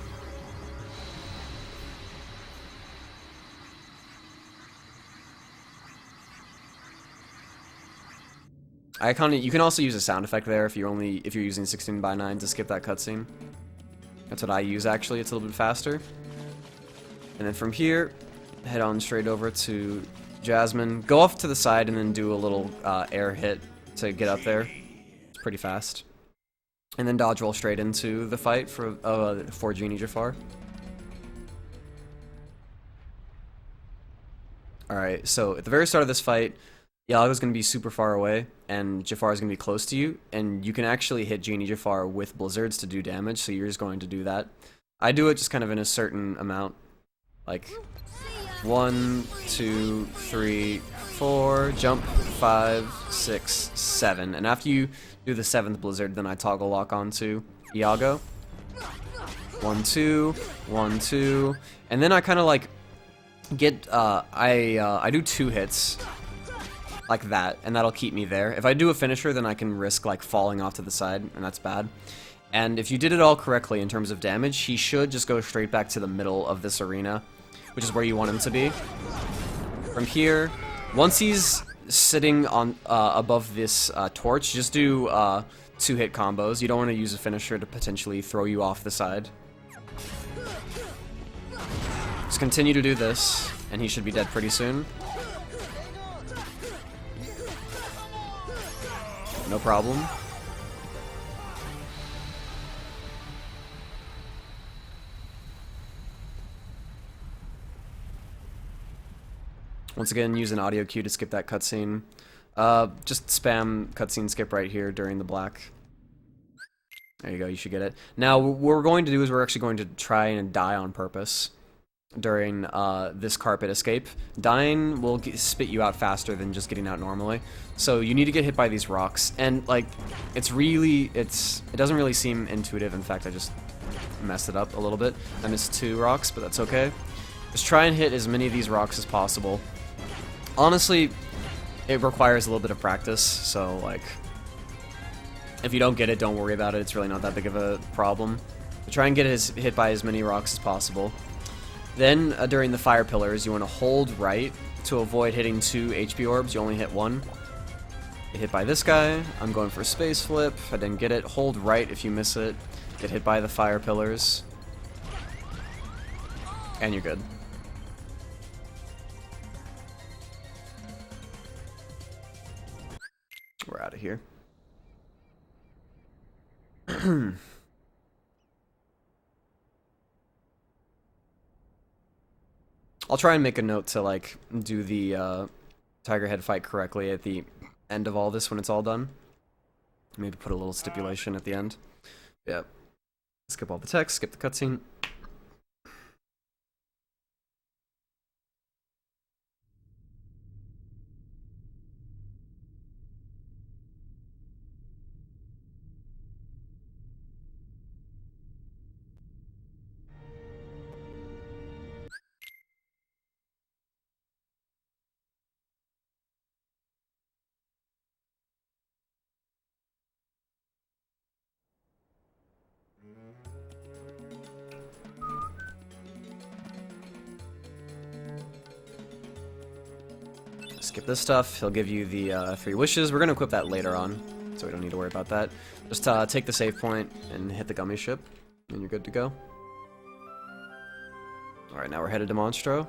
You can also use a sound effect there if you're using 16:9 to skip that cutscene. That's what I use actually. It's a little bit faster. And then from here, head on straight over to Jasmine. Go off to the side and then do a little air hit to get up there. It's pretty fast. And then dodge roll straight into the fight for Genie Jafar. Alright, so at the very start of this fight, Yaga's going to be super far away, and Jafar is going to be close to you, and you can actually hit Genie Jafar with blizzards to do damage, so you're just going to do that. I do it just kind of in a certain amount, like 1, 2, 3, 4, jump, 5, 6, 7, and after you do the 7th blizzard, then I toggle lock onto Iago. 1, 2, 1, 2, and then I kind of like get, I do 2 hits, like that, and that'll keep me there. If I do a finisher, then I can risk like falling off to the side, and that's bad. And if you did it all correctly in terms of damage, he should just go straight back to the middle of this arena, which is where you want him to be. From here, once he's sitting on above this torch, just do 2-hit combos. You don't want to use a finisher to potentially throw you off the side. Just continue to do this, and he should be dead pretty soon. No problem. Once again, use an audio cue to skip that cutscene. Just spam cutscene skip right here during the black. There you go, you should get it. Now, what we're going to do is we're actually going to try and die on purpose during this carpet escape. Dying will spit you out faster than just getting out normally. So you need to get hit by these rocks, and like, it doesn't really seem intuitive. In fact, I just messed it up a little bit. I missed 2 rocks, but that's okay. Just try and hit as many of these rocks as possible. Honestly, it requires a little bit of practice, so like, if you don't get it, don't worry about it. It's really not that big of a problem. But try and get hit by as many rocks as possible. Then, during the fire pillars, you want to hold right to avoid hitting 2 HP orbs. You only hit 1. Get hit by this guy. I'm going for a space flip. I didn't get it. Hold right if you miss it. Get hit by the fire pillars. And you're good. We're out of here. I'll try and make a note to like do the Tiger Head fight correctly at the end of all this when it's all done. Maybe put a little stipulation at the end. Yeah. Skip all the text, skip the cutscene. Skip this stuff. He'll give you the 3 wishes. We're going to equip that later on, so we don't need to worry about that. Just take the save point and hit the gummy ship, and you're good to go. Alright, now we're headed to Monstro.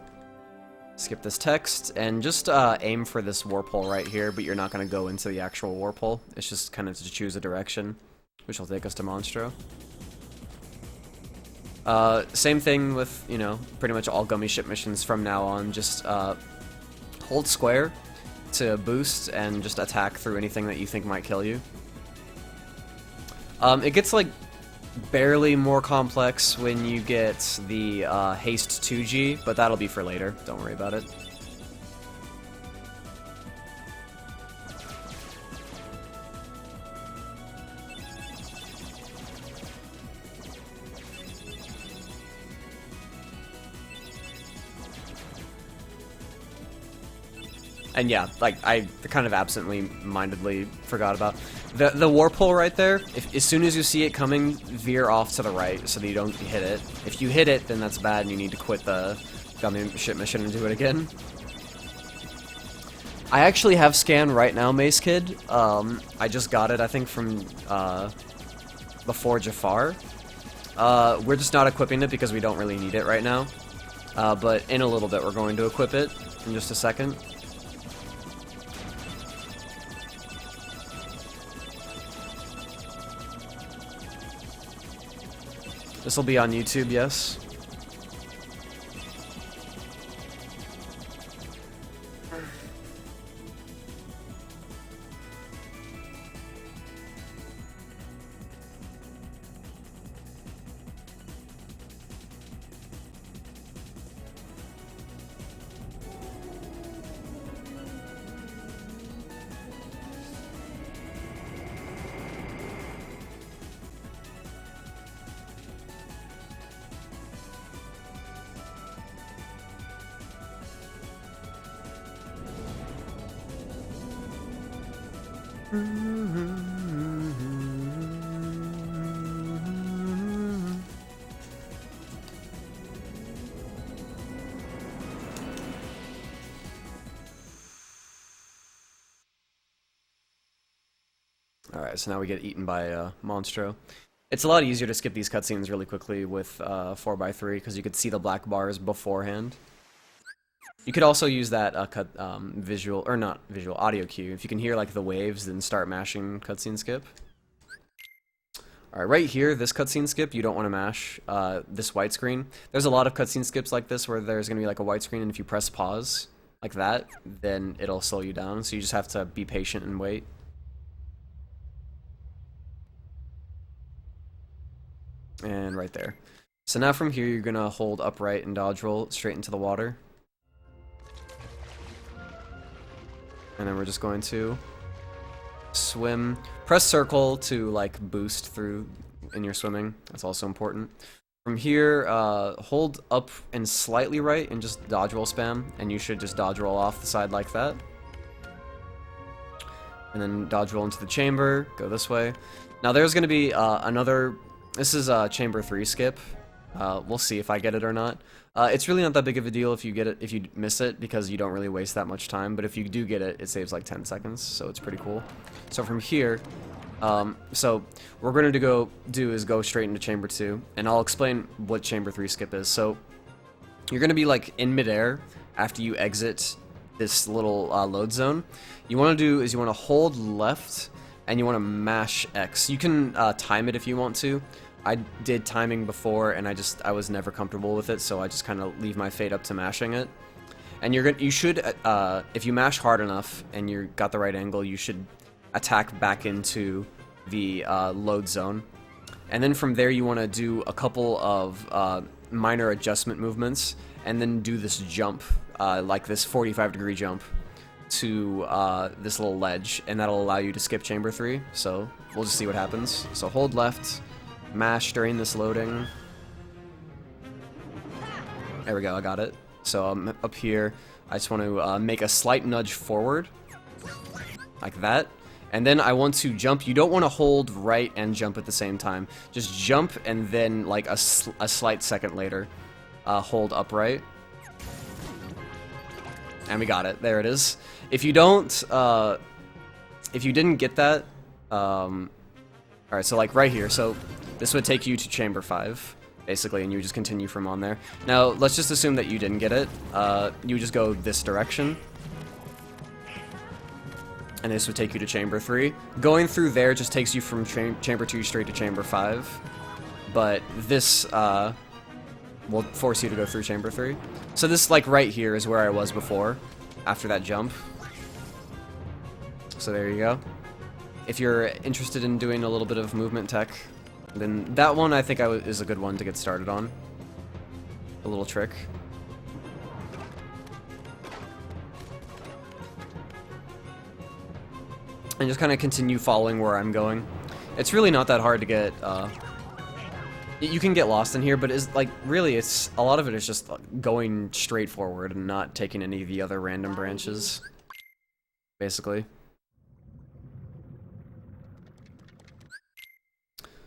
Skip this text, and just aim for this warp hole right here, but you're not going to go into the actual warp hole. It's just kind of to choose a direction, which will take us to Monstro. Same thing with, you know, pretty much all gummy ship missions from now on. Just hold square to boost and just attack through anything that you think might kill you. It gets like barely more complex when you get the haste 2G, but that'll be for later. Don't worry about it. And yeah, like, I kind of absently-mindedly forgot about the warp hole right there. As soon as you see it coming, veer off to the right so that you don't hit it. If you hit it, then that's bad and you need to quit the gummy ship mission and do it again. I actually have scan right now, Mace Kid. I just got it, I think, from before Jafar. We're just not equipping it because we don't really need it right now. But in a little bit, we're going to equip it in just a second. This will be on YouTube, yes. Alright, so now we get eaten by Monstro. It's a lot easier to skip these cutscenes really quickly with 4x3 because you could see the black bars beforehand. You could also use that audio cue. If you can hear like the waves, then start mashing cutscene skip. Alright, right here, this cutscene skip, you don't want to mash this white screen. There's a lot of cutscene skips like this where there's going to be like a white screen, and if you press pause like that, then it'll slow you down. So you just have to be patient and wait. And right there. So now from here, you're going to hold upright and dodge roll straight into the water. And then we're just going to swim. Press circle to like boost through in your swimming. That's also important. From here, hold up and slightly right and just dodge roll spam. And you should just dodge roll off the side like that. And then dodge roll into the chamber. Go this way. Now there's going to be another... This is a chamber 3 skip. We'll see if I get it or not. It's really not that big of a deal if you get it, if you miss it, because you don't really waste that much time. But if you do get it, it saves like 10 seconds, so it's pretty cool. So from here, so what we're going to go straight into chamber 2, and I'll explain what chamber 3 skip is. So you're going to be like in midair after you exit this little load zone. You want to do is you want to hold left and you want to mash X. You can time it if you want to. I did timing before, and I was never comfortable with it, so I just kind of leave my fate up to mashing it. And you should, if you mash hard enough and you got the right angle, you should attack back into the load zone. And then from there, you want to do a couple of minor adjustment movements, and then do this jump, like this 45-degree jump to this little ledge, and that'll allow you to skip chamber 3. So we'll just see what happens. So hold left. Mash during this loading. There we go, I got it. So I'm up here. I just want to make a slight nudge forward. Like that. And then I want to jump. You don't want to hold right and jump at the same time. Just jump and then like a slight second later, hold upright. And we got it. There it is. If you don't, if you didn't get that, alright, so like right here, so this would take you to chamber 5, basically, and you just continue from on there. Now, let's just assume that you didn't get it. You just go this direction. And this would take you to chamber 3. Going through there just takes you from chamber 2 straight to chamber 5. But this will force you to go through chamber 3. So this, like, right here is where I was before, after that jump. So there you go. If you're interested in doing a little bit of movement tech, then that one I think is a good one to get started on. A little trick. And just kind of continue following where I'm going. It's really not that hard to get, you can get lost in here, but it's like, really, it's, a lot of it is just going straight forward and not taking any of the other random branches. basically.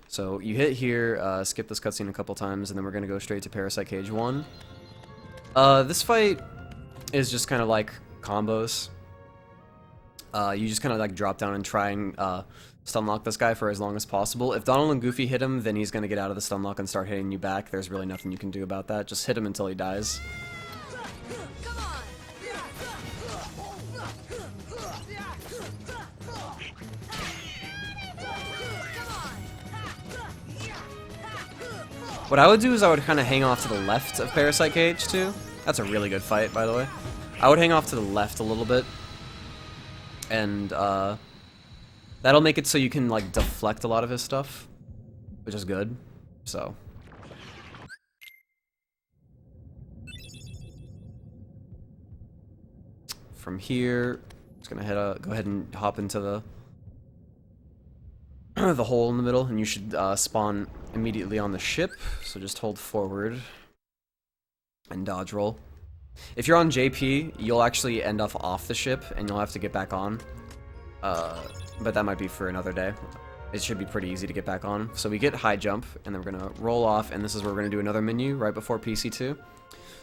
So you hit here, skip this cutscene a couple times, and then we're gonna go straight to Parasite Cage 1. This fight is just kind of like combos. You just kind of like drop down and try and stun lock this guy for as long as possible. If Donald and Goofy hit him, then he's gonna get out of the stun lock and start hitting you back. There's really nothing you can do about that. Just hit him until he dies. What I would do is I would kind of hang off to the left of Parasite Cage too. That's a really good fight, by the way. I would hang off to the left a little bit. And that'll make it so you can like deflect a lot of his stuff, which is good. So from here, just gonna go ahead and hop into the the hole in the middle, and you should spawn immediately on the ship. So just hold forward and dodge roll. If you're on JP, you'll actually end up off the ship, and you'll have to get back on. But that might be for another day. It should be pretty easy to get back on. So we get high jump, and then we're gonna roll off, and this is where we're gonna do another menu right before PC2.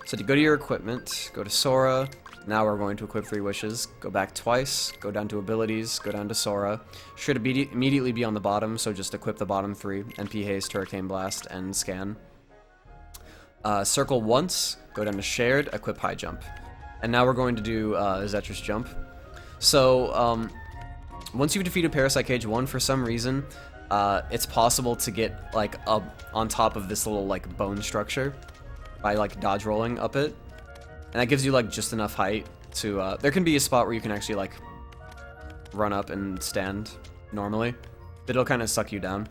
So to go to your equipment, go to Sora. Now we're going to equip 3 wishes. Go back twice, go down to abilities, go down to Sora. Should immediately be on the bottom, so just equip the bottom 3. NP Haste, Hurricane Blast, and Scan. Circle once, go down to Shared, equip High Jump. And now we're going to do Zetrus Jump. So, once you've defeated Parasite Cage 1, for some reason, it's possible to get, like, up on top of this little, like, bone structure by, like, dodge rolling up it. And that gives you, like, just enough height to, there can be a spot where you can actually, like, run up and stand normally. But it'll kind of suck you down.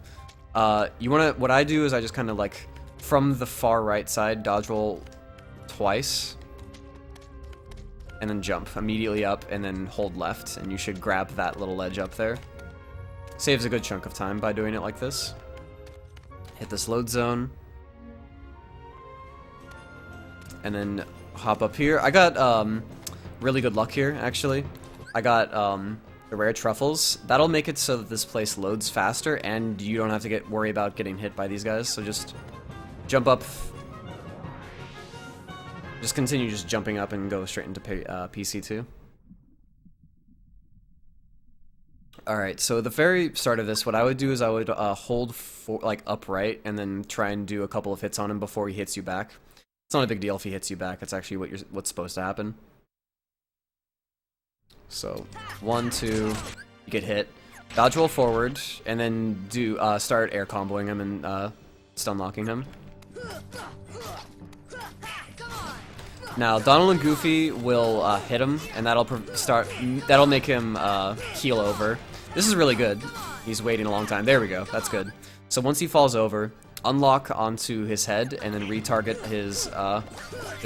What I do is I just kind of, like, from the far right side, dodge roll twice. And then jump immediately up, and then hold left, and you should grab that little ledge up there. Saves a good chunk of time by doing it like this. Hit this load zone. And then hop up here. I got really good luck here, actually. I got the rare truffles. That'll make it so that this place loads faster, and you don't have to worry about getting hit by these guys. So just jump up. Just continue just jumping up and go straight into PC2. Alright, so the very start of this, what I would do is I would hold like upright and then try and do a couple of hits on him before he hits you back. It's not a big deal if he hits you back. It's actually what's supposed to happen. So 1, 2, you get hit. Dodge roll forward, and then do start air comboing him and stun locking him. Now Donald and Goofy will hit him, and that'll make him keel over. This is really good. He's waiting a long time. There we go. That's good. So once he falls over, unlock onto his head, and then retarget his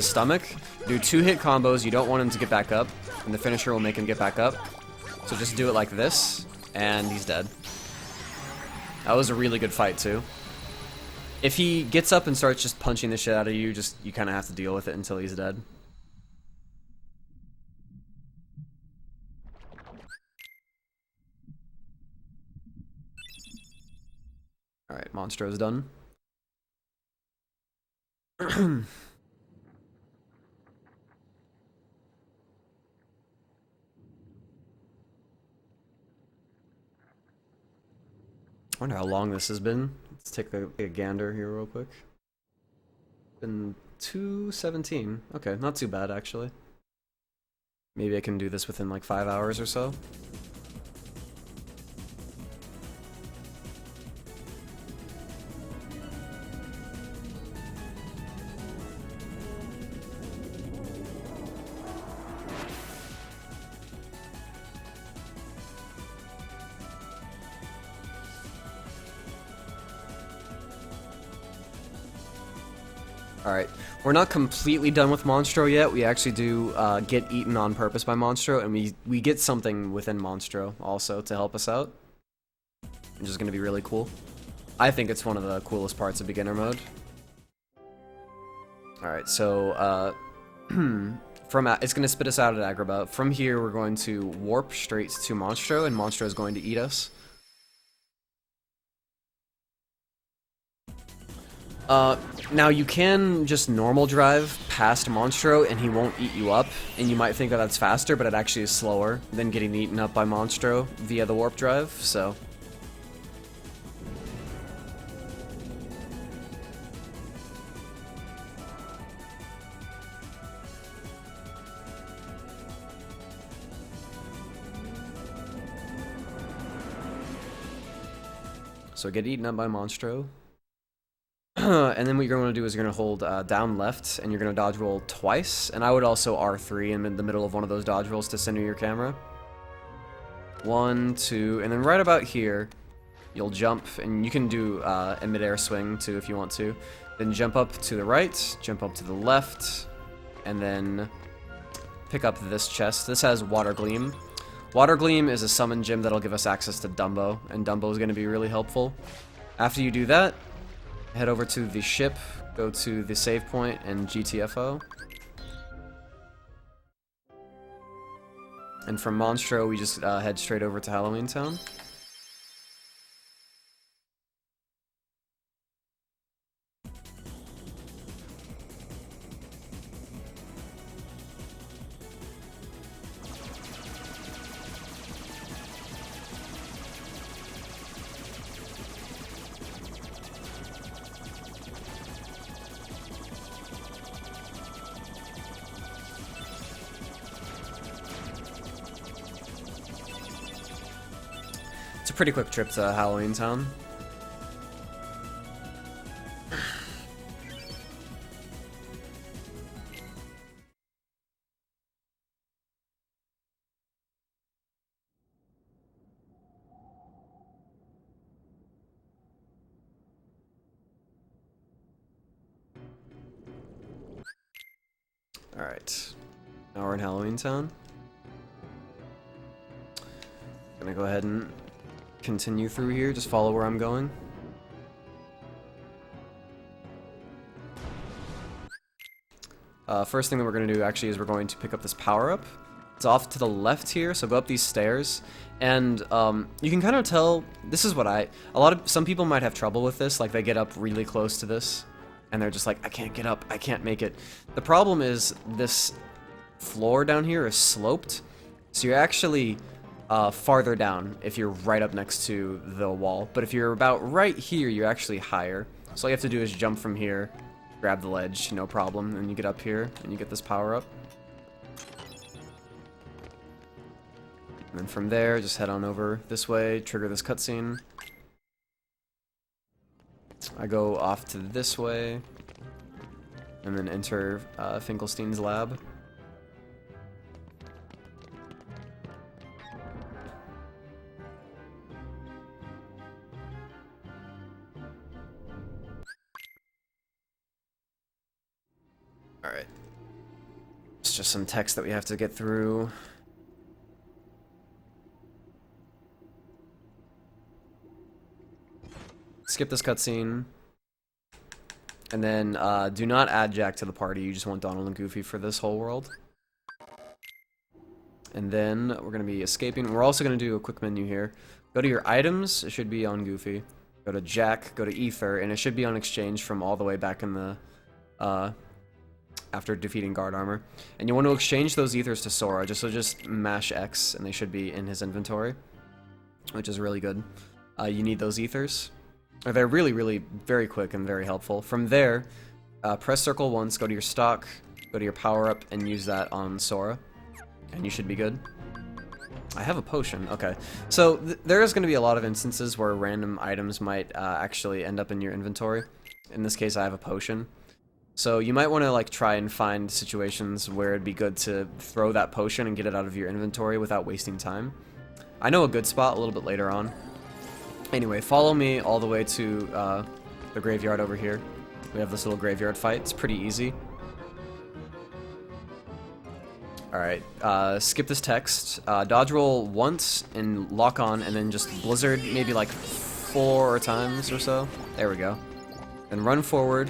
stomach. Do 2 hit combos. You don't want him to get back up, and the finisher will make him get back up. So just do it like this, and he's dead. That was a really good fight too. If he gets up and starts just punching the shit out of you, you kind of have to deal with it until he's dead. Alright, Monstro's done. I wonder how long this has been. Let's take a gander here real quick. Been 2:17. Okay, not too bad actually. Maybe I can do this within like 5 hours or so. Alright, we're not completely done with Monstro yet. We actually do get eaten on purpose by Monstro, and we get something within Monstro also to help us out, which is going to be really cool. I think it's one of the coolest parts of beginner mode. Alright, so it's going to spit us out at Agrabah. From here, we're going to warp straight to Monstro, and Monstro is going to eat us. Now you can just normal drive past Monstro and he won't eat you up, and you might think that that's faster, but it actually is slower than getting eaten up by Monstro via the warp drive, so... So get eaten up by Monstro. And then what you're going to do is you're going to hold down left, and you're going to dodge roll twice. And I would also R3 in the middle of one of those dodge rolls to center your camera. 1, 2, and then right about here, you'll jump, and you can do a mid-air swing too if you want to. Then jump up to the right, jump up to the left, and then pick up this chest. This has Water Gleam. Water Gleam is a summon gem that'll give us access to Dumbo, and Dumbo is going to be really helpful. After you do that, head over to the ship, go to the save point, and GTFO. And from Monstro, we just head straight over to Halloween Town. It's a pretty quick trip to Halloween Town. Alright. Now we're in Halloween Town. Gonna go ahead and continue through here, just follow where I'm going. First thing that we're going to do actually is we're going to pick up this power-up. It's off to the left here, so go up these stairs, and you can kind of tell, this is what some people might have trouble with this, like they get up really close to this, and they're just like, I can't get up, I can't make it. The problem is this floor down here is sloped, so you're actually farther down if you're right up next to the wall. But if you're about right here, you're actually higher. So all you have to do is jump from here, grab the ledge, no problem, and you get up here, and you get this power up. And then from there, just head on over this way, trigger this cutscene. I go off to this way, and then enter Finkelstein's lab. Alright. It's just some text that we have to get through. Skip this cutscene. And then do not add Jack to the party, you just want Donald and Goofy for this whole world. And then we're going to be escaping. We're also going to do a quick menu here. Go to your items, it should be on Goofy. Go to Jack, go to Ether, and it should be on exchange from all the way back in the... after defeating guard armor. And you want to exchange those ethers to Sora, just mash X and they should be in his inventory, which is really good. You need those ethers. They're really very quick and very helpful. From there, press circle once, go to your stock, go to your power up, and use that on Sora, and you should be good. I have a potion, okay. So there is going to be a lot of instances where random items might actually end up in your inventory. In this case, I have a potion. So you might want to like try and find situations where it'd be good to throw that potion and get it out of your inventory without wasting time. I know a good spot a little bit later on. Anyway, follow me all the way to the graveyard over here. We have this little graveyard fight. It's pretty easy. Alright, skip this text. Dodge roll once and lock on, and then just blizzard maybe like 4 times or so. There we go. Then run forward.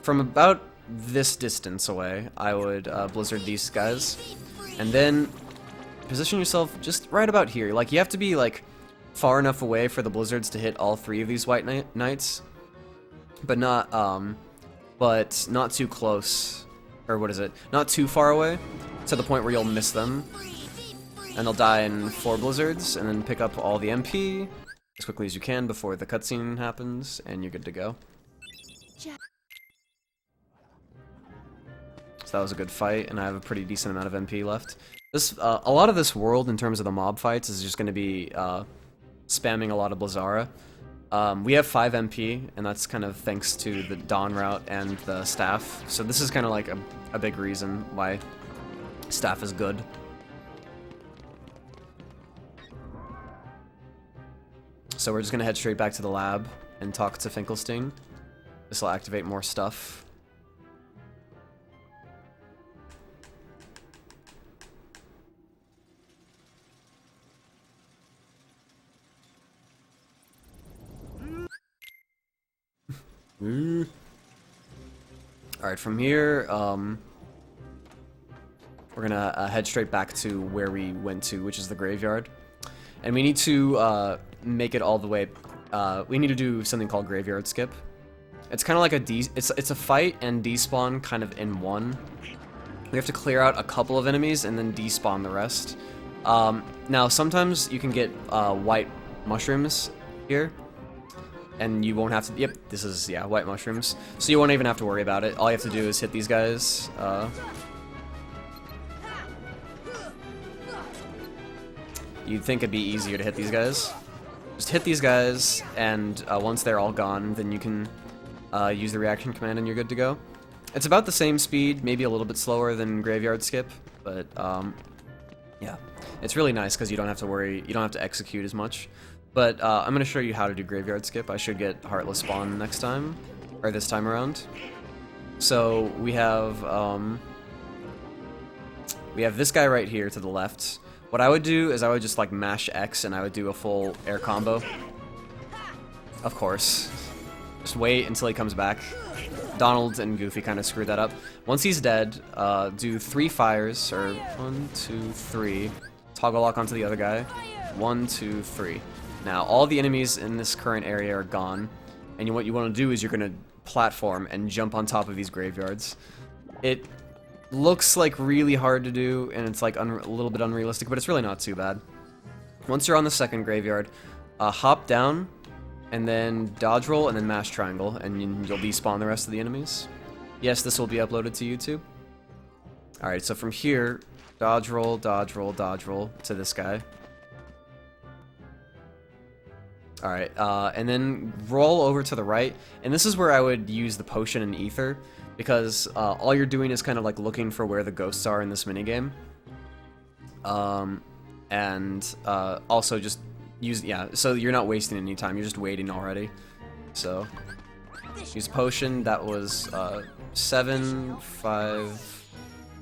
From about this distance away, I would blizzard these guys, and then position yourself just right about here. Like, you have to be like far enough away for the blizzards to hit all 3 of these white knights, but not too close, or what is it? Not too far away to the point where you'll miss them, and they'll die in 4 blizzards, and then pick up all the MP as quickly as you can before the cutscene happens, and you're good to go. So that was a good fight, and I have a pretty decent amount of MP left. This a lot of this world, in terms of the mob fights, is just going to be spamming a lot of Blizzara. We have 5 MP, and that's kind of thanks to the Dawn route and the staff. So this is kind of like a big reason why staff is good. So we're just going to head straight back to the lab and talk to Finkelstein. This will activate more stuff. Alright, from here, we're gonna head straight back to where we went to, which is the graveyard. And we need to make it all the way, we need to do something called graveyard skip. It's kind of like it's a fight and despawn kind of in one. We have to clear out a couple of enemies and then despawn the rest. Now, sometimes you can get white mushrooms here. And you won't have to, yep, this is, yeah, white mushrooms. So you won't even have to worry about it. All you have to do is hit these guys. You'd think it'd be easier to hit these guys. Just hit these guys, and once they're all gone, then you can use the reaction command and you're good to go. It's about the same speed, maybe a little bit slower than Graveyard Skip, but yeah. It's really nice because you don't have to worry, you don't have to execute as much. But I'm going to show you how to do Graveyard Skip. I should get Heartless Spawn next time, or this time around. So we have this guy right here to the left. What I would do is I would just like mash X and I would do a full air combo. Of course. Just wait until he comes back. Donald and Goofy kind of screwed that up. Once he's dead, do 3 fires, or 1, 2, 3. Toggle lock onto the other guy. 1, 2, 3. Now, all the enemies in this current area are gone, and what you want to do is you're going to platform and jump on top of these graveyards. It looks like really hard to do, and it's like a little bit unrealistic, but it's really not too bad. Once you're on the second graveyard, hop down, and then dodge roll, and then mash triangle, and you'll despawn the rest of the enemies. Yes, this will be uploaded to YouTube. Alright, so from here, dodge roll to this guy. Alright, and then roll over to the right, and this is where I would use the potion and ether, because all you're doing is kind of like looking for where the ghosts are in this minigame. And also just use, yeah, so you're not wasting any time, you're just waiting already. So, use potion, that was 7, 5,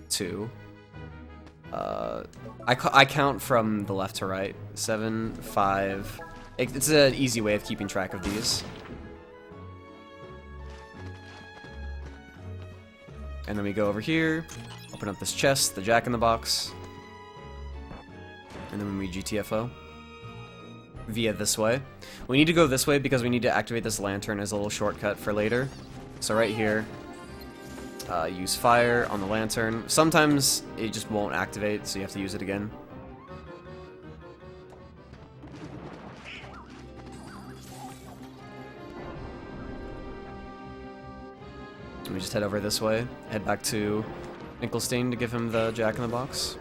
2. I count from the left to right, 7, 5... It's an easy way of keeping track of these. And then we go over here, open up this chest, the Jack-in-the-Box. And then we GTFO. Via this way. We need to go this way because we need to activate this lantern as a little shortcut for later. So right here, use fire on the lantern. Sometimes it just won't activate, so you have to use it again. We just head over this way, head back to Finkelstein to give him the Jack-in-the-Box.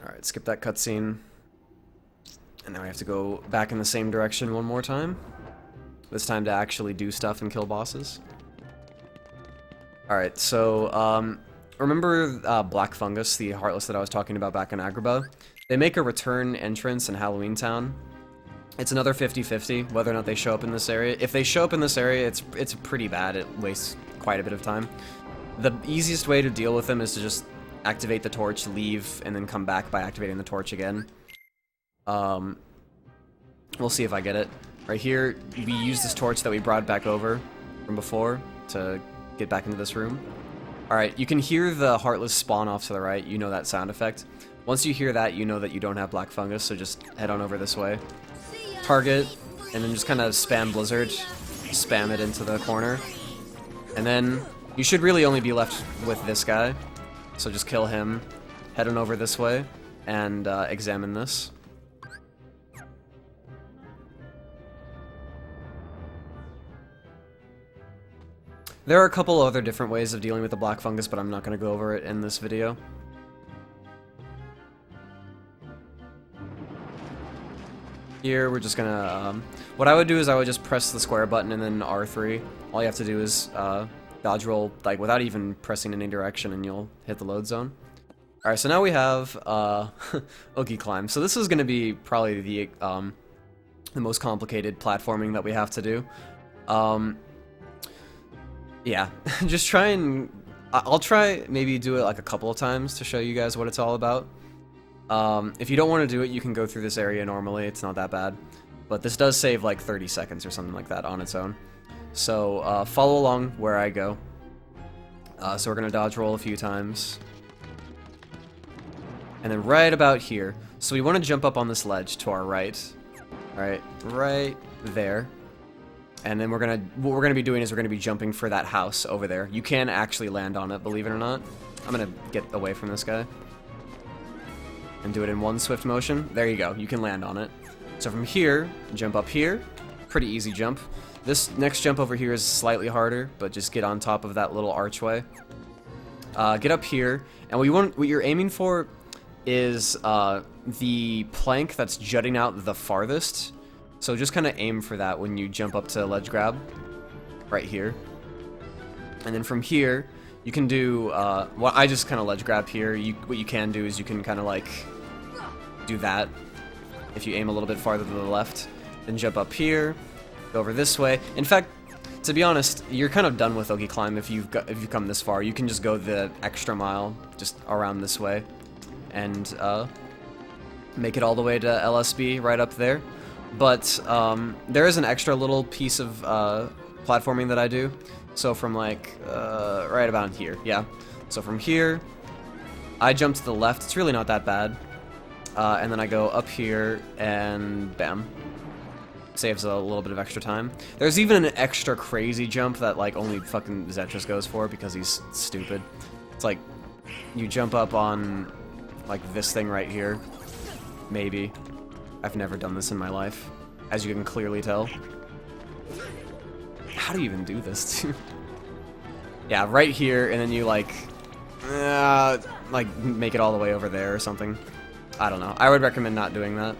Alright, skip that cutscene. And now we have to go back in the same direction one more time. This time to actually do stuff and kill bosses. Alright, so, remember Black Fungus, the Heartless that I was talking about back in Agrabah? They make a return entrance in Halloween Town. It's another 50-50 whether or not they show up in this area. If they show up in this area, it's pretty bad. It wastes quite a bit of time. The easiest way to deal with them is to just activate the torch, leave, and then come back by activating the torch again. We'll see if I get it. Right here, we use this torch that we brought back over from before to get back into this room. Alright, you can hear the Heartless spawn off to the right. You know that sound effect. Once you hear that, you know that you don't have Black Fungus, so just head on over this way. Target, and then just kind of spam Blizzard. Spam it into the corner. And then you should really only be left with this guy. So just kill him, head on over this way, and examine this. There are a couple other different ways of dealing with the Black Fungus, but I'm not going to go over it in this video. Here, we're just gonna, what I would do is I would just press the square button and then R3. All you have to do is, dodge roll, like, without even pressing in any direction, and you'll hit the load zone. Alright, so now we have, Oogie Climb. So this is gonna be probably the most complicated platforming that we have to do. Yeah, just try and... I'll try maybe do it like a couple of times to show you guys what it's all about. If you don't want to do it, you can go through this area normally. It's not that bad. But this does save like 30 seconds or something like that on its own. So follow along where I go. So we're going to dodge roll a few times. And then right about here. So we want to jump up on this ledge to our right. Alright, right there. And then what we're gonna be doing is we're gonna be jumping for that house over there. You can actually land on it, believe it or not. I'm gonna get away from this guy. And do it in one swift motion. There you go, you can land on it. So from here, jump up here. Pretty easy jump. This next jump over here is slightly harder, but just get on top of that little archway. Get up here, and what you're aiming for is the plank that's jutting out the farthest. So just kind of aim for that when you jump up to ledge grab, right here. And then from here, you can do, well, I just kind of ledge grab here. What you can do is you can kind of like do that if you aim a little bit farther to the left. Then jump up here, go over this way. In fact, to be honest, you're kind of done with Oogie Climb if you've come this far. You can just go the extra mile just around this way and make it all the way to LSB right up there. But there is an extra little piece of platforming that I do. So from like right about here, yeah. So from here, I jump to the left. It's really not that bad. And then I go up here and bam. Saves a little bit of extra time. There's even an extra crazy jump that like only fucking Zetris goes for because he's stupid. It's like you jump up on like this thing right here. Maybe. I've never done this in my life, as you can clearly tell. How do you even do this, dude? Yeah, right here, and then you like make it all the way over there or something. I don't know. I would recommend not doing that.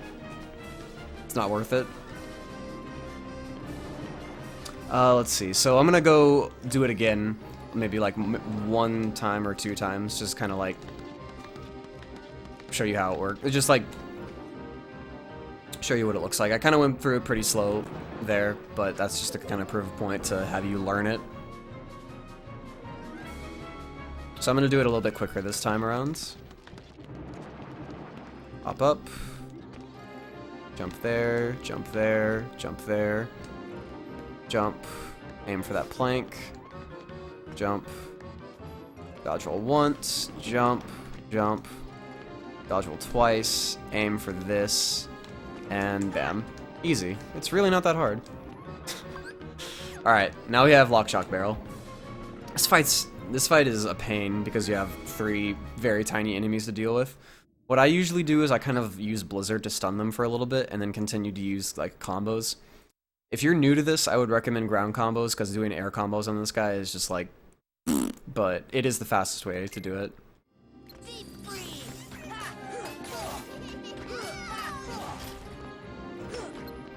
It's not worth it. Let's see. So I'm gonna go do it again, maybe like one time or two times, just kind of like show you how it works. It's just like show you what it looks like. I kind of went through it pretty slow there, but that's just to kind of prove a point to have you learn it. So I'm going to do it a little bit quicker this time around. Hop up. Jump there, jump there, jump there. Jump. Aim for that plank. Jump. Dodge roll once. Jump. Jump. Dodge roll twice. Aim for this. And bam. Easy. It's really not that hard. Alright, now we have Lock, Shock, Barrel. This fight is a pain because you have 3 very tiny enemies to deal with. What I usually do is I kind of use Blizzard to stun them for a little bit and then continue to use like combos. If you're new to this, I would recommend ground combos because doing air combos on this guy is just like... but it is the fastest way to do it.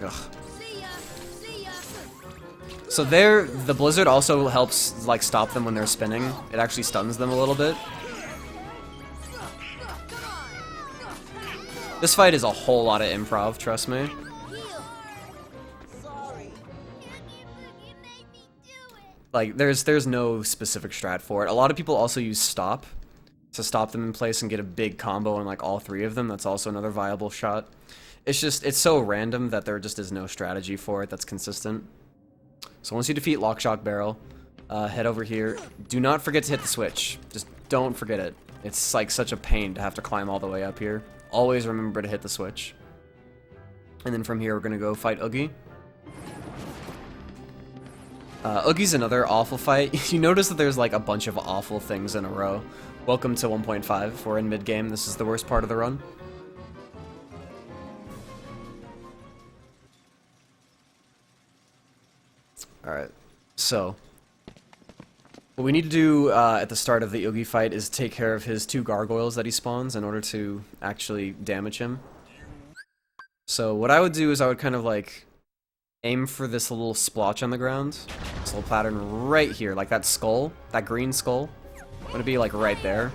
Ugh. So there, the Blizzard also helps like stop them when they're spinning. It actually stuns them a little bit. This fight is a whole lot of improv, trust me. Like, there's no specific strat for it. A lot of people also use stop to stop them in place and get a big combo on like all three of them. That's also another viable shot. It's just, it's so random that there just is no strategy for it that's consistent. So once you defeat Lockshock Barrel, head over here. Do not forget to hit the switch. Just don't forget it. It's like such a pain to have to climb all the way up here. Always remember to hit the switch. And then from here, we're gonna go fight Oogie. Oogie's another awful fight. You notice that there's like a bunch of awful things in a row. Welcome to 1.5. We're in mid-game. This is the worst part of the run. Alright, so what we need to do at the start of the Oogie fight is take care of his 2 gargoyles that he spawns in order to actually damage him. So what I would do is I would kind of like aim for this little splotch on the ground, this little pattern right here, like that skull, that green skull. Would it be like right there?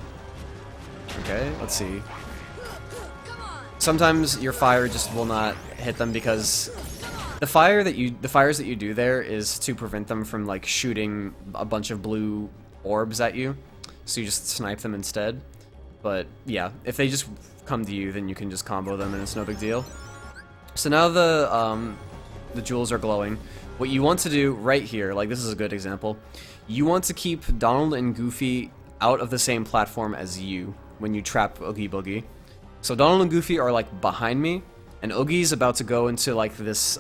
Okay, let's see. Sometimes your fire just will not hit them because the fires that you do there is to prevent them from like shooting a bunch of blue orbs at you. So you just snipe them instead. But yeah, if they just come to you, then you can just combo them and it's no big deal. So now the jewels are glowing. What you want to do right here, like this is a good example, you want to keep Donald and Goofy out of the same platform as you when you trap Oogie Boogie. So Donald and Goofy are like behind me, and Oogie's about to go into like this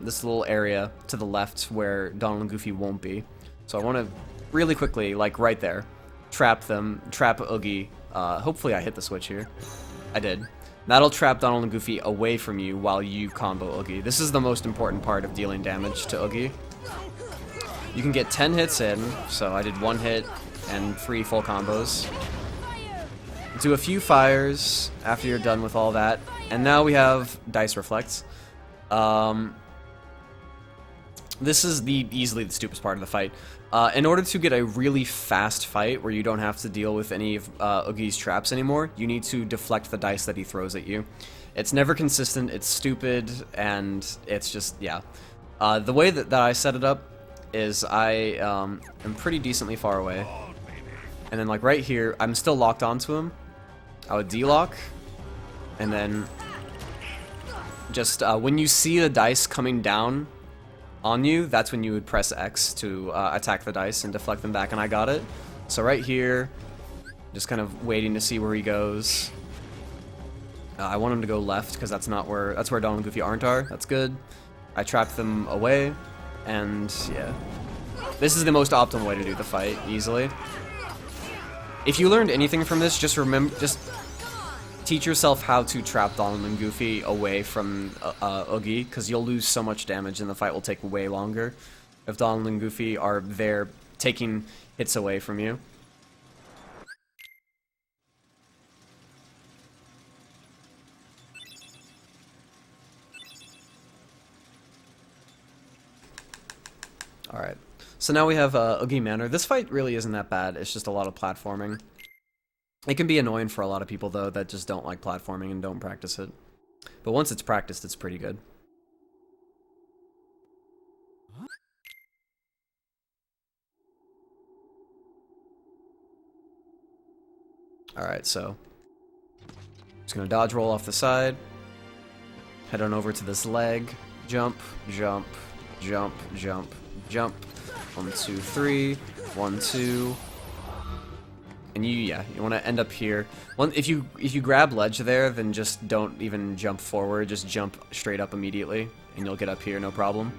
this little area to the left where Donald and Goofy won't be. So I want to really quickly, like right there, trap Oogie. Hopefully I hit the switch here. I did. That'll trap Donald and Goofy away from you while you combo Oogie. This is the most important part of dealing damage to Oogie. You can get 10 hits in, so I did 1 hit and 3 full combos. Do a few fires after you're done with all that, and now we have Dice Reflects. This is easily the stupidest part of the fight. In order to get a really fast fight where you don't have to deal with any of Oogie's traps anymore, you need to deflect the dice that he throws at you. It's never consistent, it's stupid, and it's just, yeah. The way that I set it up is I am pretty decently far away. And then like right here, I'm still locked onto him. I would D-lock, and then just when you see the dice coming down on you, that's when you would press X to attack the dice and deflect them back, and I got it. So right here, just kind of waiting to see where he goes. I want him to go left because that's where Donald and Goofy aren't are. That's good. I trapped them away, and yeah, this is the most optimal way to do the fight easily. If you learned anything from this, just teach yourself how to trap Donald and Goofy away from Oogie, because you'll lose so much damage and the fight will take way longer if Donald and Goofy are there taking hits away from you. Alright, so now we have Oogie Manor. This fight really isn't that bad, it's just a lot of platforming. It can be annoying for a lot of people, though, that just don't like platforming and don't practice it. But once it's practiced, it's pretty good. Alright, so just gonna dodge roll off the side. Head on over to this leg. Jump, jump, jump, jump, jump. 1, 2, 3. 1, 2. And you want to end up here. If you grab ledge there, then just don't even jump forward. Just jump straight up immediately, and you'll get up here, no problem.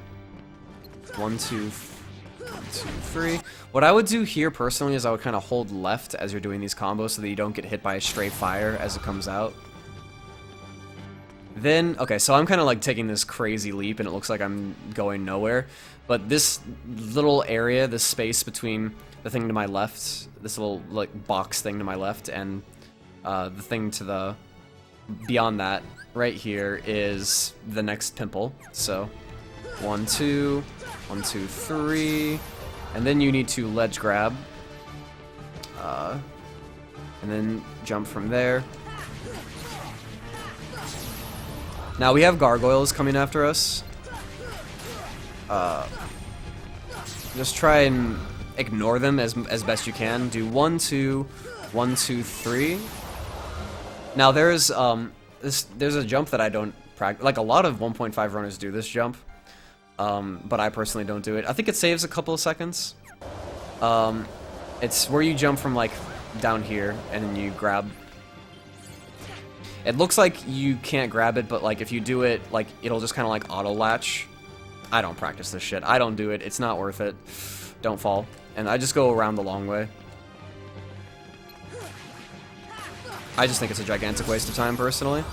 1, 2, 3. What I would do here personally is I would kind of hold left as you're doing these combos so that you don't get hit by a stray fire as it comes out. Then, okay, so I'm kind of like taking this crazy leap and it looks like I'm going nowhere. But this little area, this space between the thing to my left, this little like box thing to my left, and the thing to the beyond that, right here, is the next pimple. So 1, 2, 1, 2, 3, and then you need to ledge grab, and then jump from there. Now we have gargoyles coming after us. just try and ignore them as best you can. Do 1, 2, 1, 2, 3. Now there's a jump that I don't practice. Like a lot of 1.5 runners do this jump, but I personally don't do it. I think it saves a couple of seconds. It's where you jump from like down here and then you grab. It looks like you can't grab it, but like if you do it, like it'll just kind of like auto latch. I don't practice this shit. I don't do it. It's not worth it. Don't fall. And I just go around the long way. I just think it's a gigantic waste of time, personally.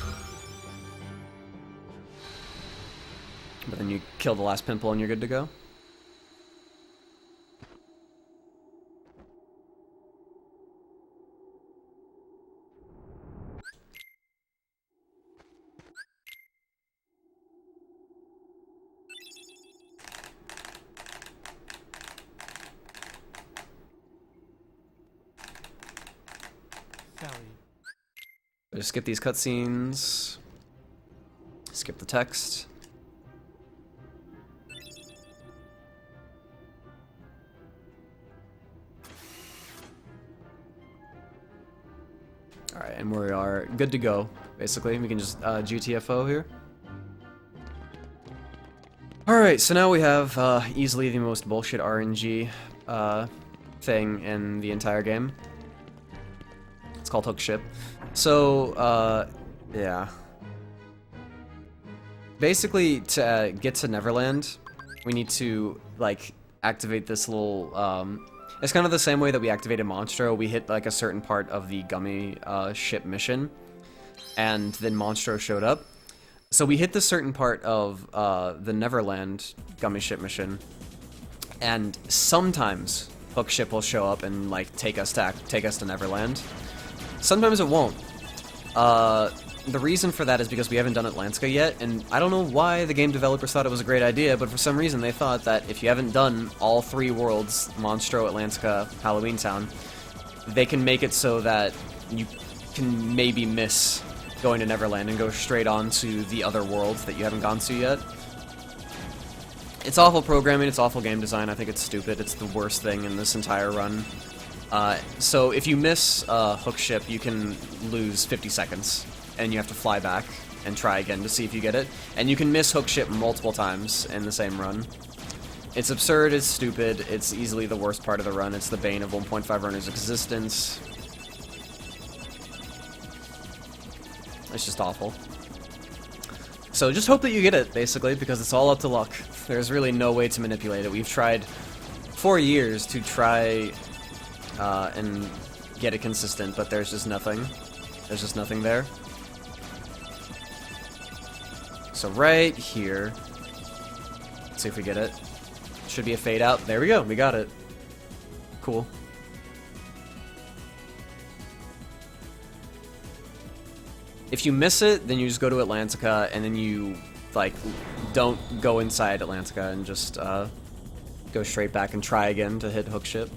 But then you kill the last pimple and you're good to go. Just skip these cutscenes. Skip the text. Alright, and we are good to go, basically. We can just GTFO here. Alright, so now we have easily the most bullshit RNG thing in the entire game. It's called Hook Ship. So, yeah. Basically, to get to Neverland, we need to, like, activate this little, it's kind of the same way that we activated Monstro. We hit, like, a certain part of the gummy ship mission, and then Monstro showed up. So we hit the certain part of the Neverland gummy ship mission, and sometimes Hook Ship will show up and, like, take us to Neverland. Sometimes it won't. The reason for that is because we haven't done Atlantica yet, and I don't know why the game developers thought it was a great idea, but for some reason they thought that if you haven't done all 3 worlds, Monstro, Atlantica, Halloween Town, they can make it so that you can maybe miss going to Neverland and go straight on to the other worlds that you haven't gone to yet. It's awful programming, it's awful game design, I think it's stupid, it's the worst thing in this entire run. So if you miss Hook Ship, you can lose 50 seconds, and you have to fly back and try again to see if you get it. And you can miss Hook Ship multiple times in the same run. It's absurd, it's stupid, it's easily the worst part of the run, it's the bane of 1.5 runners' existence. It's just awful. So just hope that you get it, basically, because it's all up to luck. There's really no way to manipulate it. We've tried for years to try and get it consistent, but there's just nothing. There's just nothing there. So right here, let's see if we get it. Should be a fade out. There we go, we got it. Cool. If you miss it, then you just go to Atlantica, and then you, like, don't go inside Atlantica and just go straight back and try again to hit Hook Ship.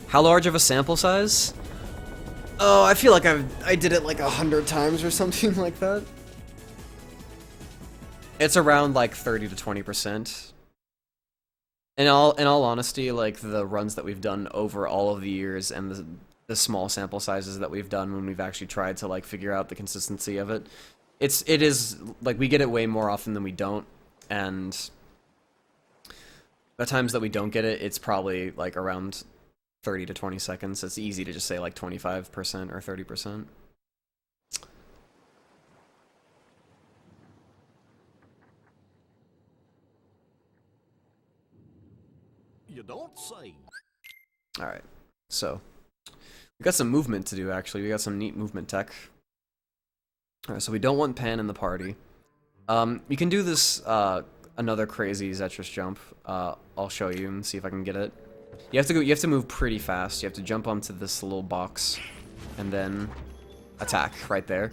How large of a sample size? Oh, I feel like I did it like 100 times or something like that. It's around like 30 to 20%. In all honesty, like the runs that we've done over all of the years and the small sample sizes that we've done when we've actually tried to like figure out the consistency of it, it is like we get it way more often than we don't, and the times that we don't get it, it's probably like around 30 to 20 seconds. It's easy to just say like 25% or 30%. You don't say. Alright, so we got some movement to do, actually. We got some neat movement tech. Alright, so we don't want Pan in the party. You can do this, another crazy Zetrus jump. I'll show you and see if I can get it. You have to move pretty fast. You have to jump onto this little box and then attack right there.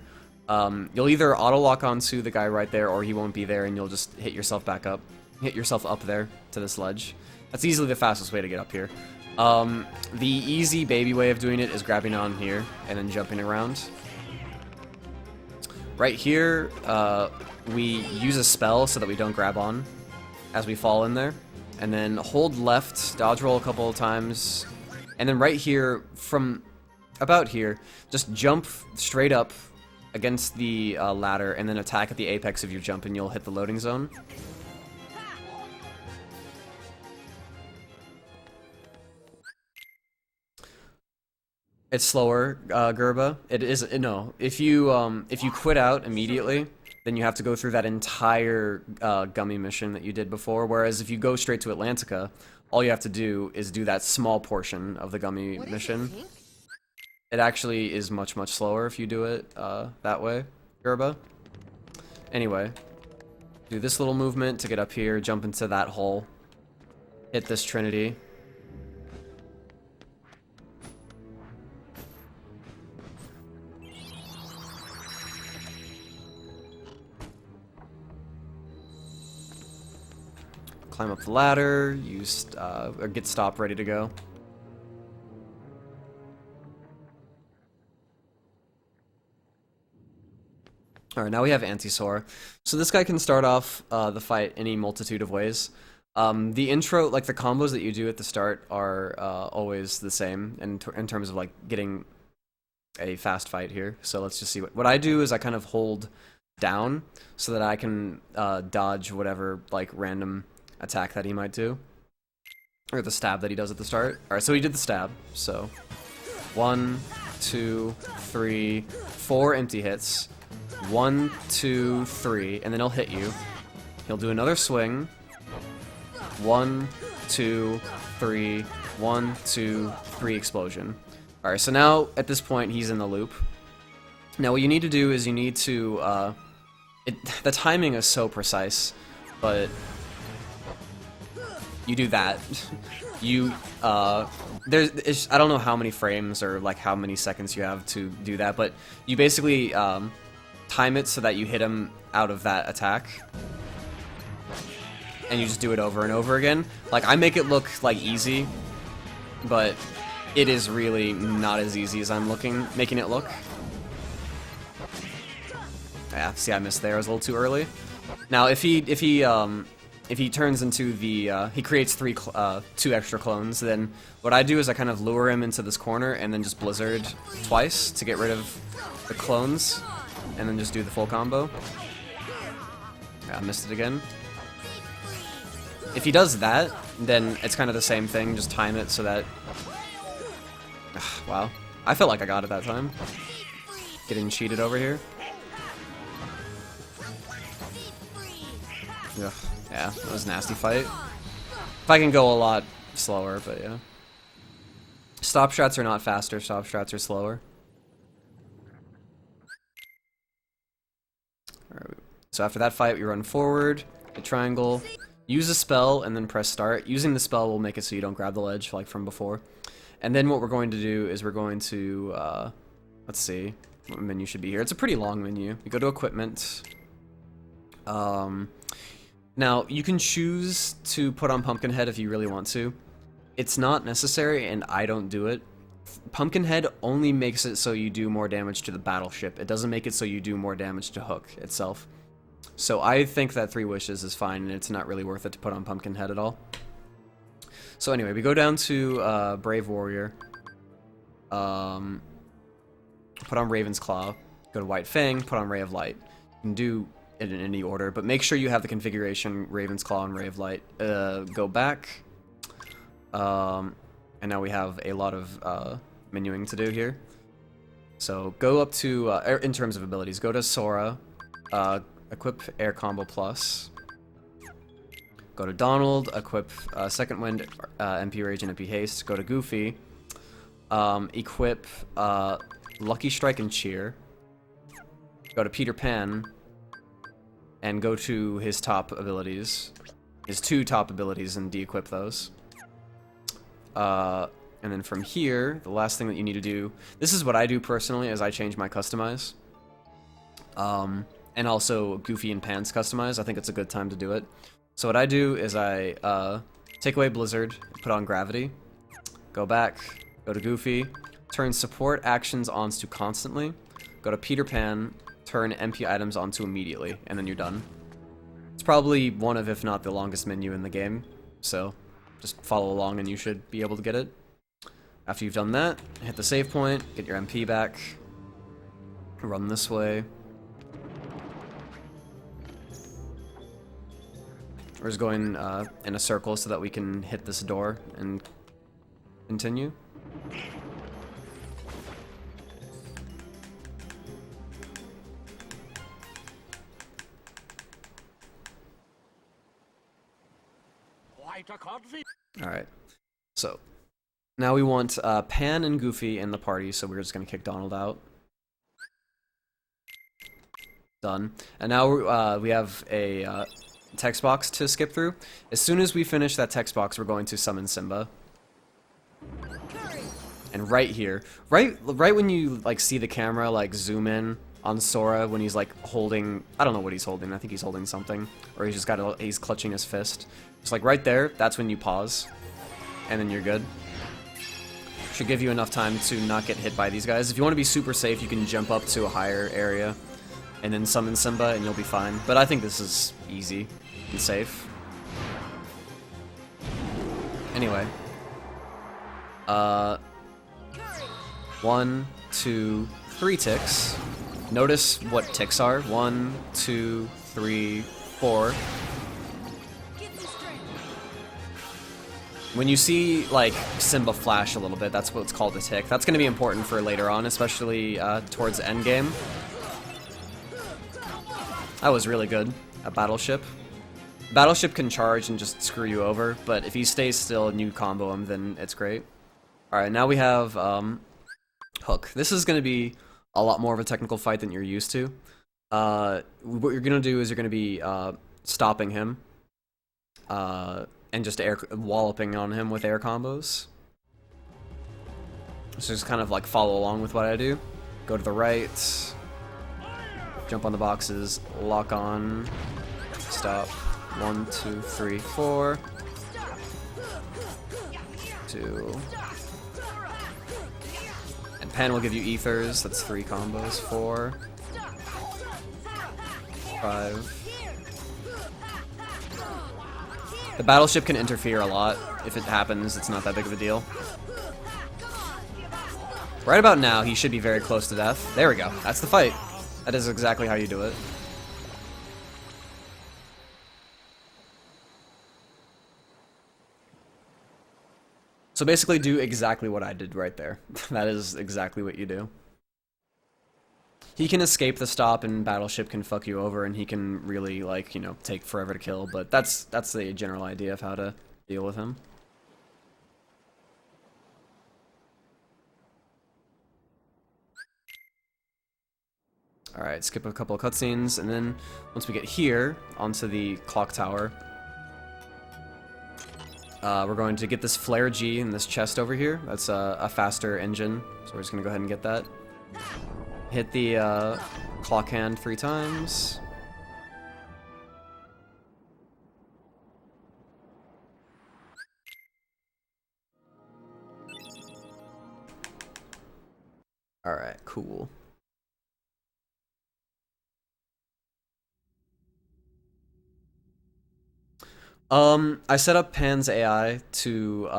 You'll either auto-lock onto the guy right there, or he won't be there and you'll just hit yourself back up. Hit yourself up there to this ledge. That's easily the fastest way to get up here. The easy baby way of doing it is grabbing on here and then jumping around. Right here, we use a spell so that we don't grab on. as we fall in there. And then hold left, dodge roll a couple of times. And then right here, from about here, just jump straight up against the ladder and then attack at the apex of your jump and you'll hit the loading zone. It's slower, Gerba. It is no. If you quit out immediately, then you have to go through that entire gummy mission that you did before. Whereas if you go straight to Atlantica, all you have to do is do that small portion of the gummy mission. It actually is much slower if you do it that way, Gerba. Anyway, do this little movement to get up here, jump into that hole, hit this Trinity. Climb up the ladder, use or get stop ready to go. Alright, now we have Antisaur. So this guy can start off the fight any multitude of ways. The intro, like the combos that you do at the start are always the same in terms of like getting a fast fight here. So let's just see what I do is I kind of hold down so that I can dodge whatever like random attack that he might do, or the stab that he does at the start. Alright, so he did the stab, so 1, 2, 3, 4 empty hits, 1, 2, 3, and then he'll hit you. He'll do another swing, 1, 2, 3, 1, 2, 3 explosion. Alright, so now at this point he's in the loop. Now what you need to do is you need to the timing is so precise, but you do that. You, I don't know how many frames or like how many seconds you have to do that, but you basically time it so that you hit him out of that attack. And you just do it over and over again. Like, I make it look like easy, but it is really not as easy as I'm making it look. Yeah, see, I missed there. I was a little too early. Now, if he turns into the, he creates 2 extra clones, then what I do is I kind of lure him into this corner and then just Blizzard twice to get rid of the clones, and then just do the full combo. Yeah, I missed it again. If he does that, then it's kind of the same thing, just time it so that... Wow. I felt like I got it that time. Getting cheated over here. Ugh. Yeah, that was a nasty fight. If I can go a lot slower, but yeah. Stop strats are not faster, stop strats are slower. Alright, so after that fight, we run forward, hit triangle, use a spell, and then press start. Using the spell will make it so you don't grab the ledge like from before. And then what we're going to do is we're going to, let's see, what menu should be here. It's a pretty long menu. You go to equipment. Now, you can choose to put on Pumpkinhead if you really want to. It's not necessary, and I don't do it. Pumpkinhead only makes it so you do more damage to the battleship. It doesn't make it so you do more damage to Hook itself. So I think that 3 wishes is fine, and it's not really worth it to put on Pumpkinhead at all. So anyway, we go down to Brave Warrior. Put on Raven's Claw. Go to White Fang, put on Ray of Light. You can do it in any order, but make sure you have the configuration Raven's Claw and Ray of Light. Go back. And now we have a lot of menuing to do here. So go up to, in terms of abilities, go to Sora, equip Air Combo Plus. Go to Donald, equip Second Wind, MP Rage, and MP Haste. Go to Goofy, equip Lucky Strike and Cheer. Go to Peter Pan, and go to his top abilities. His 2 top abilities, and de-equip those. And then from here, the last thing that you need to do... This is what I do personally, is I change my customize. And also Goofy and Pan's customize. I think it's a good time to do it. So what I do is I take away Blizzard, put on Gravity, go back, go to Goofy, turn support actions onto constantly, go to Peter Pan, turn MP items onto immediately, and then you're done. It's probably one of, if not the longest menu in the game, so just follow along and you should be able to get it. After you've done that, hit the save point, get your MP back, run this way. We're just going in a circle so that we can hit this door and continue. Alright, so now we want Pan and Goofy in the party, so we're just going to kick Donald out. Done. And now we have a text box to skip through. As soon as we finish that text box, we're going to summon Simba. And right here, right when you like see the camera like zoom in on Sora when he's like holding, I don't know what he's holding. I think he's holding something, or he's just he's clutching his fist. Just like right there, that's when you pause, and then you're good. Should give you enough time to not get hit by these guys. If you want to be super safe, you can jump up to a higher area and then summon Simba, and you'll be fine. But I think this is easy and safe. Anyway, 1, 2, 3 ticks. Notice what ticks are. 1, 2, 3, 4. When you see, like, Simba flash a little bit, that's what's called a tick. That's going to be important for later on, especially towards the endgame. That was really good. A Battleship. Battleship can charge and just screw you over, but if he stays still and you combo him, then it's great. Alright, now we have Hook. This is going to be a lot more of a technical fight than you're used to. What you're going to do is you're going to be stopping him. And just walloping on him with air combos. So just kind of like follow along with what I do. Go to the right. Jump on the boxes. Lock on. Stop. 1, 2, 3, 4. 2. And Pan will give you ethers. That's 3 combos. 4. 5. The Battleship can interfere a lot. If it happens, it's not that big of a deal. Right about now, he should be very close to death. There we go. That's the fight. That is exactly how you do it. So basically do exactly what I did right there. That is exactly what you do. He can escape the stop and Battleship can fuck you over and he can really, like, you know, take forever to kill, but that's the general idea of how to deal with him. Alright, skip a couple of cutscenes, and then once we get here, onto the clock tower, we're going to get this Flare G in this chest over here. That's a faster engine, so we're just going to go ahead and get that. Hit the clock hand 3 times. Alright, cool. I set up Pan's AI to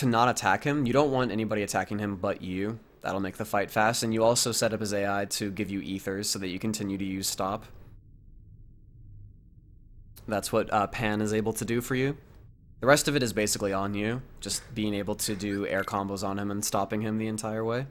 not attack him. You don't want anybody attacking him but you. That'll make the fight fast, and you also set up his AI to give you ethers so that you continue to use stop. That's what Pan is able to do for you. The rest of it is basically on you, just being able to do air combos on him and stopping him the entire way.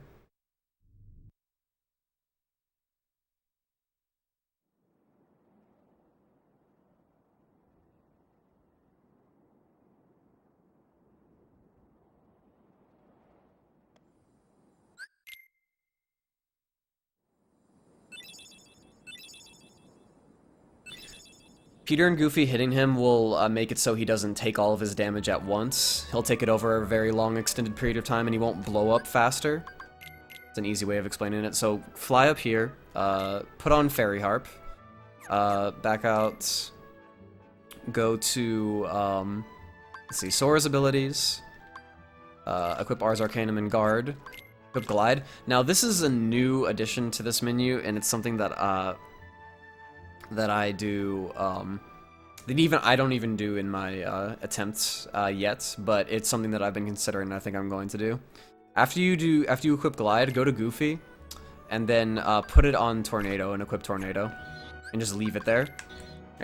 Peter and Goofy hitting him will make it so he doesn't take all of his damage at once. He'll take it over a very long extended period of time and he won't blow up faster. It's an easy way of explaining it. So fly up here, put on Fairy Harp, back out, go to, let's see, Sora's abilities, equip Ars Arcanum and Guard, equip Glide. Now this is a new addition to this menu and it's something that that I do, that even I don't even do in my attempts yet, but it's something that I've been considering and I think I'm going to do. After you equip Glide, go to Goofy, and then put it on Tornado and equip Tornado, and just leave it there.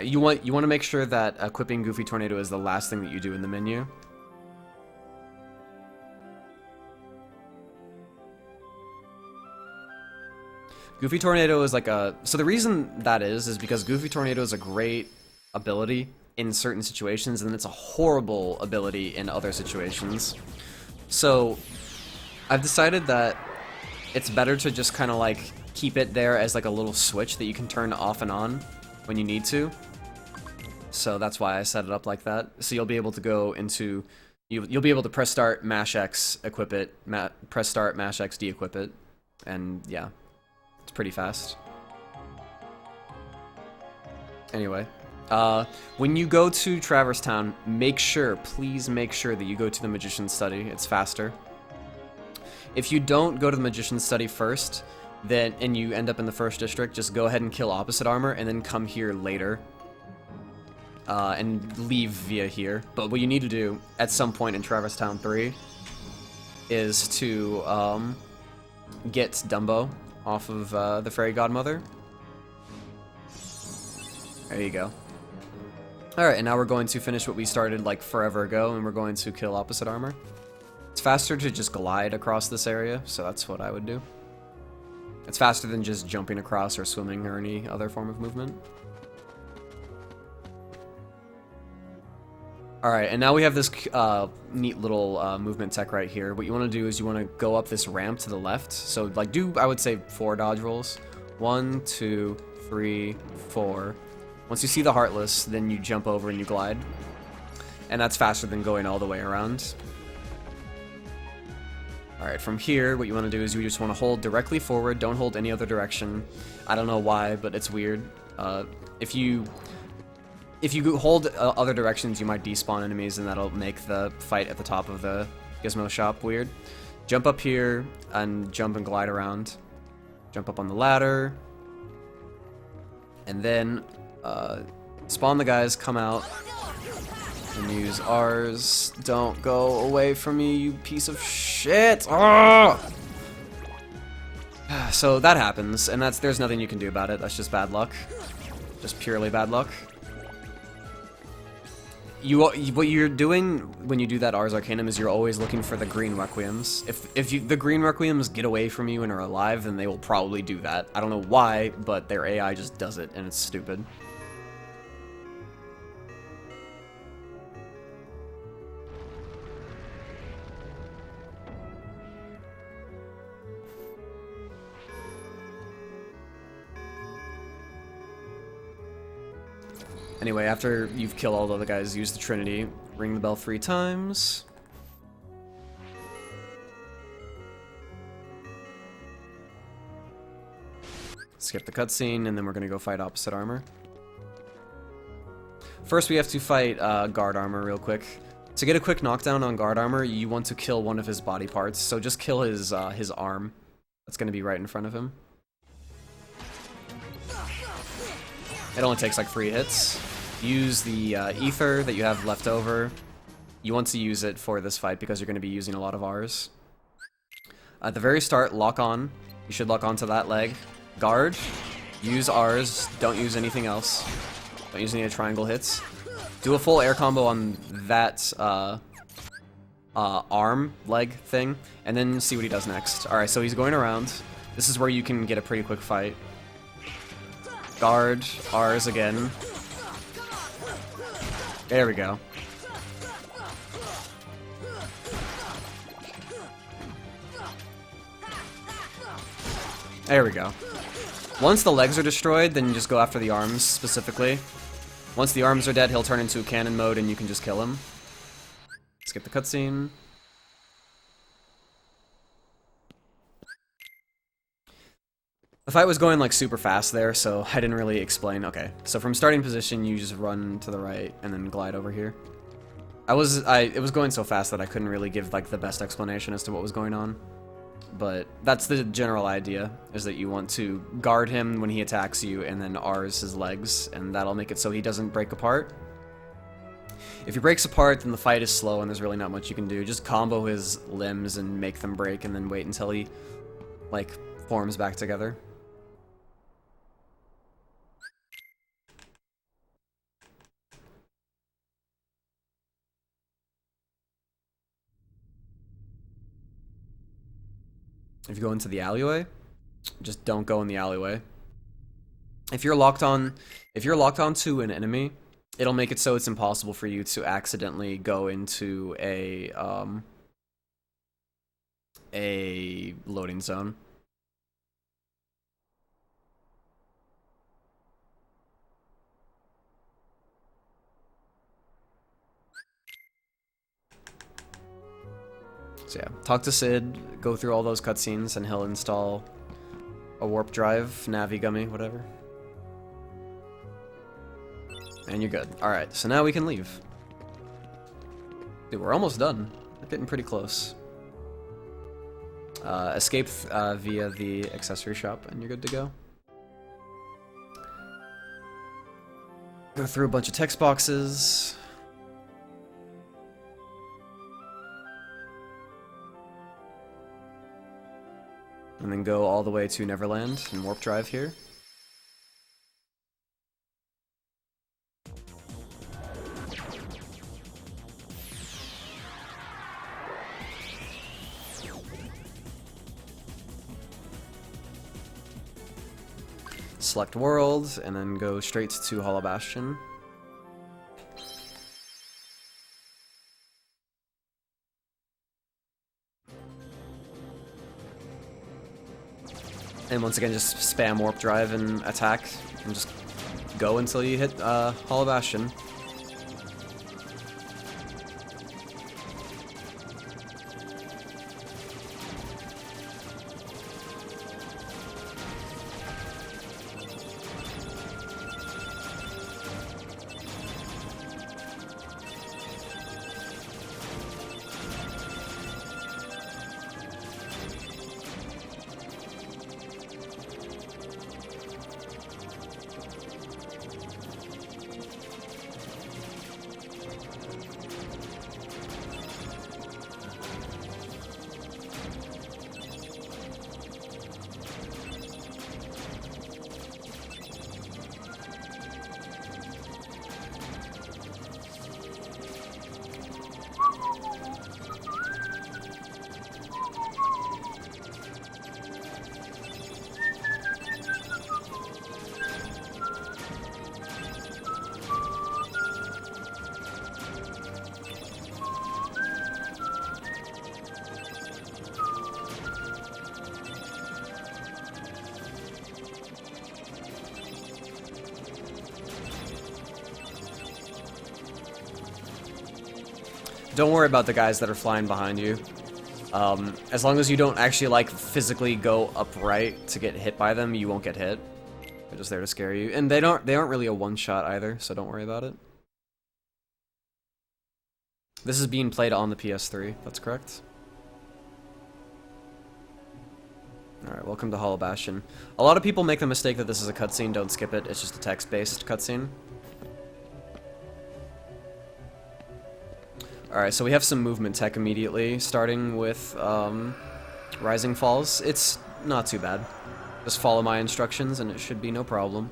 You want to make sure that equipping Goofy Tornado is the last thing that you do in the menu. Goofy Tornado is like a... So the reason that is because Goofy Tornado is a great ability in certain situations, and then it's a horrible ability in other situations. So I've decided that it's better to just kind of like keep it there as like a little switch that you can turn off and on when you need to. So that's why I set it up like that. So you'll be able to go into... You'll be able to press start, mash X, equip it, press start, mash X, de-equip it, and yeah. It's pretty fast. Anyway, when you go to Traverse Town, please make sure that you go to the Magician's Study. It's faster. If you don't go to the Magician's Study first, and you end up in the first district, just go ahead and kill Opposite Armor, and then come here later. And leave via here. But what you need to do, at some point in Traverse Town 3, is to, get Dumbo off of the Fairy Godmother. There you go. Alright, and now we're going to finish what we started like forever ago, and we're going to kill Opposite Armor. It's faster to just glide across this area, so that's what I would do. It's faster than just jumping across or swimming or any other form of movement. Alright, and now we have this neat little movement tech right here. What you want to do is you want to go up this ramp to the left. So, like, do, I would say, 4 dodge rolls. 1, 2, 3, 4. Once you see the Heartless, then you jump over and you glide. And that's faster than going all the way around. Alright, from here, what you want to do is you just want to hold directly forward. Don't hold any other direction. I don't know why, but it's weird. If you hold other directions, you might despawn enemies, and that'll make the fight at the top of the Gizmo shop weird. Jump up here, and jump and glide around. Jump up on the ladder. And then, spawn the guys, come out, and use R's. Don't go away from me, you piece of shit! Oh! So that happens, and there's nothing you can do about it. That's just bad luck. Just purely bad luck. What you're doing when you do that Ars Arcanum is you're always looking for the green Requiems. If the green Requiems get away from you and are alive, then they will probably do that. I don't know why, but their AI just does it, and it's stupid. Anyway, after you've killed all the other guys, use the Trinity. Ring the bell 3 times. Skip the cutscene, and then we're gonna go fight Opposite Armor. First, we have to fight Guard Armor real quick. To get a quick knockdown on Guard Armor, you want to kill one of his body parts. So just kill his arm. That's gonna be right in front of him. It only takes like 3 hits. Use the ether that you have left over. You want to use it for this fight because you're going to be using a lot of R's. At the very start, lock on. You should lock onto that leg. Guard. Use R's. Don't use anything else. Don't use any triangle hits. Do a full air combo on that arm, leg thing, and then see what he does next. Alright, so he's going around. This is where you can get a pretty quick fight. Guard, R's again. There we go. There we go. Once the legs are destroyed, then you just go after the arms specifically. Once the arms are dead, he'll turn into cannon mode and you can just kill him. Skip the cutscene. The fight was going like super fast there, so I didn't really explain. Okay, so from starting position, you just run to the right and then glide over here. It was going so fast that I couldn't really give like the best explanation as to what was going on. But that's the general idea, is that you want to guard him when he attacks you, and then R's his legs, and that'll make it so he doesn't break apart. If he breaks apart, then the fight is slow and there's really not much you can do. Just combo his limbs and make them break, and then wait until he, like, forms back together. If you go into the alleyway, just don't go in the alleyway. If you're locked onto an enemy, it'll make it so it's impossible for you to accidentally go into a loading zone. So yeah, talk to Sid, go through all those cutscenes, and he'll install a warp drive, Navi Gummy, whatever. And you're good. Alright, so now we can leave. Dude, we're almost done. We're getting pretty close. Escape via the accessory shop, and you're good to go. Go through a bunch of text boxes. And then go all the way to Neverland and warp drive here. Select world, and then go straight to Hollow Bastion. And once again, just spam warp drive and attack, and just go until you hit Hollow Bastion. Don't worry about the guys that are flying behind you. As long as you don't actually, like, physically go upright to get hit by them, you won't get hit. They're just there to scare you. And they aren't really a one-shot either, so don't worry about it. This is being played on the PS3, that's correct. Alright, welcome to Hollow Bastion. A lot of people make the mistake that this is a cutscene, don't skip it, it's just a text-based cutscene. Alright, so we have some movement tech immediately, starting with Rising Falls. It's not too bad. Just follow my instructions and it should be no problem.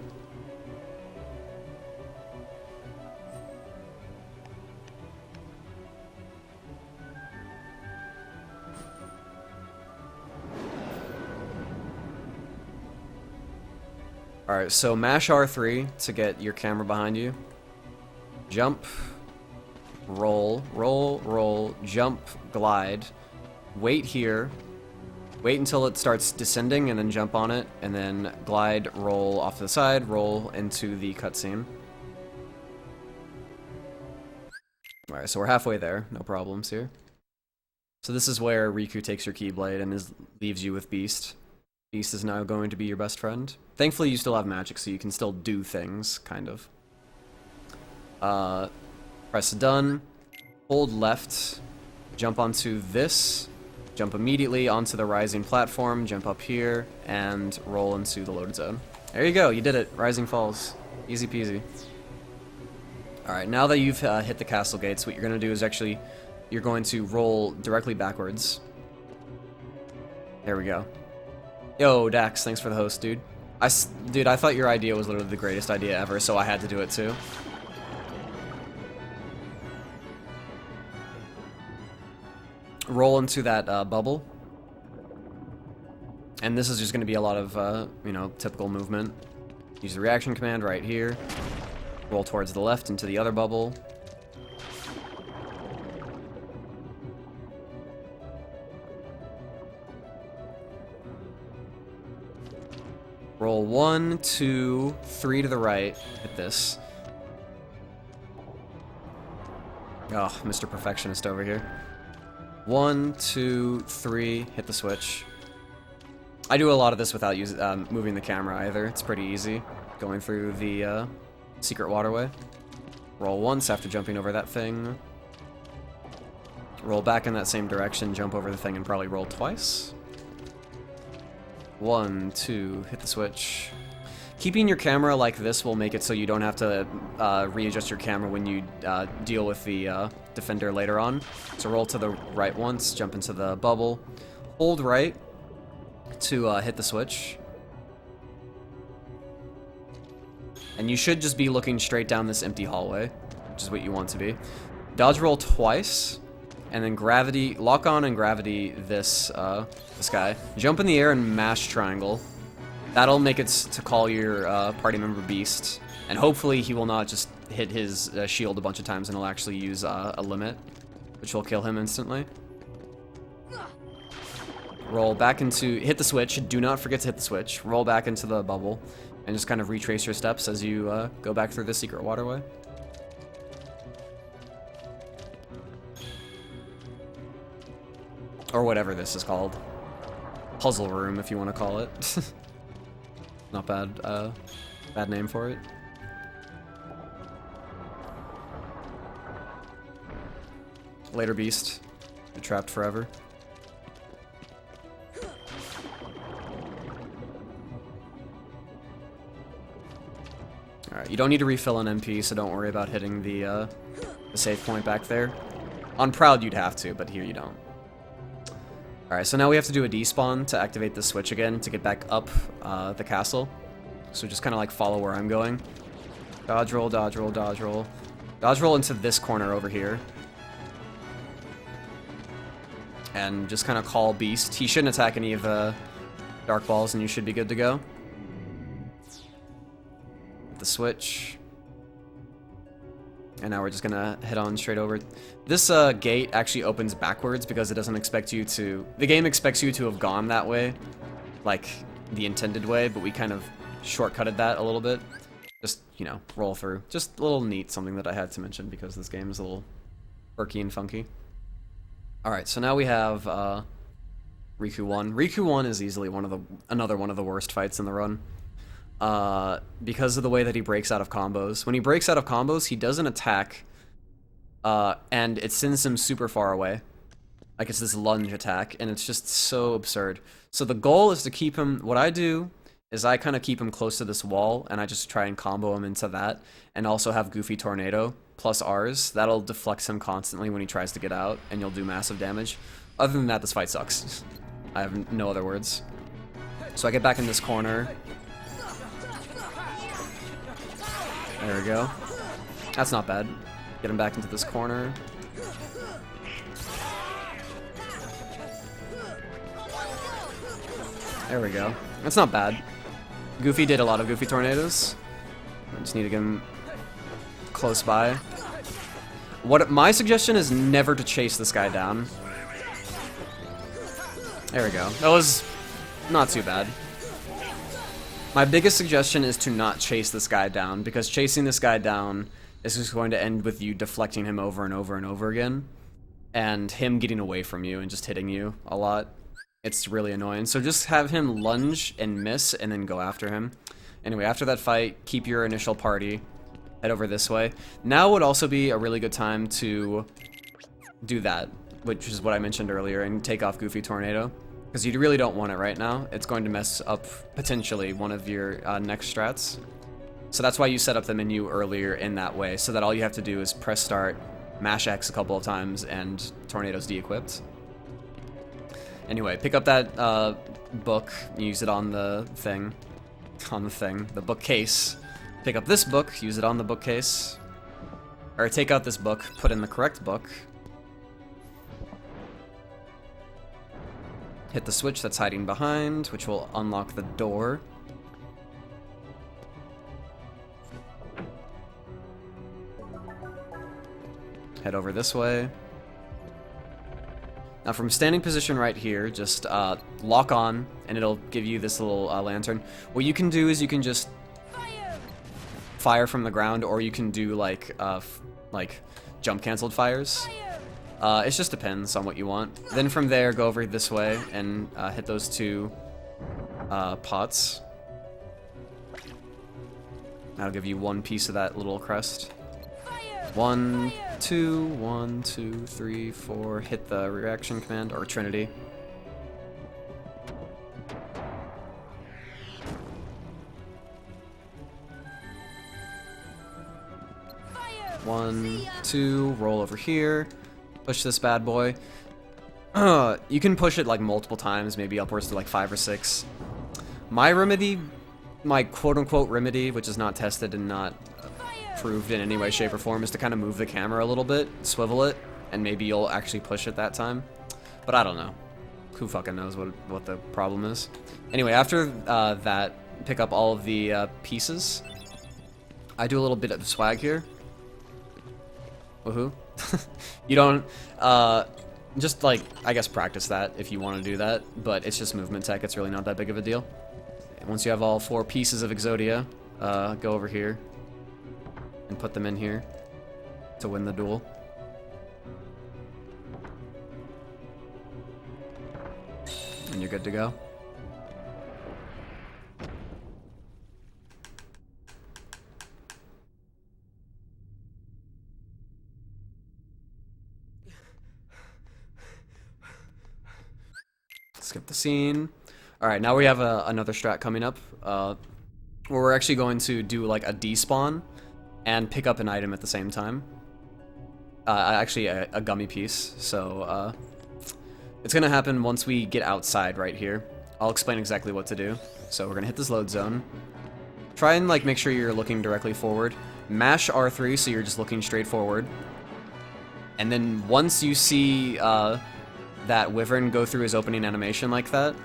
Alright, so mash R3 to get your camera behind you. Jump. Roll, roll, roll, jump, glide, wait here, wait until it starts descending and then jump on it, and then glide, roll off to the side, roll into the cutscene. Alright, so we're halfway there, no problems here. So this is where Riku takes your Keyblade and leaves you with Beast. Beast is now going to be your best friend. Thankfully you still have magic, so you can still do things, kind of. Press done, hold left, jump onto this, Jump immediately onto the rising platform, jump up here, and roll into the load zone. There you go, you did it. Rising falls. Easy peasy. Alright, now that you've hit the castle gates, what you're going to do is actually, you're going to roll directly backwards. There we go. Yo, Dax, thanks for the host, dude. Dude, I thought your idea was literally the greatest idea ever, so I had to do it too. Roll into that bubble. And this is just going to be a lot of, you know, typical movement. Use the reaction command right here. Roll towards the left into the other bubble. Roll 1, 2, 3 to the right. Hit this. Oh, Mr. Perfectionist over here. 1, 2, 3. Hit the switch. I do a lot of this without moving the camera either. It's pretty easy. Going through the secret waterway. Roll once after jumping over that thing. Roll back in that same direction, jump over the thing, and probably roll twice. 1, 2, hit the switch. Keeping your camera like this will make it so you don't have to readjust your camera when you deal with the defender later on. So roll to the right once, jump into the bubble, hold right to hit the switch. And you should just be looking straight down this empty hallway, which is what you want to be. Dodge roll twice, and then gravity, lock on and gravity this guy. Jump in the air and mash triangle. That'll make it to call your party member Beast, and hopefully he will not just hit his shield a bunch of times and he'll actually use a limit, which will kill him instantly. Roll back into, hit the switch, do not forget to hit the switch, roll back into the bubble, and just kind of retrace your steps as you go back through the secret waterway. Or whatever this is called. Puzzle room, if you want to call it. Not bad, bad name for it. Later, Beast. You're trapped forever. Alright, you don't need to refill an MP, so don't worry about hitting the save point back there. On Proud, you'd have to, but here you don't. Alright, so now we have to do a despawn to activate the switch again to get back up the castle. So just kind of like follow where I'm going. Dodge roll, dodge roll, dodge roll. Dodge roll into this corner over here. And just kind of call Beast. He shouldn't attack any of the dark balls and you should be good to go. The switch. And now we're just gonna head on straight over. This gate actually opens backwards because it doesn't expect you to... The game expects you to have gone that way, like the intended way, but we kind of shortcutted that a little bit. Just, you know, roll through. Just a little neat, something that I had to mention because this game is a little quirky and funky. Alright, so now we have Riku 1. Riku 1 is easily another one of the worst fights in the run. Because of the way that he breaks out of combos. When he breaks out of combos, he doesn't attack, and it sends him super far away. Like, it's this lunge attack, and it's just so absurd. So the goal is to keep him... What I do is I kind of keep him close to this wall, and I just try and combo him into that, and also have Goofy Tornado, plus R's. That'll deflect him constantly when he tries to get out, and you'll do massive damage. Other than that, this fight sucks. I have no other words. So I get back in this corner... There we go. That's not bad. Get him back into this corner. There we go. That's not bad. Goofy did a lot of Goofy Tornadoes. I just need to get him close by. My suggestion is never to chase this guy down. There we go. That was not too bad. My biggest suggestion is to not chase this guy down, because chasing this guy down is just going to end with you deflecting him over and over and over again, and him getting away from you and just hitting you a lot. It's really annoying. So just have him lunge and miss, and then go after him. Anyway, after that fight, keep your initial party, head over this way. Now would also be a really good time to do that. which is what I mentioned earlier, and take off Goofy Tornado, because you really don't want it right now. It's going to mess up, potentially, one of your next strats. So that's why you set up the menu earlier in that way, so that all you have to do is press start, mash X a couple of times, and Tornado's de-equipped. Anyway, pick up that book, use it on the thing. The bookcase. Pick up this book, use it on the bookcase. Or take out this book, put in the correct book. Hit the switch that's hiding behind, which will unlock the door. Head over this way. Now from standing position right here, just lock on, and it'll give you this little lantern. What you can do is you can just fire from the ground, or you can do like jump canceled fires. It just depends on what you want. Then from there, go over this way and hit those two pots. That'll give you one piece of that little crest. 1, 2, 1, 2, 3, 4. Hit the reaction command, or Trinity. One, two, roll over here. Push this bad boy. You can push it like multiple times, maybe upwards to like 5 or 6. My remedy, my quote-unquote remedy, which is not tested and not proved in any way, shape, or form, is to kind of move the camera a little bit, swivel it, and maybe you'll actually push it that time. But I don't know. Who fucking knows what the problem is. Anyway, after that, pick up all of the pieces. I do a little bit of swag here. Woohoo. You don't, just like, I guess practice that if you want to do that, but it's just movement tech, it's really not that big of a deal. Once you have all 4 pieces of Exodia, go over here and put them in here to win the duel. And you're good to go. Skip the scene. Alright, now we have another strat coming up, where we're actually going to do like a despawn and pick up an item at the same time. Actually, a gummy piece. So, it's gonna happen once we get outside right here. I'll explain exactly what to do. So we're gonna hit this load zone. Try and like make sure you're looking directly forward. Mash R3 so you're just looking straight forward. And then once you see that Wyvern go through his opening animation like that,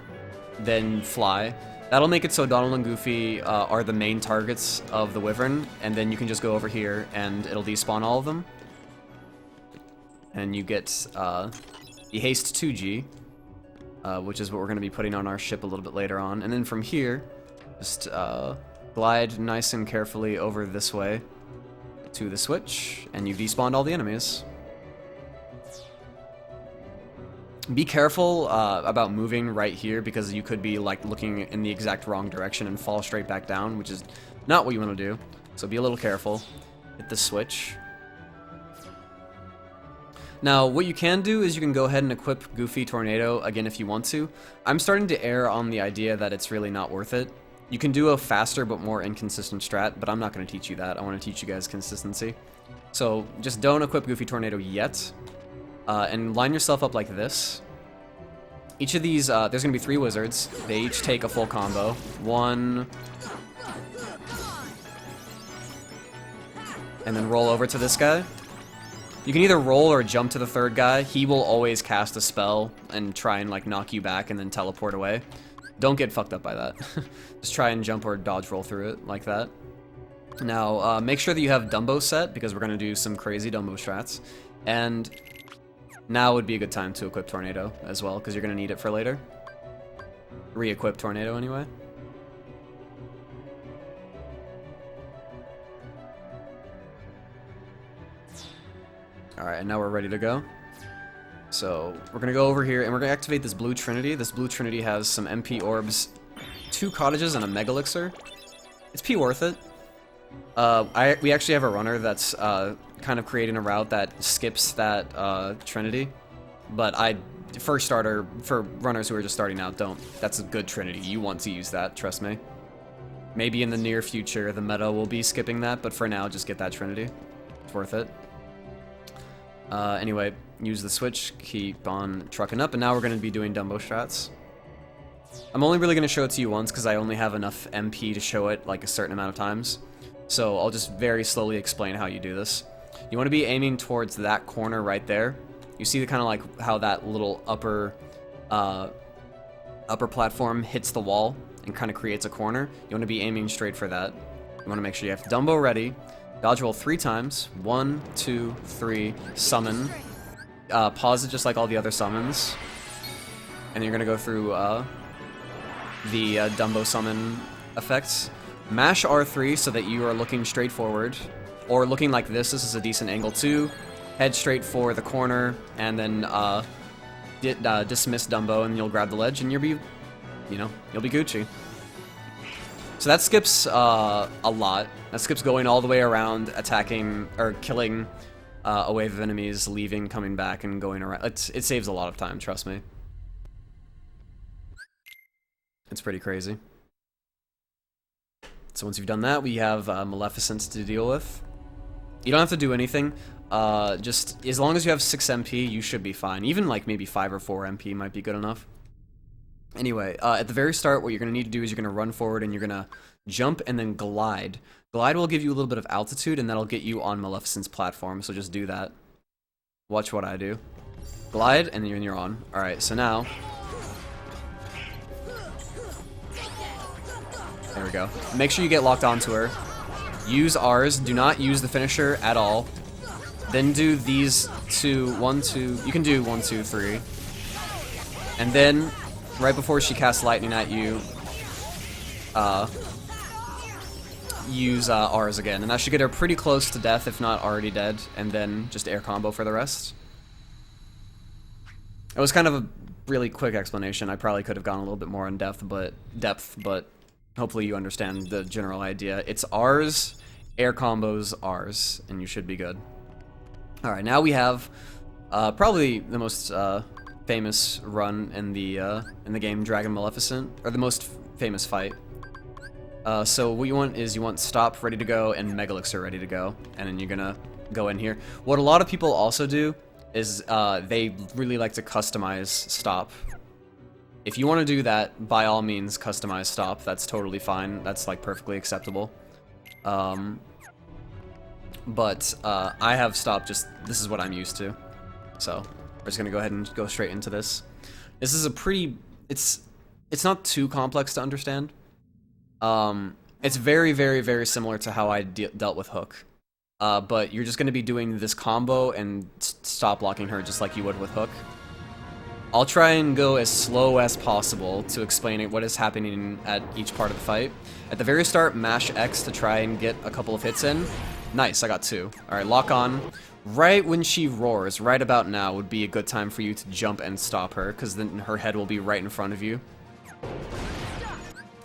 then fly. That'll make it so Donald and Goofy are the main targets of the Wyvern, and then you can just go over here and it'll despawn all of them. And you get the Haste 2G, which is what we're going to be putting on our ship a little bit later on. And then from here, just glide nice and carefully over this way to the switch, and you've despawned all the enemies. Be careful about moving right here, because you could be like looking in the exact wrong direction and fall straight back down, which is not what you want to do. So be a little careful. Hit the switch. Now, what you can do is you can go ahead and equip Goofy Tornado again if you want to. I'm starting to err on the idea that it's really not worth it. You can do a faster but more inconsistent strat, but I'm not going to teach you that. I want to teach you guys consistency. So just don't equip Goofy Tornado yet. And line yourself up like this. Each of these, there's going to be 3 wizards. They each take a full combo. 1. And then roll over to this guy. You can either roll or jump to the 3rd guy. He will always cast a spell and try and like knock you back and then teleport away. Don't get fucked up by that. Just try and jump or dodge roll through it like that. Now, make sure that you have Dumbo set, because we're going to do some crazy Dumbo strats. And now would be a good time to equip Tornado as well, because you're going to need it for later. Re-equip Tornado anyway. Alright, and now we're ready to go. So, we're going to go over here, and we're going to activate this Blue Trinity. This Blue Trinity has some MP Orbs, 2 Cottages, and a Mega Elixir. It's P worth it. We actually have a runner that's kind of creating a route that skips that Trinity. But for starter, for runners who are just starting out, don't. That's a good trinity. You want to use that, trust me. Maybe in the near future, the meta will be skipping that, but for now, just get that trinity. It's worth it. Anyway, use the switch, keep on trucking up, and now we're going to be doing Dumbo strats. I'm only really going to show it to you once, because I only have enough MP to show it, like, a certain amount of times. So I'll just very slowly explain how you do this. You want to be aiming towards that corner right there. You see the kind of like how that little upper platform hits the wall and kind of creates a corner. You want to be aiming straight for that. You want to make sure you have Dumbo ready. Dodge roll 3 times. 1, 2, 3. Summon. Pause it just like all the other summons. And you're going to go through the Dumbo summon effects. Mash R3 so that you are looking straight forward. Or looking like this. This is a decent angle too. Head straight for the corner. And then dismiss Dumbo and you'll grab the ledge and you'll be Gucci. So that skips a lot. That skips going all the way around, attacking, or killing a wave of enemies, leaving, coming back, and going around. It saves a lot of time, trust me. It's pretty crazy. So once you've done that, we have Maleficent to deal with. You don't have to do anything. Just, as long as you have 6 MP, you should be fine. Even like maybe 5 or 4 MP might be good enough. Anyway, at the very start, what you're going to need to do is you're going to run forward and you're going to jump and then glide. Glide will give you a little bit of altitude and that'll get you on Maleficent's platform, so just do that. Watch what I do. Glide and then you're on. Alright, so now... There we go. Make sure you get locked onto her. Use R's. Do not use the finisher at all. Then do these 2, 1, 2... You can do 1, 2, 3. And then... right before she casts lightning at you, use R's again. And that should get her pretty close to death, if not already dead. And then just air combo for the rest. It was kind of a really quick explanation. I probably could have gone a little bit more in depth, but hopefully you understand the general idea. It's R's, air combos, R's, and you should be good. Alright, now we have probably the most... famous run in the game Dragon Maleficent, or the most famous fight. So what you want is Stop ready to go and Megalixir ready to go, and then you're gonna go in here. What a lot of people also do is they really like to customize Stop. If you want to do that, by all means customize Stop. That's totally fine. That's like perfectly acceptable. But I have Stop. This is what I'm used to. So. We're just gonna go ahead and go straight into this. This is a pretty... It's not too complex to understand. It's very, very, very similar to how I dealt with Hook. But you're just gonna be doing this combo and stop blocking her just like you would with Hook. I'll try and go as slow as possible to explain what is happening at each part of the fight. At the very start, mash X to try and get a couple of hits in. Nice, I got 2. Alright, lock on. Right when she roars, right about now, would be a good time for you to jump and stop her, because then her head will be right in front of you.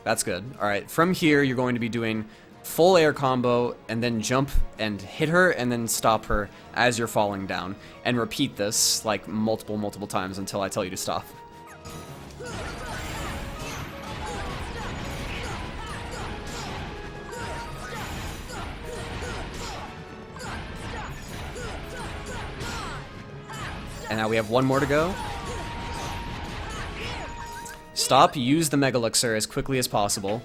That's good. Alright, from here, you're going to be doing full air combo, and then jump and hit her, and then stop her as you're falling down. And repeat this, like, multiple times until I tell you to stop. And now we have 1 more to go. Stop, use the Megalixir as quickly as possible.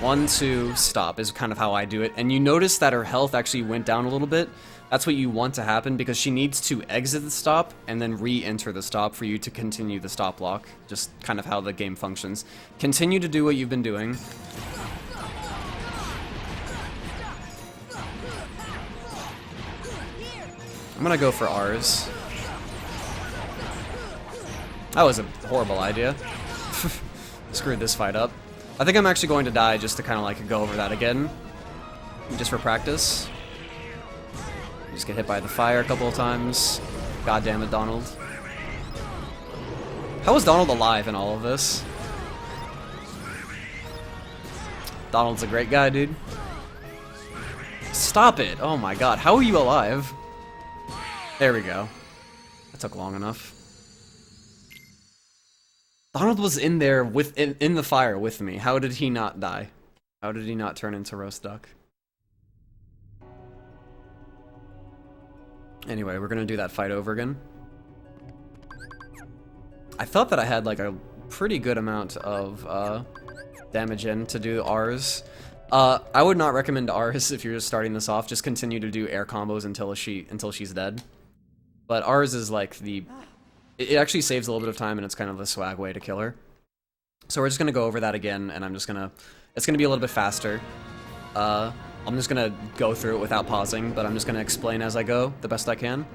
1, 2, stop is kind of how I do it. And you notice that her health actually went down a little bit. That's what you want to happen because she needs to exit the stop and then re-enter the stop for you to continue the stop block. Just kind of how the game functions. Continue to do what you've been doing. I'm gonna go for R's. That was a horrible idea. Screwed this fight up. I think I'm actually going to die just to kind of like go over that again. Just for practice. Just get hit by the fire a couple of times. God damn it, Donald. How is Donald alive in all of this? Donald's a great guy, dude. Stop it! Oh my god, how are you alive? There we go. took long enough. Donald was in there in the fire with me. How did he not die? How did he not turn into roast duck? Anyway, we're gonna do that fight over again. I thought that I had like a pretty good amount of damage in to do R's. I would not recommend R's if you're just starting this off. Just continue to do air combos until she's dead. But R's is like it actually saves a little bit of time, and it's kind of a swag way to kill her. So we're just gonna go over that again, and it's gonna be a little bit faster. I'm just gonna go through it without pausing, but I'm just gonna explain as I go the best I can.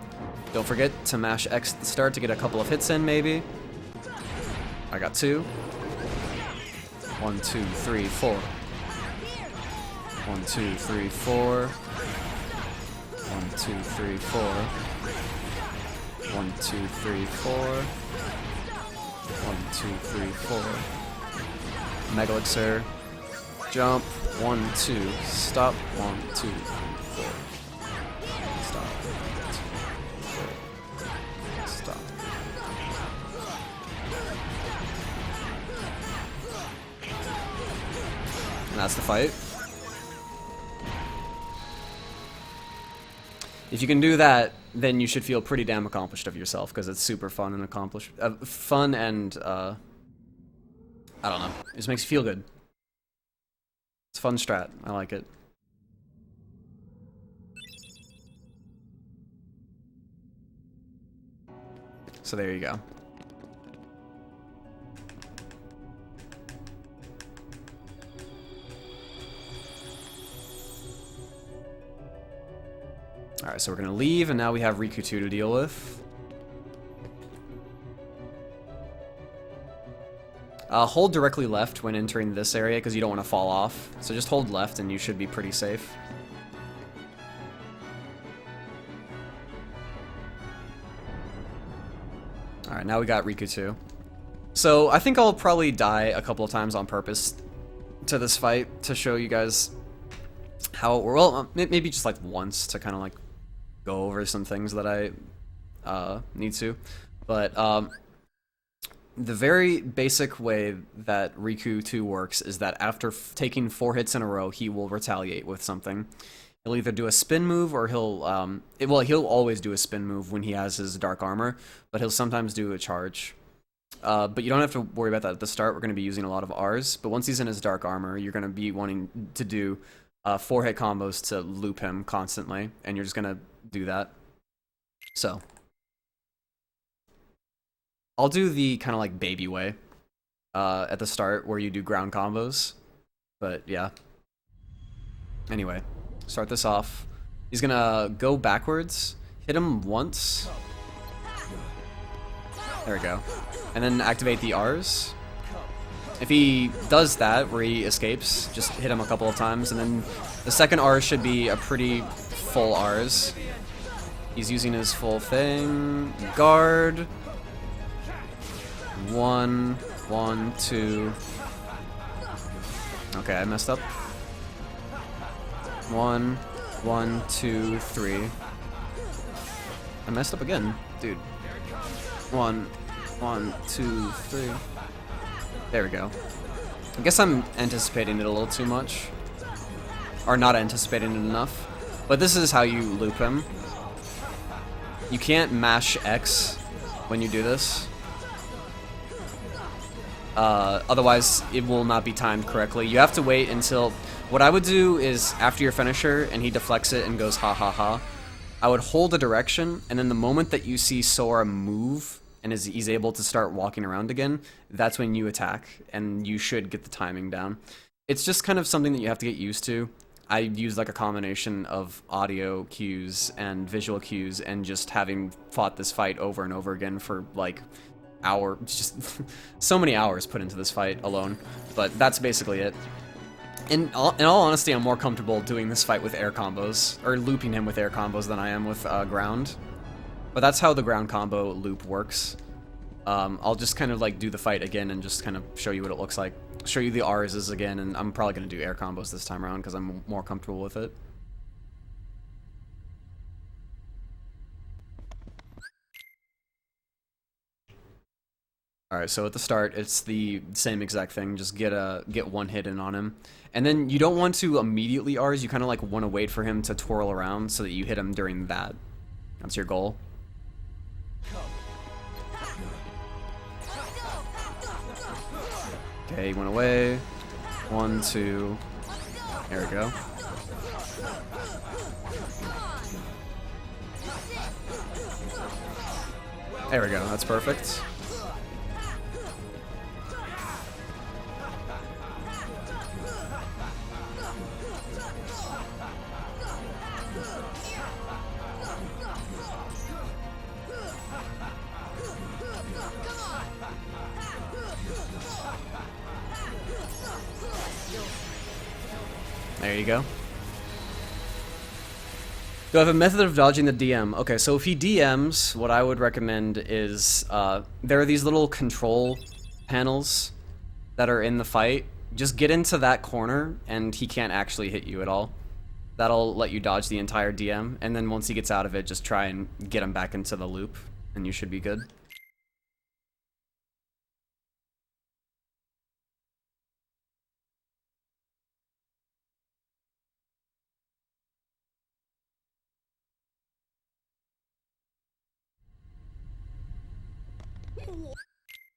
Don't forget to mash X at the start to get a couple of hits in, maybe. I got 2. 1, 2, 3, 4. 1, 2, 3, 4. 1, 2, 3, 4. 1, 2, 3, 4. 1, 2, 3, 4. Mega Elixir. Jump. 1, 2. Stop. 1, 2, 3, 4. Stop. 1, 2, 3, 4. Stop. And that's the fight. If you can do that, then you should feel pretty damn accomplished of yourself, because it's super fun and fun and I don't know. It just makes you feel good. It's a fun strat. I like it. So there you go. Alright, so we're gonna leave, and now we have Riku 2 to deal with. Hold directly left when entering this area, because you don't want to fall off. So just hold left, and you should be pretty safe. Alright, now we got Riku 2. So I think I'll probably die a couple of times on purpose to this fight to show you guys how, well, maybe just like once to kind of like go over some things that I need to. But the very basic way that Riku 2 works is that after taking 4 hits in a row, he will retaliate with something. He'll either do a spin move, or he'll always do a spin move when he has his dark armor, but he'll sometimes do a charge. But you don't have to worry about that at the start. We're going to be using a lot of R's, but once he's in his dark armor, you're going to be wanting to do 4-hit combos to loop him constantly, and you're just going to do that. So I'll do the kind of like baby way at the start, where you do ground combos. But yeah. Anyway, start this off. He's gonna go backwards, hit him once. There we go. And then activate the R's. If he does that, where he escapes, just hit him a couple of times, and then the second R should be a pretty full R's. He's using his full thing. Guard. 1, 1, 2. Okay, I messed up. 1, 1, 2, 3. I messed up again, dude. 1, 1, 2, 3. There we go. I guess I'm anticipating it a little too much. Or not anticipating it enough. But this is how you loop him. You can't mash X when you do this. Otherwise, it will not be timed correctly. You have to wait until... What I would do is, after your finisher, and he deflects it and goes ha ha ha, I would hold a direction, and then the moment that you see Sora move, and he's able to start walking around again, that's when you attack, and you should get the timing down. It's just kind of something that you have to get used to. I use like a combination of audio cues and visual cues, and just having fought this fight over and over again for like just so many hours put into this fight alone. But that's basically it. In all honesty, I'm more comfortable doing this fight with air combos, or looping him with air combos, than I am with ground. But that's how the ground combo loop works. I'll just kind of like do the fight again and just kind of show you what it looks like. Show you the R's again, and I'm probably going to do air combos this time around because I'm more comfortable with it. Alright, so at the start, it's the same exact thing. Just get one hit in on him. And then you don't want to immediately R's, you kind of like want to wait for him to twirl around so that you hit him during that. That's your goal. Okay, he went away. 1, 2. There we go. There we go, that's perfect. There you go. Do I have a method of dodging the DM? Okay, so if he DMs, what I would recommend is, there are these little control panels that are in the fight. Just get into that corner, and he can't actually hit you at all. That'll let you dodge the entire DM, and then once he gets out of it, just try and get him back into the loop, and you should be good.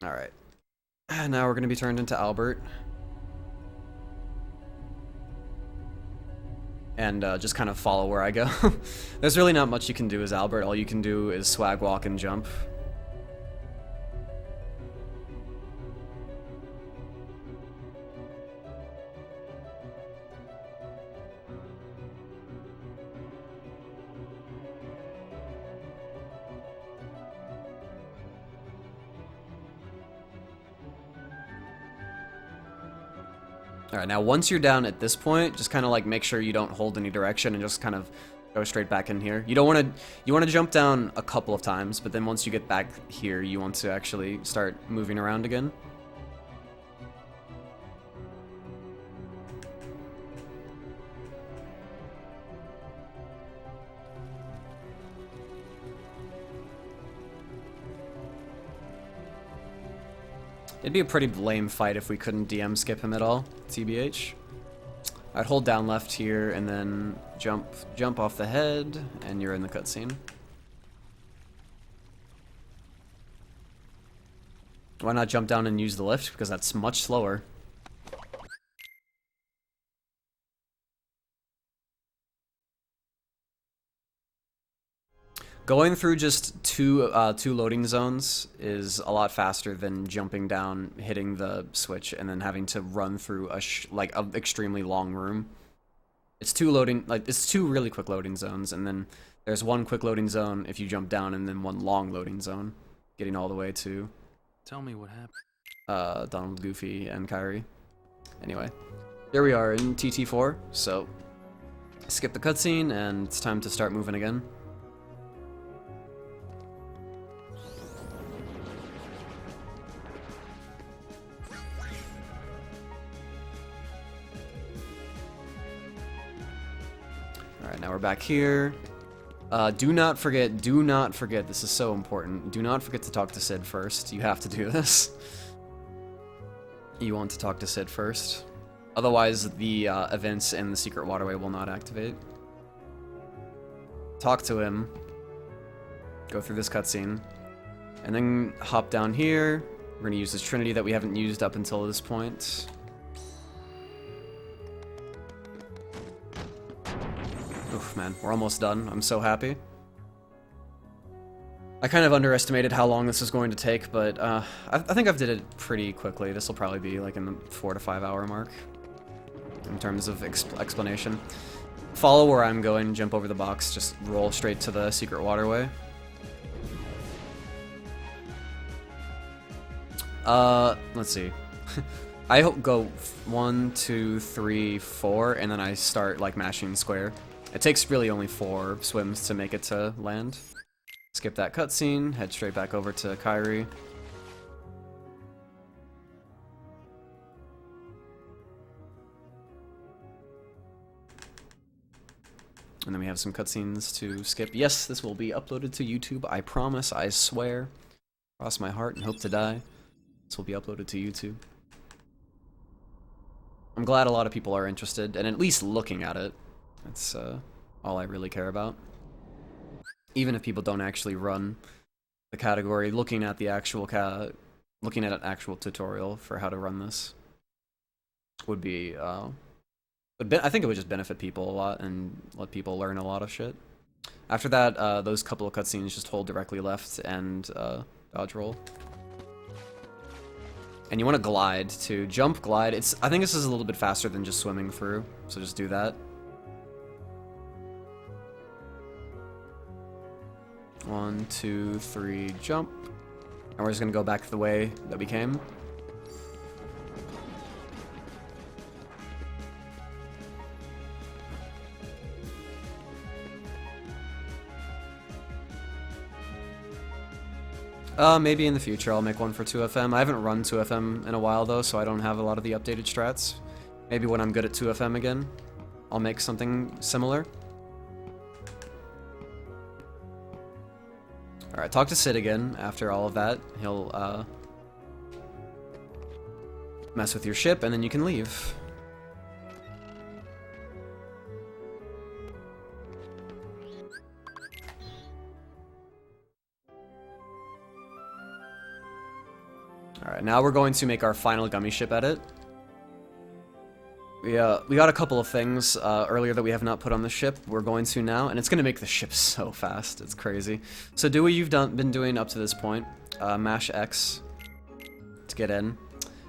Alright. Now we're going to be turned into Albert. And just kind of follow where I go. There's really not much you can do as Albert. All you can do is swag walk and jump. Alright, now once you're down at this point, just kind of like make sure you don't hold any direction and just kind of go straight back in here. You want to jump down a couple of times, but then once you get back here, you want to actually start moving around again. It'd be a pretty lame fight if we couldn't DM skip him at all, TBH. I'd hold down left here and then jump off the head, and you're in the cutscene. Why not jump down and use the lift? Because that's much slower. Going through just two loading zones is a lot faster than jumping down, hitting the switch, and then having to run through a an extremely long room. It's two really quick loading zones, and then there's one quick loading zone if you jump down, and then one long loading zone, getting all the way to. Tell me what happened. Donald, Goofy, and Kyrie. Anyway, here we are in TT4. So skip the cutscene, and it's time to start moving again. Alright, now we're back here. Do not forget, this is so important, do not forget to talk to Sid first. You have to do this. You want to talk to Sid first. Otherwise, the events in the secret waterway will not activate. Talk to him. Go through this cutscene. And then hop down here. We're going to use this Trinity that we haven't used up until this point. Oof, man, we're almost done. I'm so happy. I kind of underestimated how long this is going to take, but I think I've did it pretty quickly. This will probably be like in the 4 to 5 hour mark in terms of explanation. Follow where I'm going, jump over the box, just roll straight to the secret waterway. Let's see. I go 1, 2, 3, 4, and then I start like mashing square. It takes really only 4 swims to make it to land. Skip that cutscene, head straight back over to Kyrie. And then we have some cutscenes to skip. Yes, this will be uploaded to YouTube, I promise, I swear. Cross my heart and hope to die. This will be uploaded to YouTube. I'm glad a lot of people are interested, and at least looking at it. That's all I really care about. Even if people don't actually run the category, looking at the actual looking at an actual tutorial for how to run this would be, I think it would just benefit people a lot and let people learn a lot of shit. After that, those couple of cutscenes, just hold directly left and dodge roll. And you want to glide too. Jump, glide. I think this is a little bit faster than just swimming through, so just do that. 1, 2, 3, jump. And we're just gonna go back the way that we came. Maybe in the future I'll make one for 2FM. I haven't run 2FM in a while though, so I don't have a lot of the updated strats. Maybe when I'm good at 2FM again, I'll make something similar. Alright, talk to Sid again after all of that. He'll, mess with your ship, and then you can leave. Alright, now we're going to make our final gummy ship edit. We got a couple of things earlier that we have not put on the ship. We're going to now, and it's going to make the ship so fast. It's crazy. So do what you've been doing up to this point. Mash X to get in.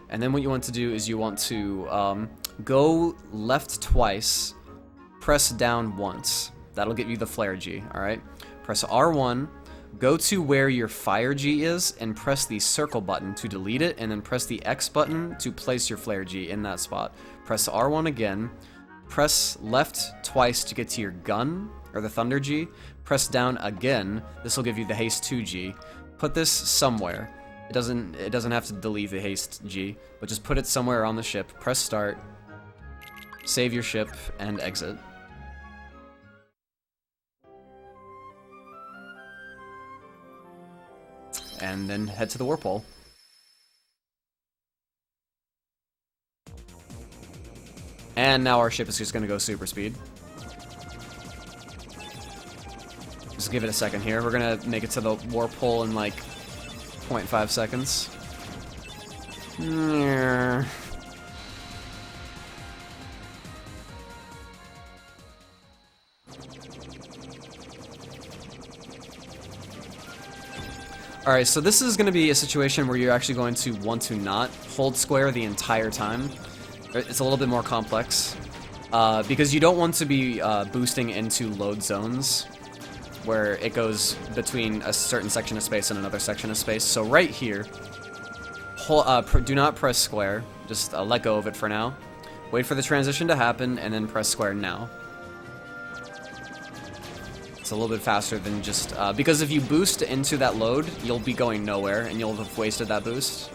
And then what you want to do is you want to go left twice, press down once. That'll get you the flare G, alright? Press R1, go to where your fire G is, and press the circle button to delete it, and then press the X button to place your flare G in that spot. Press R1 again, press left twice to get to your gun, or the thunder G, press down again, this will give you the haste 2 G. Put this somewhere. It doesn't have to delete the haste G, but just put it somewhere on the ship, press start, save your ship, and exit. And then head to the warp hole. And now our ship is just going to go super speed. Just give it a second here. We're going to make it to the warp hole in like 0.5 seconds. Alright, so this is going to be a situation where you're actually going to want to not hold square the entire time. It's a little bit more complex, because you don't want to be boosting into load zones, where it goes between a certain section of space and another section of space. So right here, do not press square, just let go of it for now. Wait for the transition to happen, and then press square now. It's a little bit faster than just, because if you boost into that load, you'll be going nowhere, and you'll have wasted that boost.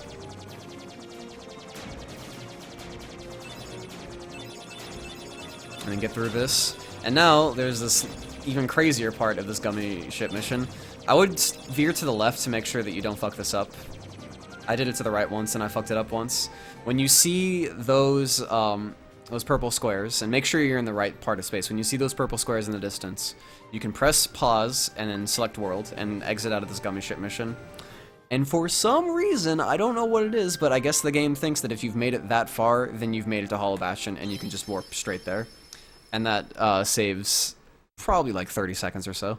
And then get through this. And now, there's this even crazier part of this gummy ship mission. I would veer to the left to make sure that you don't fuck this up. I did it to the right once, and I fucked it up once. When you see those purple squares, and make sure you're in the right part of space. When you see those purple squares in the distance, you can press pause, and then select world, and exit out of this gummy ship mission. And for some reason, I don't know what it is, but I guess the game thinks that if you've made it that far, then you've made it to Hollow Bastion, and you can just warp straight there. And that saves probably like 30 seconds or so.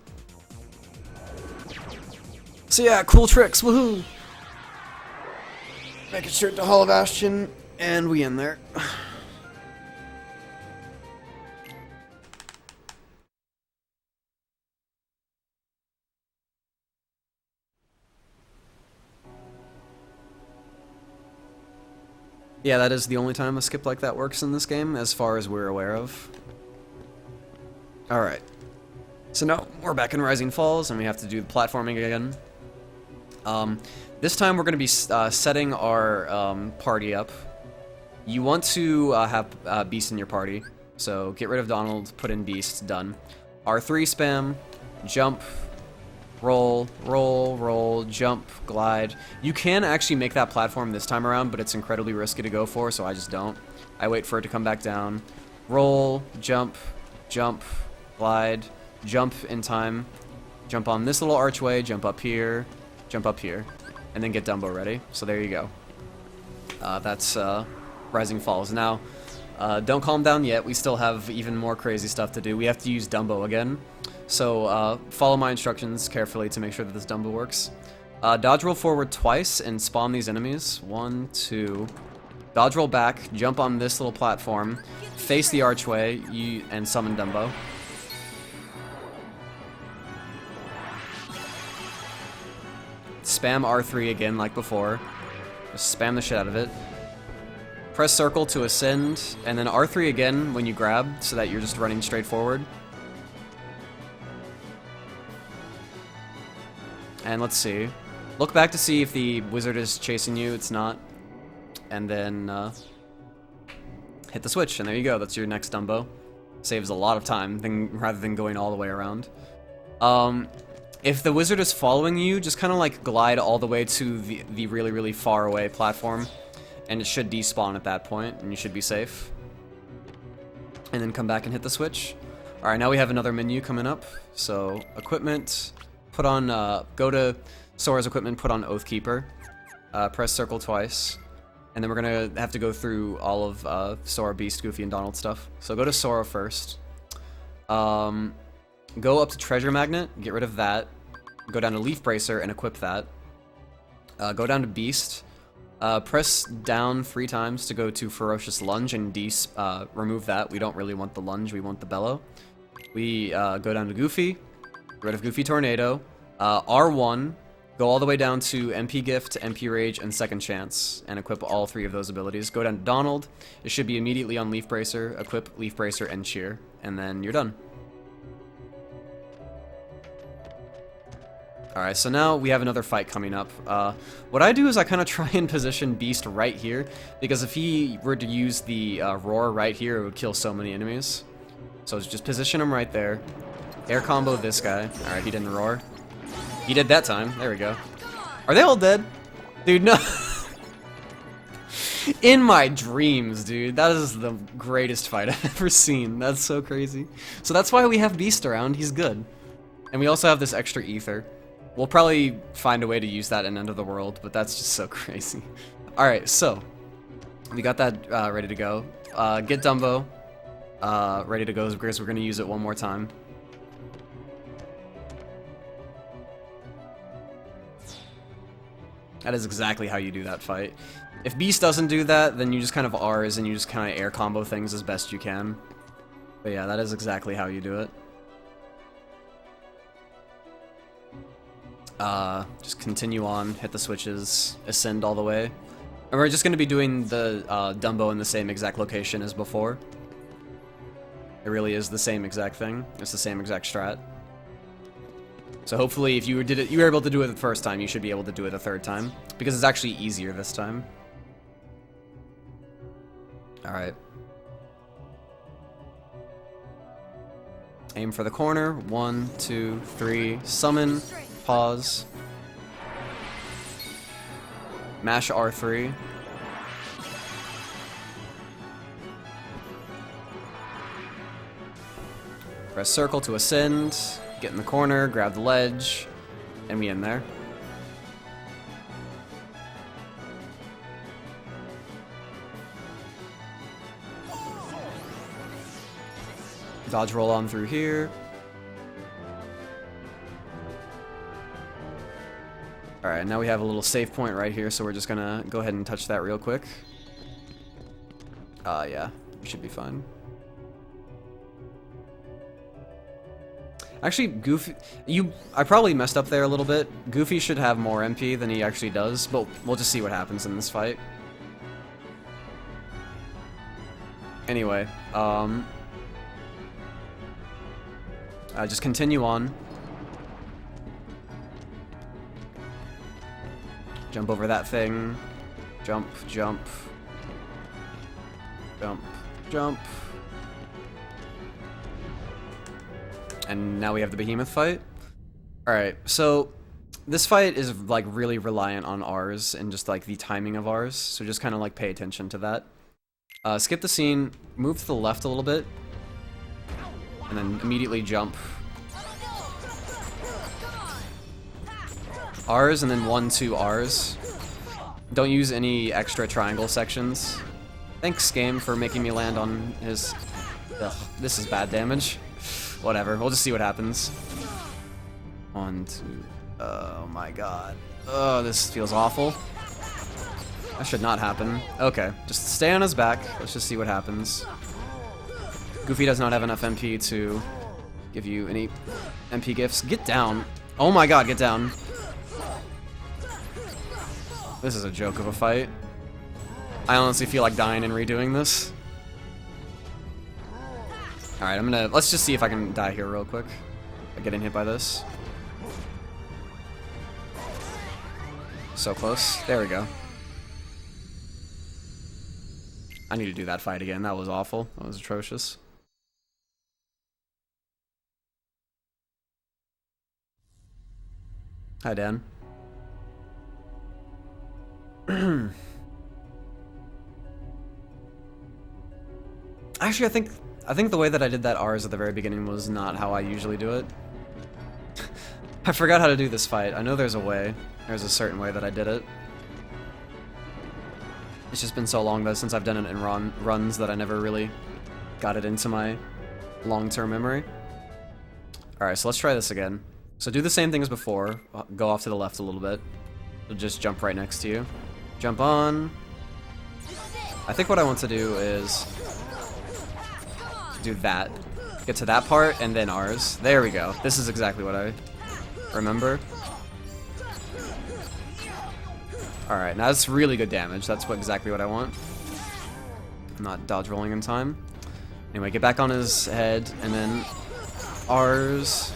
So yeah, cool tricks, woohoo! Make it straight to Hollow Bastion, and we in there. Yeah, that is the only time a skip like that works in this game, as far as we're aware of. Alright. So now, we're back in Rising Falls, and we have to do the platforming again. This time we're going to be setting our party up. You want to have Beast in your party, so get rid of Donald, put in Beast, done. R3 spam, jump, roll, roll, roll, jump, glide. You can actually make that platform this time around, but it's incredibly risky to go for, so I just don't. I wait for it to come back down. Roll, jump, jump, glide, jump in time. Jump on this little archway, jump up here, and then get Dumbo ready. So there you go. That's Rising Falls. Now, don't calm down yet. We still have even more crazy stuff to do. We have to use Dumbo again. So follow my instructions carefully to make sure that this Dumbo works. Dodge roll forward twice and spawn these enemies. 1, 2. Dodge roll back, jump on this little platform, face the archway, and summon Dumbo. Spam R3 again like before. Just spam the shit out of it. Press circle to ascend, and then R3 again when you grab, so that you're just running straight forward. And let's see. Look back to see if the wizard is chasing you. It's not. And then hit the switch, and there you go. That's your next Dumbo. Saves a lot of time rather than going all the way around. If the wizard is following you, just kind of like glide all the way to the really, really far away platform, and it should despawn at that point, and you should be safe. And then come back and hit the switch. Alright, now we have another menu coming up. So, equipment, put on, go to Sora's equipment, put on Oathkeeper. Press circle twice. And then we're gonna have to go through all of Sora, Beast, Goofy, and Donald stuff. So go to Sora first. Go up to Treasure Magnet, get rid of that. Go down to Leaf Bracer and equip that. Go down to Beast. Press down 3 times to go to Ferocious Lunge and remove that. We don't really want the lunge, we want the bellow. We go down to Goofy, get rid of Goofy Tornado. R1, go all the way down to MP Gift, MP Rage, and Second Chance, and equip all 3 of those abilities. Go down to Donald, it should be immediately on Leaf Bracer, equip Leaf Bracer and Cheer, and then you're done. Alright, so now we have another fight coming up. What I do is I kind of try and position Beast right here, because if he were to use the Roar right here, it would kill so many enemies. So just position him right there. Air combo this guy. Alright, he didn't Roar. He did that time. There we go. Are they all dead? Dude, no. In my dreams, dude. That is the greatest fight I've ever seen. That's so crazy. So that's why we have Beast around. He's good. And we also have this extra ether. We'll probably find a way to use that in End of the World, but that's just so crazy. Alright, so. We got that ready to go. Get Dumbo ready to go because we're going to use it one more time. That is exactly how you do that fight. If Beast doesn't do that, then you just kind of R's and you just kind of air combo things as best you can. But yeah, that is exactly how you do it. Just continue on, hit the switches, ascend all the way. And we're just going to be doing the Dumbo in the same exact location as before. It really is the same exact thing. It's the same exact strat. So hopefully if you were able to do it the first time, you should be able to do it the third time. Because it's actually easier this time. Alright. Aim for the corner. 1, 2, 3. Summon. Pause. Mash R3. Press circle to ascend. Get in the corner, grab the ledge, and we in there. Dodge roll on through here. Alright, now we have a little save point right here, so we're just gonna go ahead and touch that real quick. Yeah, we should be fine. Actually, Goofy, I probably messed up there a little bit. Goofy should have more MP than he actually does, but we'll just see what happens in this fight. Anyway, just continue on. Jump over that thing. Jump, jump. Jump, jump. And now we have the behemoth fight. Alright, so this fight is like really reliant on R's and just like the timing of R's, so just kind of like pay attention to that. Skip the scene, move to the left a little bit, and then immediately jump. R's and then 1, 2 R's. Don't use any extra triangle sections. Thanks, game, for making me land on his... Ugh, this is bad damage. Whatever, we'll just see what happens. 1, 2... Oh my god. Oh, this feels awful. That should not happen. Okay, just stay on his back. Let's just see what happens. Goofy does not have enough MP to give you any MP gifts. Get down. Oh my god, get down. This is a joke of a fight. I honestly feel like dying and redoing this. Alright, let's just see if I can die here real quick. By getting hit by this. So close. There we go. I need to do that fight again. That was awful. That was atrocious. Hi, Dan. Actually, I think the way that I did that R's at the very beginning was not how I usually do it. I forgot how to do this fight. I know there's a way. There's a certain way that I did it. It's just been so long though since I've done it in runs that I never really got it into my long-term memory. Alright, so let's try this again. So do the same thing as before. Go off to the left a little bit. It'll just jump right next to you. Jump on. I think what I want to do is do that. Get to that part and then R's. There we go. This is exactly what I remember. Alright, now that's really good damage. That's exactly what I want. I'm not dodge rolling in time. Anyway, get back on his head, and then R's.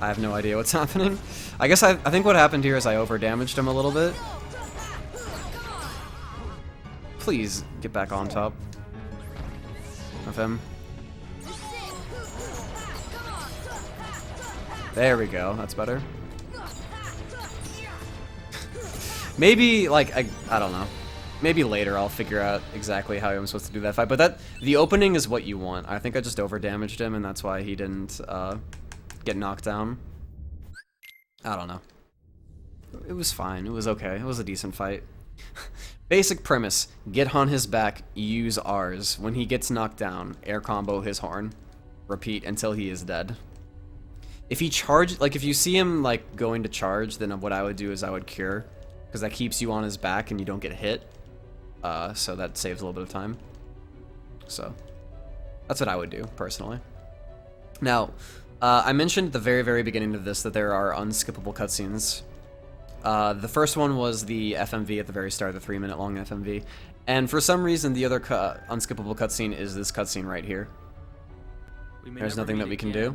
I have no idea what's happening. I guess I think what happened here is I over-damaged him a little bit. Please, get back on top of him. There we go, that's better. Maybe, like, I don't know. Maybe later I'll figure out exactly how I'm supposed to do that fight, but the opening is what you want. I think I just over-damaged him, and that's why he didn't, get knocked down. I don't know. It was fine, it was okay, it was a decent fight. Basic premise, get on his back, use R's. When he gets knocked down, air combo his horn. Repeat until he is dead. If he charged, like if you see him like going to charge, then what I would do is I would cure. Because that keeps you on his back and you don't get hit. So that saves a little bit of time. So, that's what I would do, personally. Now, I mentioned at the very, very beginning of this that there are unskippable cutscenes. The first one was the FMV at the very start, the 3-minute long FMV. And for some reason, the other unskippable cutscene is this cutscene right here. There's nothing that we can do.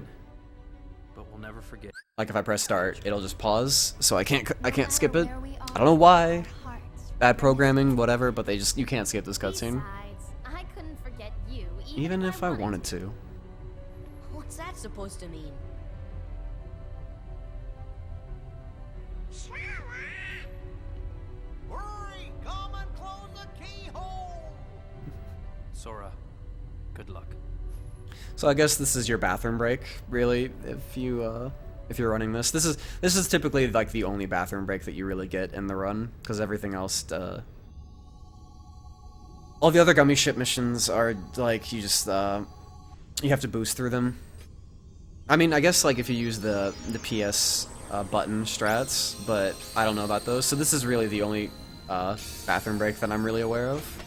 But we'll never forget. Like if I press start, it'll just pause, so I can't skip it. I don't know why. Bad programming, whatever, but you can't skip this cutscene. I couldn't forget you, Even if I wanted to. What's that supposed to mean? Hurry! Come and close the keyhole! Sora, good luck. So I guess this is your bathroom break, really, if you're running this. This is typically like the only bathroom break that you really get in the run, because everything else, all the other gummy ship missions are like you just you have to boost through them. I mean, I guess like if you use the PS button strats, but I don't know about those. So this is really the only bathroom break that I'm really aware of.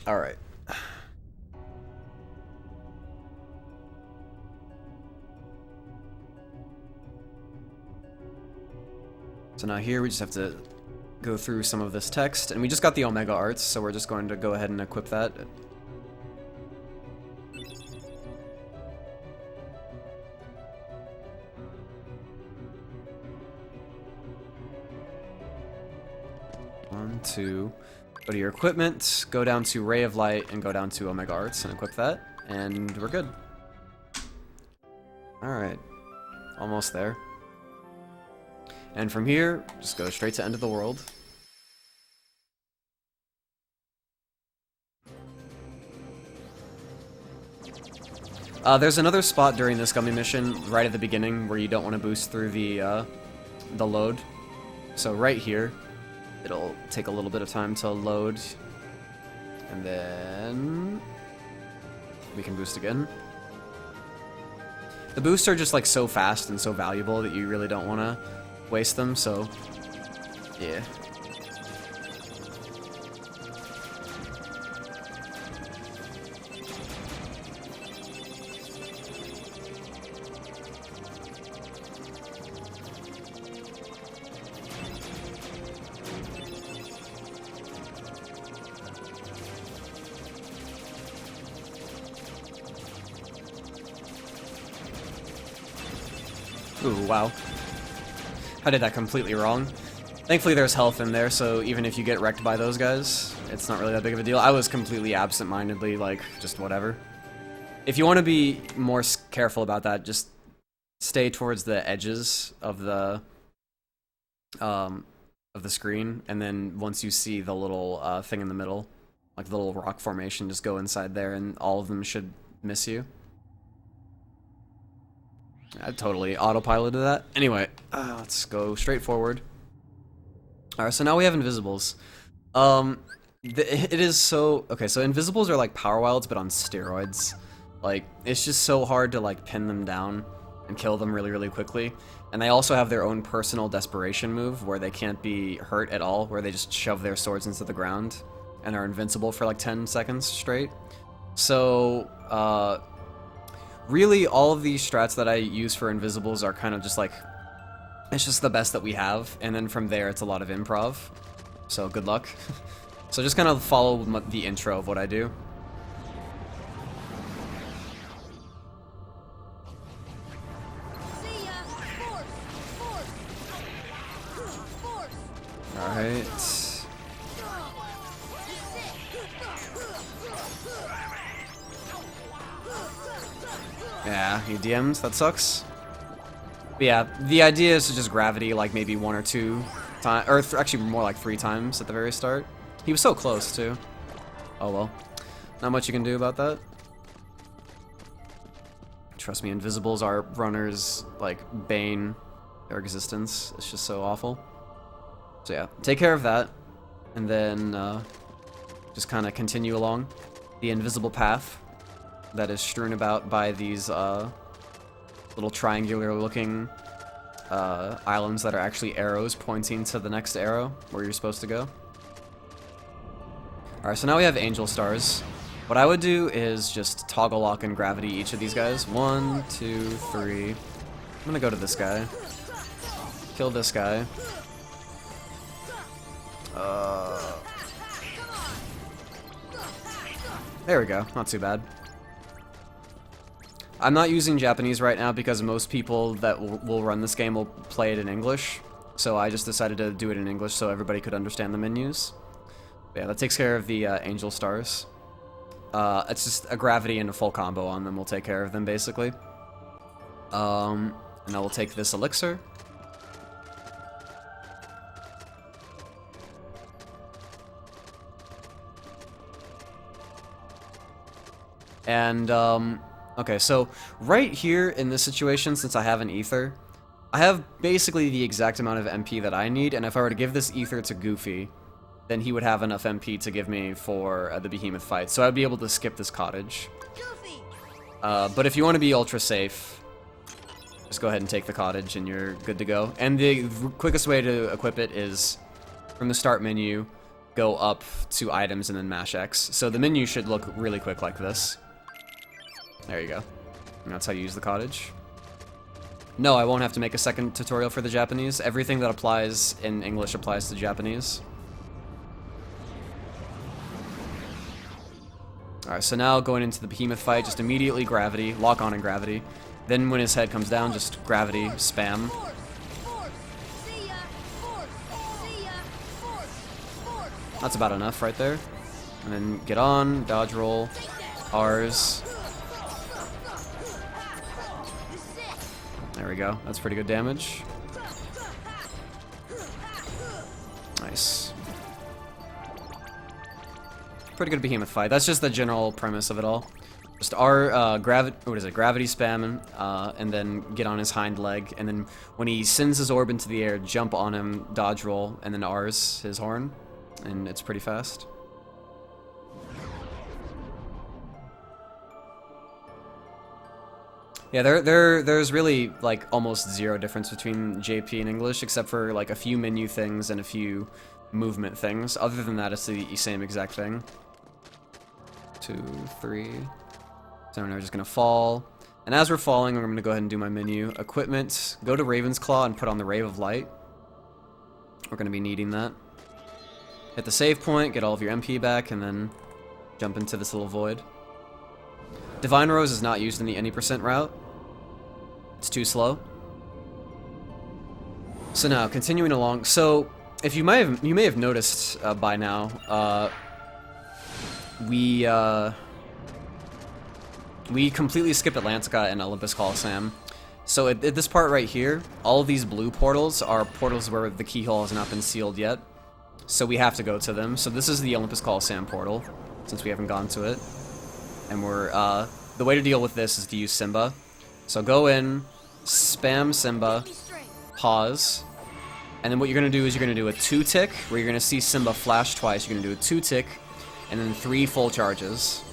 All right. So now here we just have to go through some of this text, and we just got the Omega Arts, so we're just going to go ahead and equip that. 1, 2. Go to your equipment, go down to Ray of Light, and go down to Omega Arts and equip that, and we're good. Alright. Almost there. And from here, just go straight to End of the World. There's another spot during this gummy mission, right at the beginning, where you don't want to boost through the load. So right here, it'll take a little bit of time to load, and then we can boost again. The boosts are just like so fast and so valuable that you really don't want to waste them, so yeah. Ooh, wow. I did that completely wrong. Thankfully there's health in there, so even if you get wrecked by those guys, it's not really that big of a deal. I was completely absent-mindedly, like, just whatever. If you want to be more careful about that, just stay towards the edges of the screen, and then once you see the little thing in the middle, like the little rock formation, just go inside there, and all of them should miss you. I totally autopiloted that. Anyway, let's go straight forward. Alright, so now we have invisibles. It is so... Okay, so invisibles are like power wilds, but on steroids. Like, it's just so hard to, like, pin them down and kill them really, really quickly. And they also have their own personal desperation move, where they can't be hurt at all, where they just shove their swords into the ground and are invincible for, like, 10 seconds straight. So, really, all of these strats that I use for invisibles are kind of just like, it's just the best that we have, and then from there it's a lot of improv, so good luck. So just kind of follow the intro of what I do. Alright. Yeah, he DM'd, that sucks. But yeah, the idea is to just gravity like maybe 1 or 2 times, or actually more like 3 times at the very start. He was so close too. Oh well. Not much you can do about that. Trust me, invisibles are runners, like, bane their existence. It's just so awful. So yeah, take care of that, and then just kind of continue along the invisible path that is strewn about by these little triangular-looking islands that are actually arrows pointing to the next arrow where you're supposed to go. Alright, so now we have angel stars. What I would do is just toggle lock and gravity each of these guys. 1, 2, 3. I'm gonna go to this guy. Kill this guy. There we go, not too bad. I'm not using Japanese right now because most people that will run this game will play it in English. So I just decided to do it in English so everybody could understand the menus. But yeah, that takes care of the angel stars. It's just a gravity and a full combo on them will take care of them, basically. And I will take this elixir. And, okay, so right here in this situation, since I have an ether, I have basically the exact amount of MP that I need, and if I were to give this ether to Goofy, then he would have enough MP to give me for the behemoth fight, so I'd be able to skip this cottage. But if you want to be ultra safe, just go ahead and take the cottage and you're good to go. And the quickest way to equip it is from the start menu, go up to items and then mash X. So the menu should look really quick like this. There you go. And that's how you use the cottage. No, I won't have to make a second tutorial for the Japanese. Everything that applies in English applies to Japanese. Alright, so now going into the behemoth fight, just immediately gravity, lock on and gravity. Then when his head comes down, just gravity, spam. That's about enough right there. And then get on, dodge roll, R's. There we go. That's pretty good damage. Nice. Pretty good behemoth fight. That's just the general premise of it all. Just R, gravity spam, and then get on his hind leg, and then when he sends his orb into the air, jump on him, dodge roll, and then R's his horn, and it's pretty fast. Yeah, there's really like almost zero difference between JP and English, except for like a few menu things and a few movement things. Other than that, it's the same exact thing. 2, 3. So we're just gonna fall. And as we're falling, I'm gonna go ahead and do my menu. Equipment, go to Raven's Claw and put on the Rave of Light. We're gonna be needing that. Hit the save point, get all of your MP back, and then jump into this little void. Divine Rose is not used in the any % route. It's too slow. So now, continuing along. So, if you may have noticed by now, we completely skip Atlantica and Olympus Coliseum. So at this part right here, all of these blue portals are portals where the keyhole has not been sealed yet. So we have to go to them. So this is the Olympus Coliseum portal, since we haven't gone to it. And we're, the way to deal with this is to use Simba. So go in, spam Simba, pause, and then what you're going to do is you're going to do a 2-tick, where you're going to see Simba flash twice. You're going to do a 2-tick, and then 3 full charges.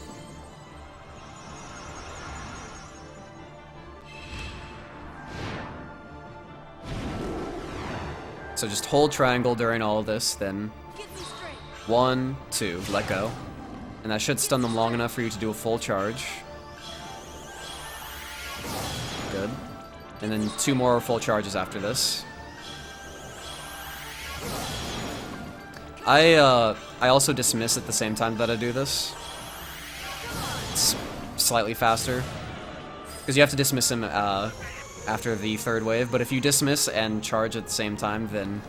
So just hold triangle during all of this, then 1, 2, let go. And that should stun them long enough for you to do a full charge. Good. And then 2 more full charges after this. I also dismiss at the same time that I do this. It's slightly faster. Because you have to dismiss him after the 3rd wave, but if you dismiss and charge at the same time, then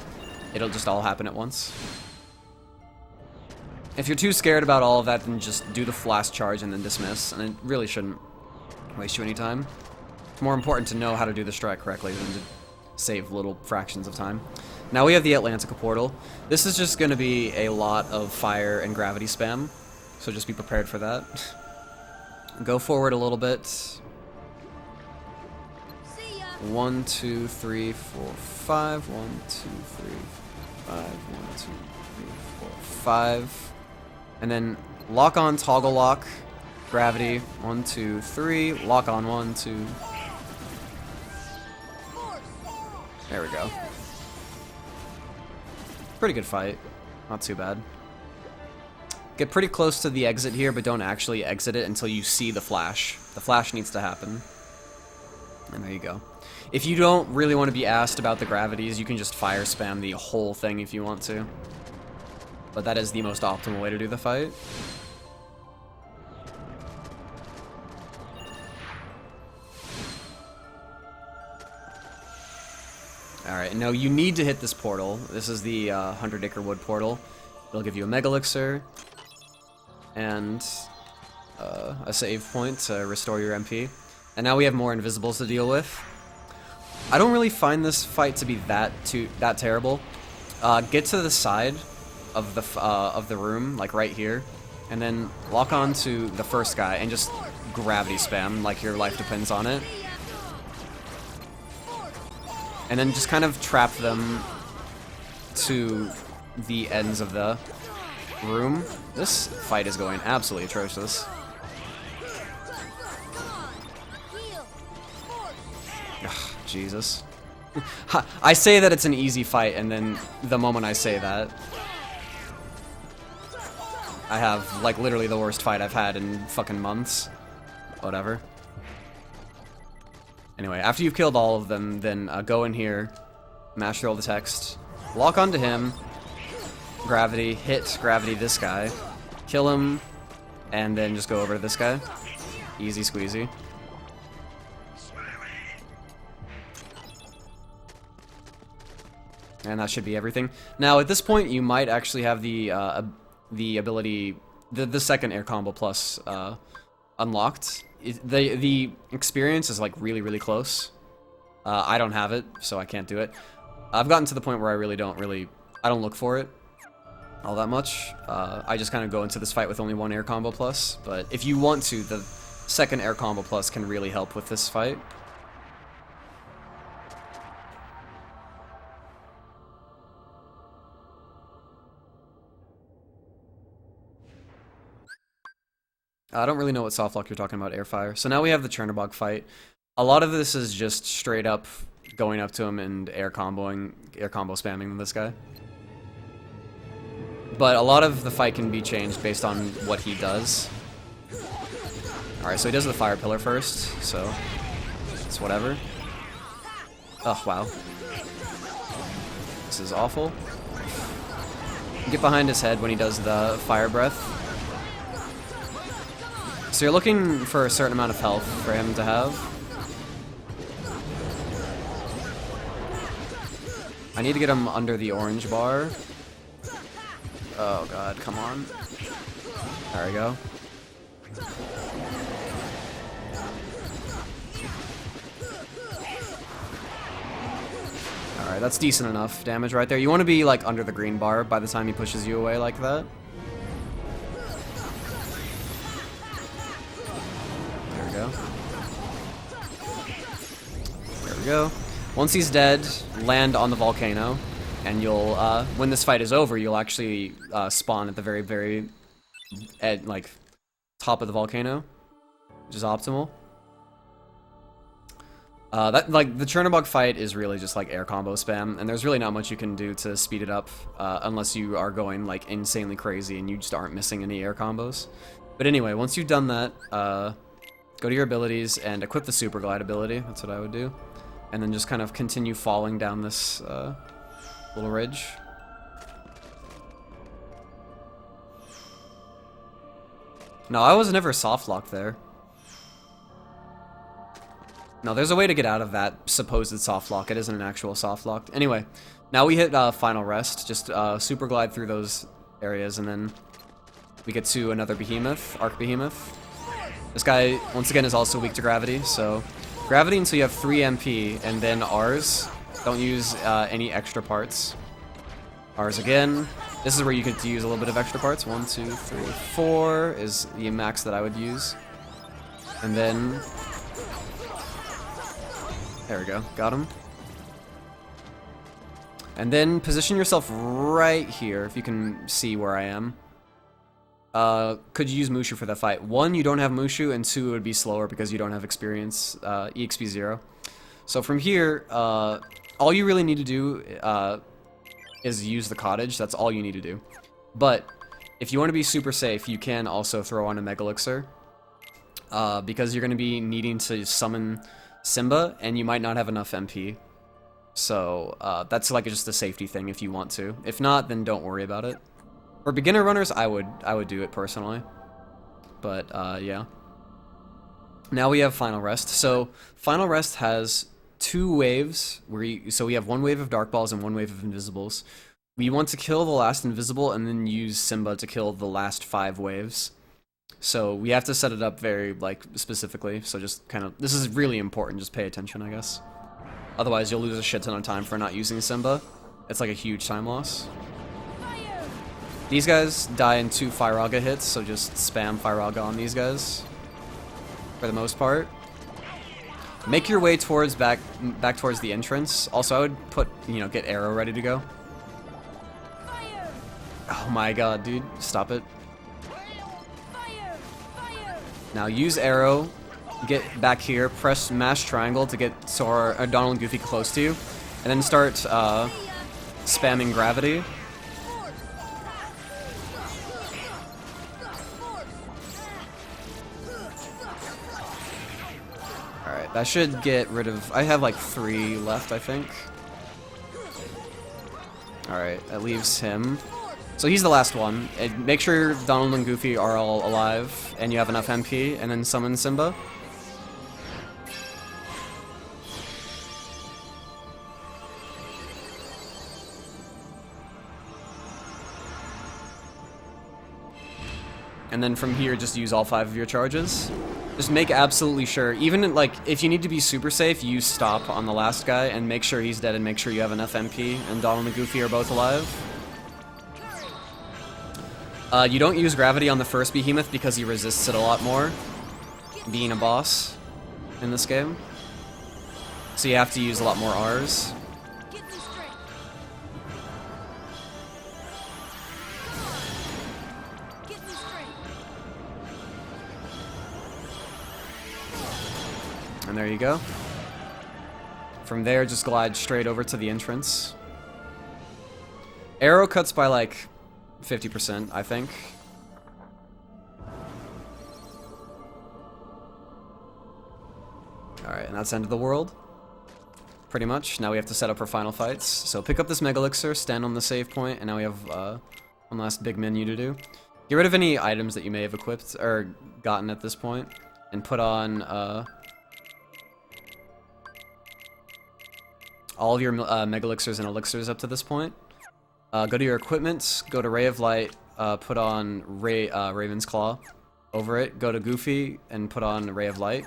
it'll just all happen at once. If you're too scared about all of that, then just do the flash charge and then dismiss, and it really shouldn't waste you any time. It's more important to know how to do the strike correctly than to save little fractions of time. Now we have the Atlantica portal. This is just going to be a lot of fire and gravity spam, so just be prepared for that. Go forward a little bit. 1, 2, 3, 4, 5. 1, 2, 3, 5. 1, 2, 3, 4, 5. And then lock on, toggle lock, gravity. 1, 2, 3. Lock on 1, 2. There we go. Pretty good fight. Not too bad. Get pretty close to the exit here, but don't actually exit it until you see the flash. The flash needs to happen. And there you go. If you don't really want to be asked about the gravities, you can just fire spam the whole thing if you want to. But that is the most optimal way to do the fight. Alright, now you need to hit this portal. This is the 100 Acre Wood portal. It'll give you a Mega Elixir and a save point to restore your MP. And now we have more invisibles to deal with. I don't really find this fight to be that terrible. Get to the side of the room, like right here, and then lock on to the first guy and just gravity spam like your life depends on it. And then just kind of trap them to the ends of the room. This fight is going absolutely atrocious. Ugh, Jesus. I say that it's an easy fight, and then the moment I say that, I have, like, literally the worst fight I've had in fucking months. Whatever. Anyway, after you've killed all of them, then go in here, mash through all the text, lock onto him, gravity, hit gravity this guy, kill him, and then just go over to this guy. Easy squeezy. And that should be everything. Now, at this point, you might actually have the ability, the second air combo plus unlocked. The experience is like really close. I don't have it, so I can't do it. I've gotten to the point where I don't look for it all that much. I just kind of go into this fight with only one air combo plus. But if you want to, the second air combo plus can really help with this fight. I don't really know what softlock you're talking about, Airfire. So now we have the Chernobog fight. A lot of this is just straight up going up to him and air combo spamming this guy. But a lot of the fight can be changed based on what he does. Alright, so he does the fire pillar first, so it's whatever. Oh, wow. This is awful. Get behind his head when he does the fire breath. So you're looking for a certain amount of health for him to have. I need to get him under the orange bar. Oh god, come on. There we go. Alright, that's decent enough damage right there. You want to be like under the green bar by the time he pushes you away like that. There we go. Once he's dead, land on the volcano, and you'll, when this fight is over, you'll actually spawn at the very like, top of the volcano, which is optimal. Like, the Chernobog fight is really just, like, air combo spam, and there's really not much you can do to speed it up, unless you are going, like, insanely crazy and you just aren't missing any air combos. But anyway, once you've done that, go to your abilities and equip the Super Glide ability. That's what I would do. And then just kind of continue falling down this little ridge. No, I was never soft locked there. No, there's a way to get out of that supposed soft lock. It isn't an actual soft lock. Anyway, now we hit final rest. Just super glide through those areas, and then we get to another behemoth, Arc Behemoth. This guy, once again, is also weak to gravity, so gravity until you have 3 MP, and then R's. Don't use any extra parts. R's again. This is where you get to use a little bit of extra parts. 1, 2, 3, 4 is the max that I would use. And then... there we go. Got him. And then position yourself right here, if you can see where I am. Could you use Mushu for that fight? 1, you don't have Mushu, and 2, it would be slower because you don't have experience, EXP 0. So from here, all you really need to do is use the cottage. That's all you need to do. But if you want to be super safe, you can also throw on a Mega Elixir, because you're going to be needing to summon Simba, and you might not have enough MP. So that's like just a safety thing if you want to. If not, then don't worry about it. For beginner runners, I would do it personally. But yeah. Now we have Final Rest. So Final Rest has 2 waves. So we have 1 wave of Dark Balls and 1 wave of Invisibles. We want to kill the last Invisible and then use Simba to kill the last 5 waves. So we have to set it up very, like, specifically. So just kind of, this is really important. Just pay attention, I guess. Otherwise, you'll lose a shit ton of time for not using Simba. It's like a huge time loss. These guys die in 2 Firaga hits, so just spam Firaga on these guys. For the most part. Make your way towards back towards the entrance. Also, I would put, get arrow ready to go. Oh my god, dude. Stop it. Now use arrow, get back here, press mash triangle to get Sora, Donald and Goofy close to you, and then start spamming gravity. Alright, that should get rid of... I have like 3 left, I think. Alright, that leaves him. So he's the last one. Make sure Donald and Goofy are all alive, and you have enough MP, and then summon Simba. and then from here just use all 5 of your charges. Just make absolutely sure, even like if you need to be super safe, use stop on the last guy and make sure he's dead and make sure you have enough MP and Donald and Goofy are both alive. You don't use gravity on the first behemoth because he resists it a lot more, being a boss in this game. So you have to use a lot more Rs. And there you go. From there, just glide straight over to the entrance. Arrow cuts by like 50%, I think. Alright, and that's the end of the world. Pretty much. Now we have to set up our final fights. So pick up this Mega Elixir, stand on the save point, and now we have one last big menu to do. Get rid of any items that you may have equipped or gotten at this point, and put on all of your Mega Elixirs and Elixirs up to this point. Go to your equipment, go to Ray of Light, put on Raven's Claw over it. Go to Goofy and put on Ray of Light.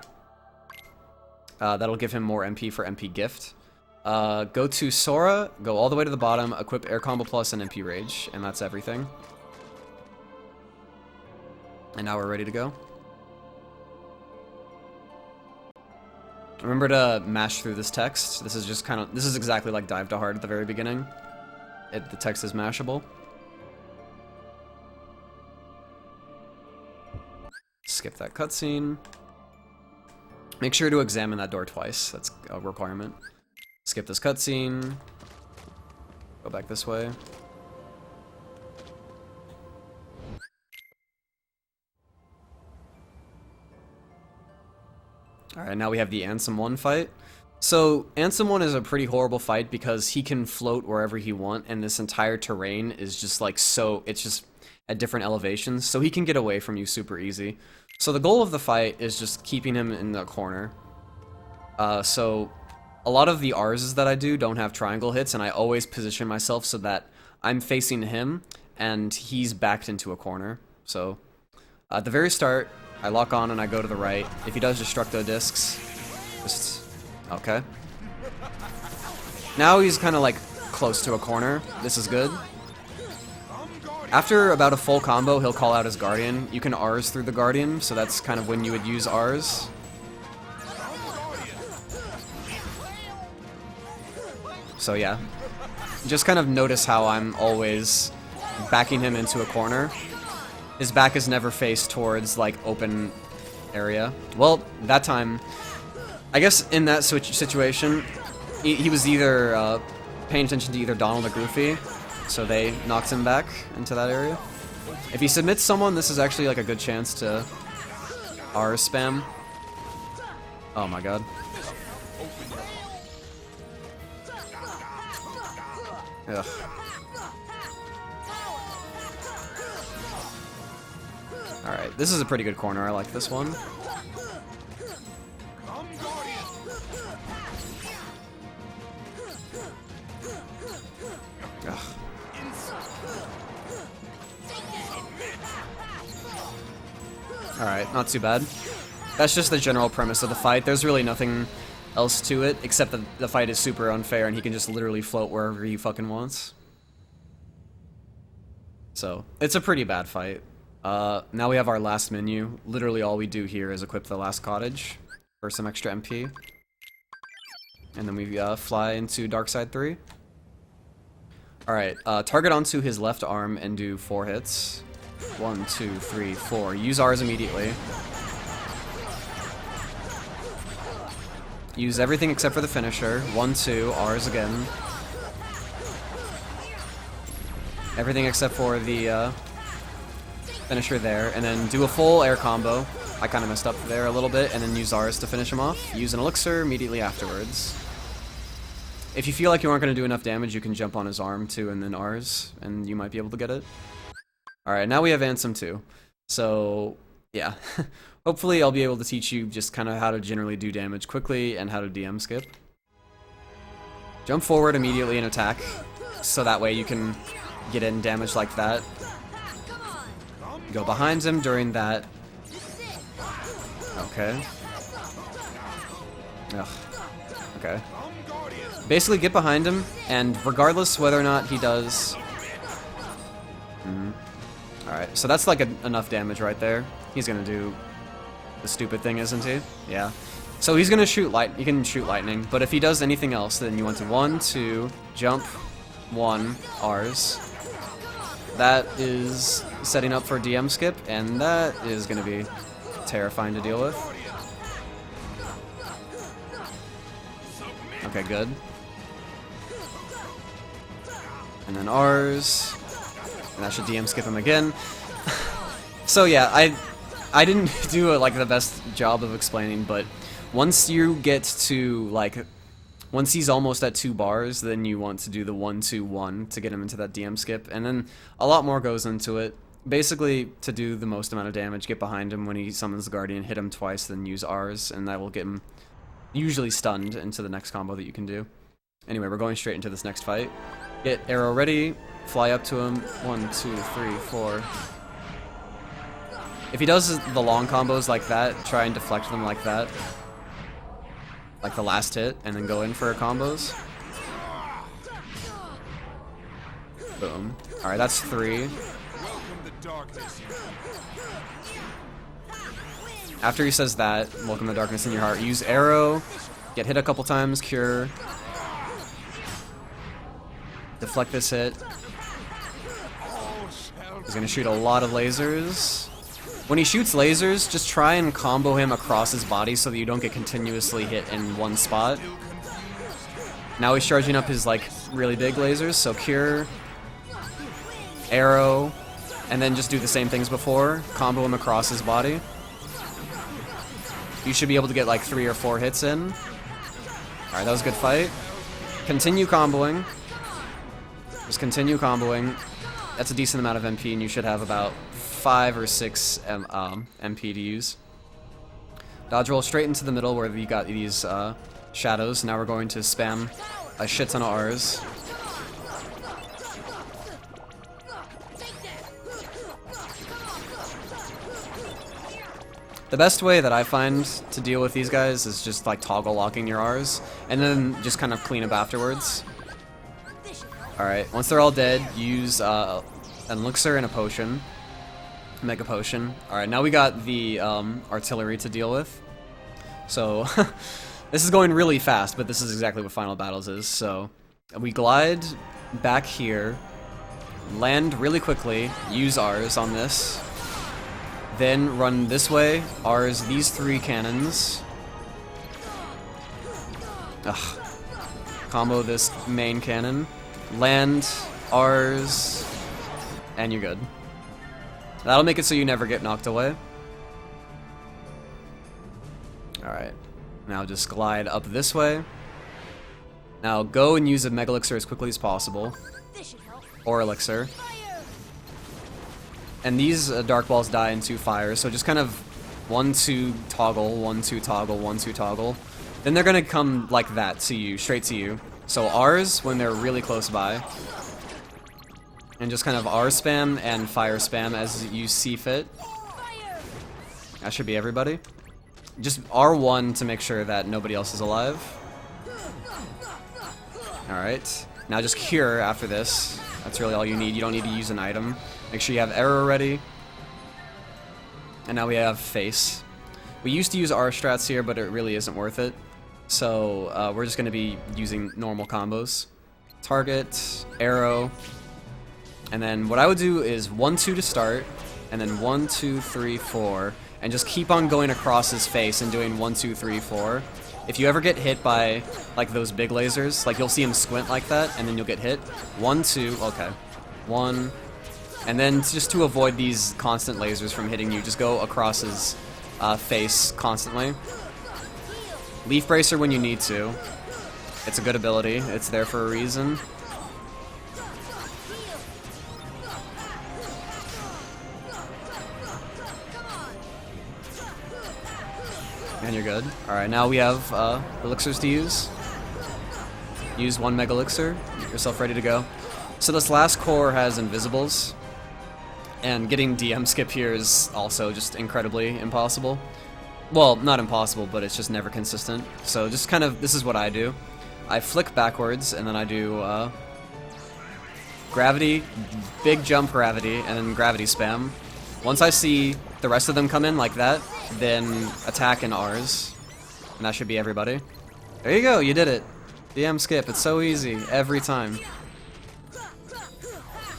That'll give him more MP for MP Gift. Go to Sora, go all the way to the bottom, equip Air Combo Plus and MP Rage, and that's everything. And now we're ready to go. Remember to mash through this text. This is just this is exactly like Dive to Hard at the very beginning. The text is mashable. Skip that cutscene. Make sure to examine that door twice. That's a requirement. Skip this cutscene. Go back this way. Alright, now we have the Ansem 1 fight. So, Ansem 1 is a pretty horrible fight because he can float wherever he wants, and this entire terrain is just like it's just at different elevations, so he can get away from you super easy. So the goal of the fight is just keeping him in the corner. So a lot of the R's that I do don't have triangle hits, and I always position myself so that I'm facing him and he's backed into a corner. So at the very start, I lock on and I go to the right. If he does Destructo Discs, just... okay. Now he's kind of like close to a corner. This is good. After about a full combo, he'll call out his Guardian. You can R's through the Guardian, so that's kind of when you would use R's. So yeah. Just kind of notice how I'm always backing him into a corner. His back is never faced towards, like, open area. Well, that time, I guess in that situation, he was either paying attention to either Donald or Goofy, so they knocked him back into that area. If he submits someone, this is actually like a good chance to R spam. Oh my god. Ugh. Alright, this is a pretty good corner. I like this one. Ugh. Alright, not too bad. That's just the general premise of the fight. There's really nothing else to it, except that the fight is super unfair and he can just literally float wherever he fucking wants. So, it's a pretty bad fight. Now we have our last menu. Literally all we do here is equip the last cottage for some extra MP. And then we fly into Darkside 3. Alright, target onto his left arm and do 4 hits. 1, 2, 3, 4. Use R's immediately. Use everything except for the finisher. 1, 2, R's again. Everything except for the finisher there, and then do a full air combo. I kind of messed up there a little bit, and then use R's to finish him off. Use an elixir immediately afterwards. If you feel like you aren't going to do enough damage, you can jump on his arm too, and then R's, and you might be able to get it. Alright, now we have Ansem 2. So, yeah. Hopefully I'll be able to teach you just kind of how to generally do damage quickly, and how to DM skip. Jump forward immediately and attack, so that way you can get in damage like that. Go behind him during that. Okay. Ugh. Okay. Basically, get behind him, and regardless whether or not he does... Alright, so that's like enough damage right there. He's gonna do the stupid thing, isn't he? Yeah. So he's gonna shoot he can shoot lightning, but if he does anything else, then you want to 1, 2, jump, 1, R's. That is setting up for DM skip, and that is gonna be terrifying to deal with. Okay, good. And then R's. And that should DM skip him again. So yeah, I didn't do like the best job of explaining, but once you get to like, once he's almost at 2 bars, then you want to do the 1, 2, 1 to get him into that DM skip, and then a lot more goes into it. Basically, to do the most amount of damage, get behind him when he summons the Guardian, hit him twice, then use R's, and that will get him usually stunned into the next combo that you can do. Anyway, we're going straight into this next fight. Get arrow ready, fly up to him, 1, 2, 3, 4. If he does the long combos like that, try and deflect them like that. Like the last hit, and then go in for combos. Boom. Alright, that's 3. After he says that, welcome the darkness in your heart, use arrow, get hit a couple times, cure. Deflect this hit. He's gonna shoot a lot of lasers. When he shoots lasers, just try and combo him across his body so that you don't get continuously hit in one spot. Now he's charging up his like really big lasers, so cure, arrow, and then just do the same things before. Combo him across his body. You should be able to get like 3 or 4 hits in. Alright, that was a good fight. Continue comboing. Just continue comboing. That's a decent amount of MP, and you should have about 5 or 6 MP to use. Dodge roll straight into the middle where you got these shadows. Now we're going to spam a shit ton of R's. The best way that I find to deal with these guys is just like toggle locking your R's, and then just kind of clean up afterwards. Alright, once they're all dead, use an elixir and a potion. Mega potion. Alright, now we got the artillery to deal with. So, this is going really fast, but this is exactly what Final Battles is. So, we glide back here, land really quickly, use R's on this, then run this way, R's these 3 cannons. Ugh. Combo this main cannon. Land, R's, and you're good. That'll make it so you never get knocked away. Alright. Now just glide up this way. Now go and use a Mega Elixir as quickly as possible. Or Elixir. And these Dark Balls die in 2 fires, so just kind of 1, 2 toggle, 1, 2 toggle, 1, 2 toggle. Then they're gonna come like that to you, straight to you. So R's when they're really close by. And just kind of R spam and fire spam as you see fit. That should be everybody. Just R1 to make sure that nobody else is alive. Alright. Now just cure after this. That's really all you need. You don't need to use an item. Make sure you have arrow ready. And now we have face. We used to use R strats here, but it really isn't worth it. So we're just going to be using normal combos. Target, arrow, and then what I would do is 1, 2 to start, and then 1, 2, 3, 4, and just keep on going across his face and doing 1, 2, 3, 4. If you ever get hit by like those big lasers, like you'll see him squint like that, and then you'll get hit. 1, 2, okay. 1, and then just to avoid these constant lasers from hitting you, just go across his face constantly. Leaf Bracer when you need to. It's a good ability. It's there for a reason. And you're good. Alright, now we have elixirs to use. Use 1 Mega Elixir. Get yourself ready to go. So this last core has invisibles. And getting DM skip here is also just incredibly impossible. Well, not impossible, but it's just never consistent. So just kind of, this is what I do. I flick backwards, and then I do gravity, big jump gravity, and then gravity spam. Once I see the rest of them come in like that, then attack in R's. And that should be everybody. There you go, you did it. DM skip, it's so easy, every time.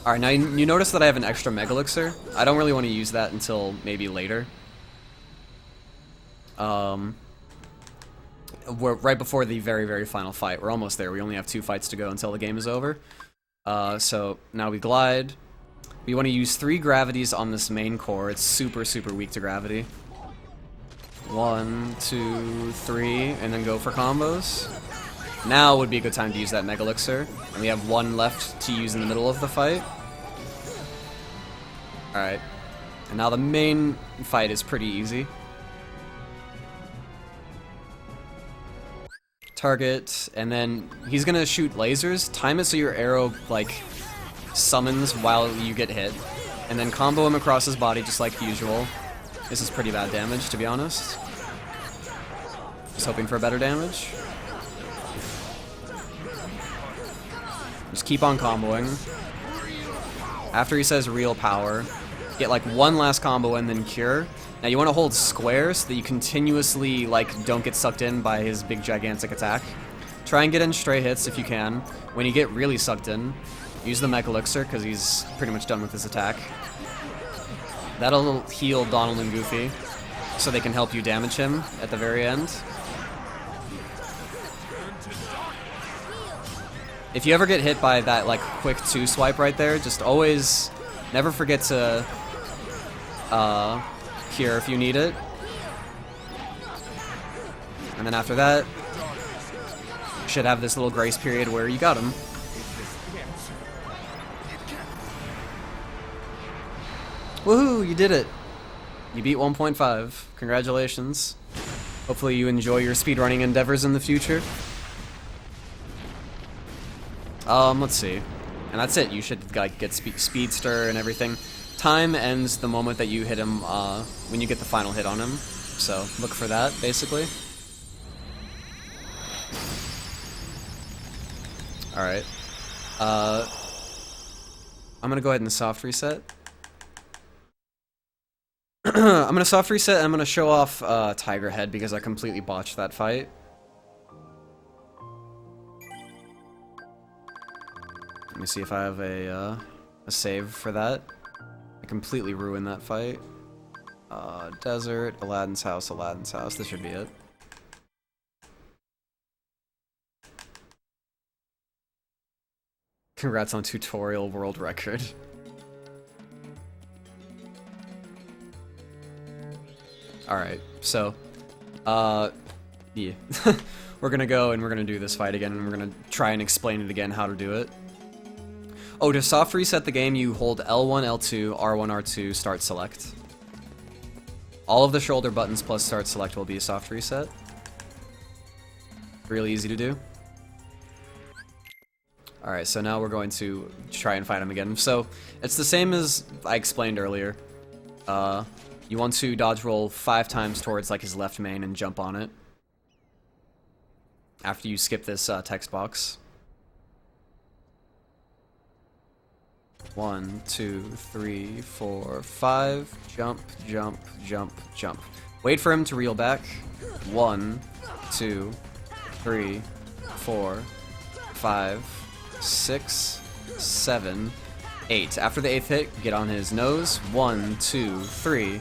Alright, now you notice that I have an extra Mega Elixir. I don't really want to use that until maybe later. We're right before the very, very final fight. We're almost there. We only have 2 fights to go until the game is over. So now we glide. We want to use 3 gravities on this main core. It's super, super weak to gravity. 1, 2, 3, and then go for combos. Now would be a good time to use that Mega Elixir. And we have 1 left to use in the middle of the fight. Alright. And now the main fight is pretty easy. Target, and then he's gonna shoot lasers. Time it so your arrow, like, summons while you get hit. And then combo him across his body just like usual. This is pretty bad damage, to be honest. Just hoping for better damage. Just keep on comboing. After he says real power, get like 1 last combo and then cure. Now you want to hold square so that you continuously like don't get sucked in by his big gigantic attack. Try and get in stray hits if you can. When you get really sucked in, use the Mega Elixir because he's pretty much done with his attack. That'll heal Donald and Goofy so they can help you damage him at the very end. If you ever get hit by that like quick 2 swipe right there, just always never forget to cure if you need it. And then after that, you should have this little grace period where you got him. Woohoo, you did it! You beat 1.5. Congratulations. Hopefully you enjoy your speedrunning endeavors in the future. Let's see. And that's it. You should like get speedster and everything. Time ends the moment that you hit him, when you get the final hit on him. So look for that, basically. Alright. I'm gonna go ahead and soft reset. I'm gonna soft reset and I'm gonna show off Tiger Head because I completely botched that fight. Let me see if I have a save for that. I completely ruined that fight. Desert, Aladdin's house, Aladdin's house. This should be it. Congrats on tutorial world record. Alright, so, yeah. We're gonna go and we're gonna do this fight again and we're gonna try and explain it again how to do it. Oh, to soft reset the game, you hold L1, L2, R1, R2, start select. All of the shoulder buttons plus start select will be a soft reset. Really easy to do. Alright, so now we're going to try and fight him again. So, it's the same as I explained earlier. You want to dodge roll 5 times towards like his left main and jump on it. After you skip this text box. 1, 2, 3, 4, 5. Jump, jump, jump, jump. Wait for him to reel back. 1, 2, 3, 4, 5, 6, 7, 8. After the 8th hit, get on his nose. 1, 2, 3,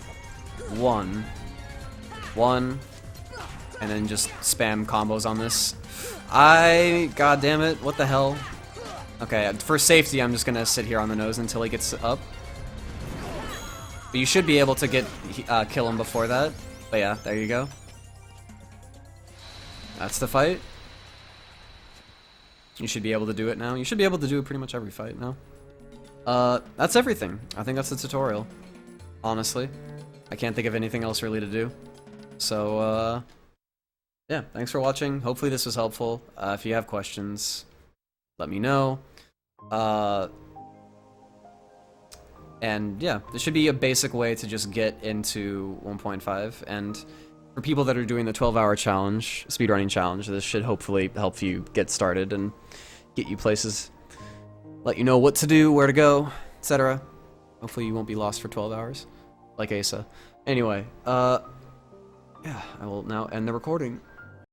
1, 1, and then just spam combos on this. God damn it, what the hell? Okay, for safety, I'm just gonna sit here on the nose until he gets up. But you should be able to kill him before that. But yeah, there you go. That's the fight. You should be able to do it now. You should be able to do pretty much every fight now. That's everything. I think that's the tutorial. Honestly. I can't think of anything else really to do. So, yeah, thanks for watching. Hopefully this was helpful. If you have questions, let me know. And yeah, this should be a basic way to just get into 1.5. And for people that are doing the 12-hour challenge, speedrunning challenge, this should hopefully help you get started and get you places, let you know what to do, where to go, etc. Hopefully you won't be lost for 12 hours, like Asa. Anyway, yeah, I will now end the recording.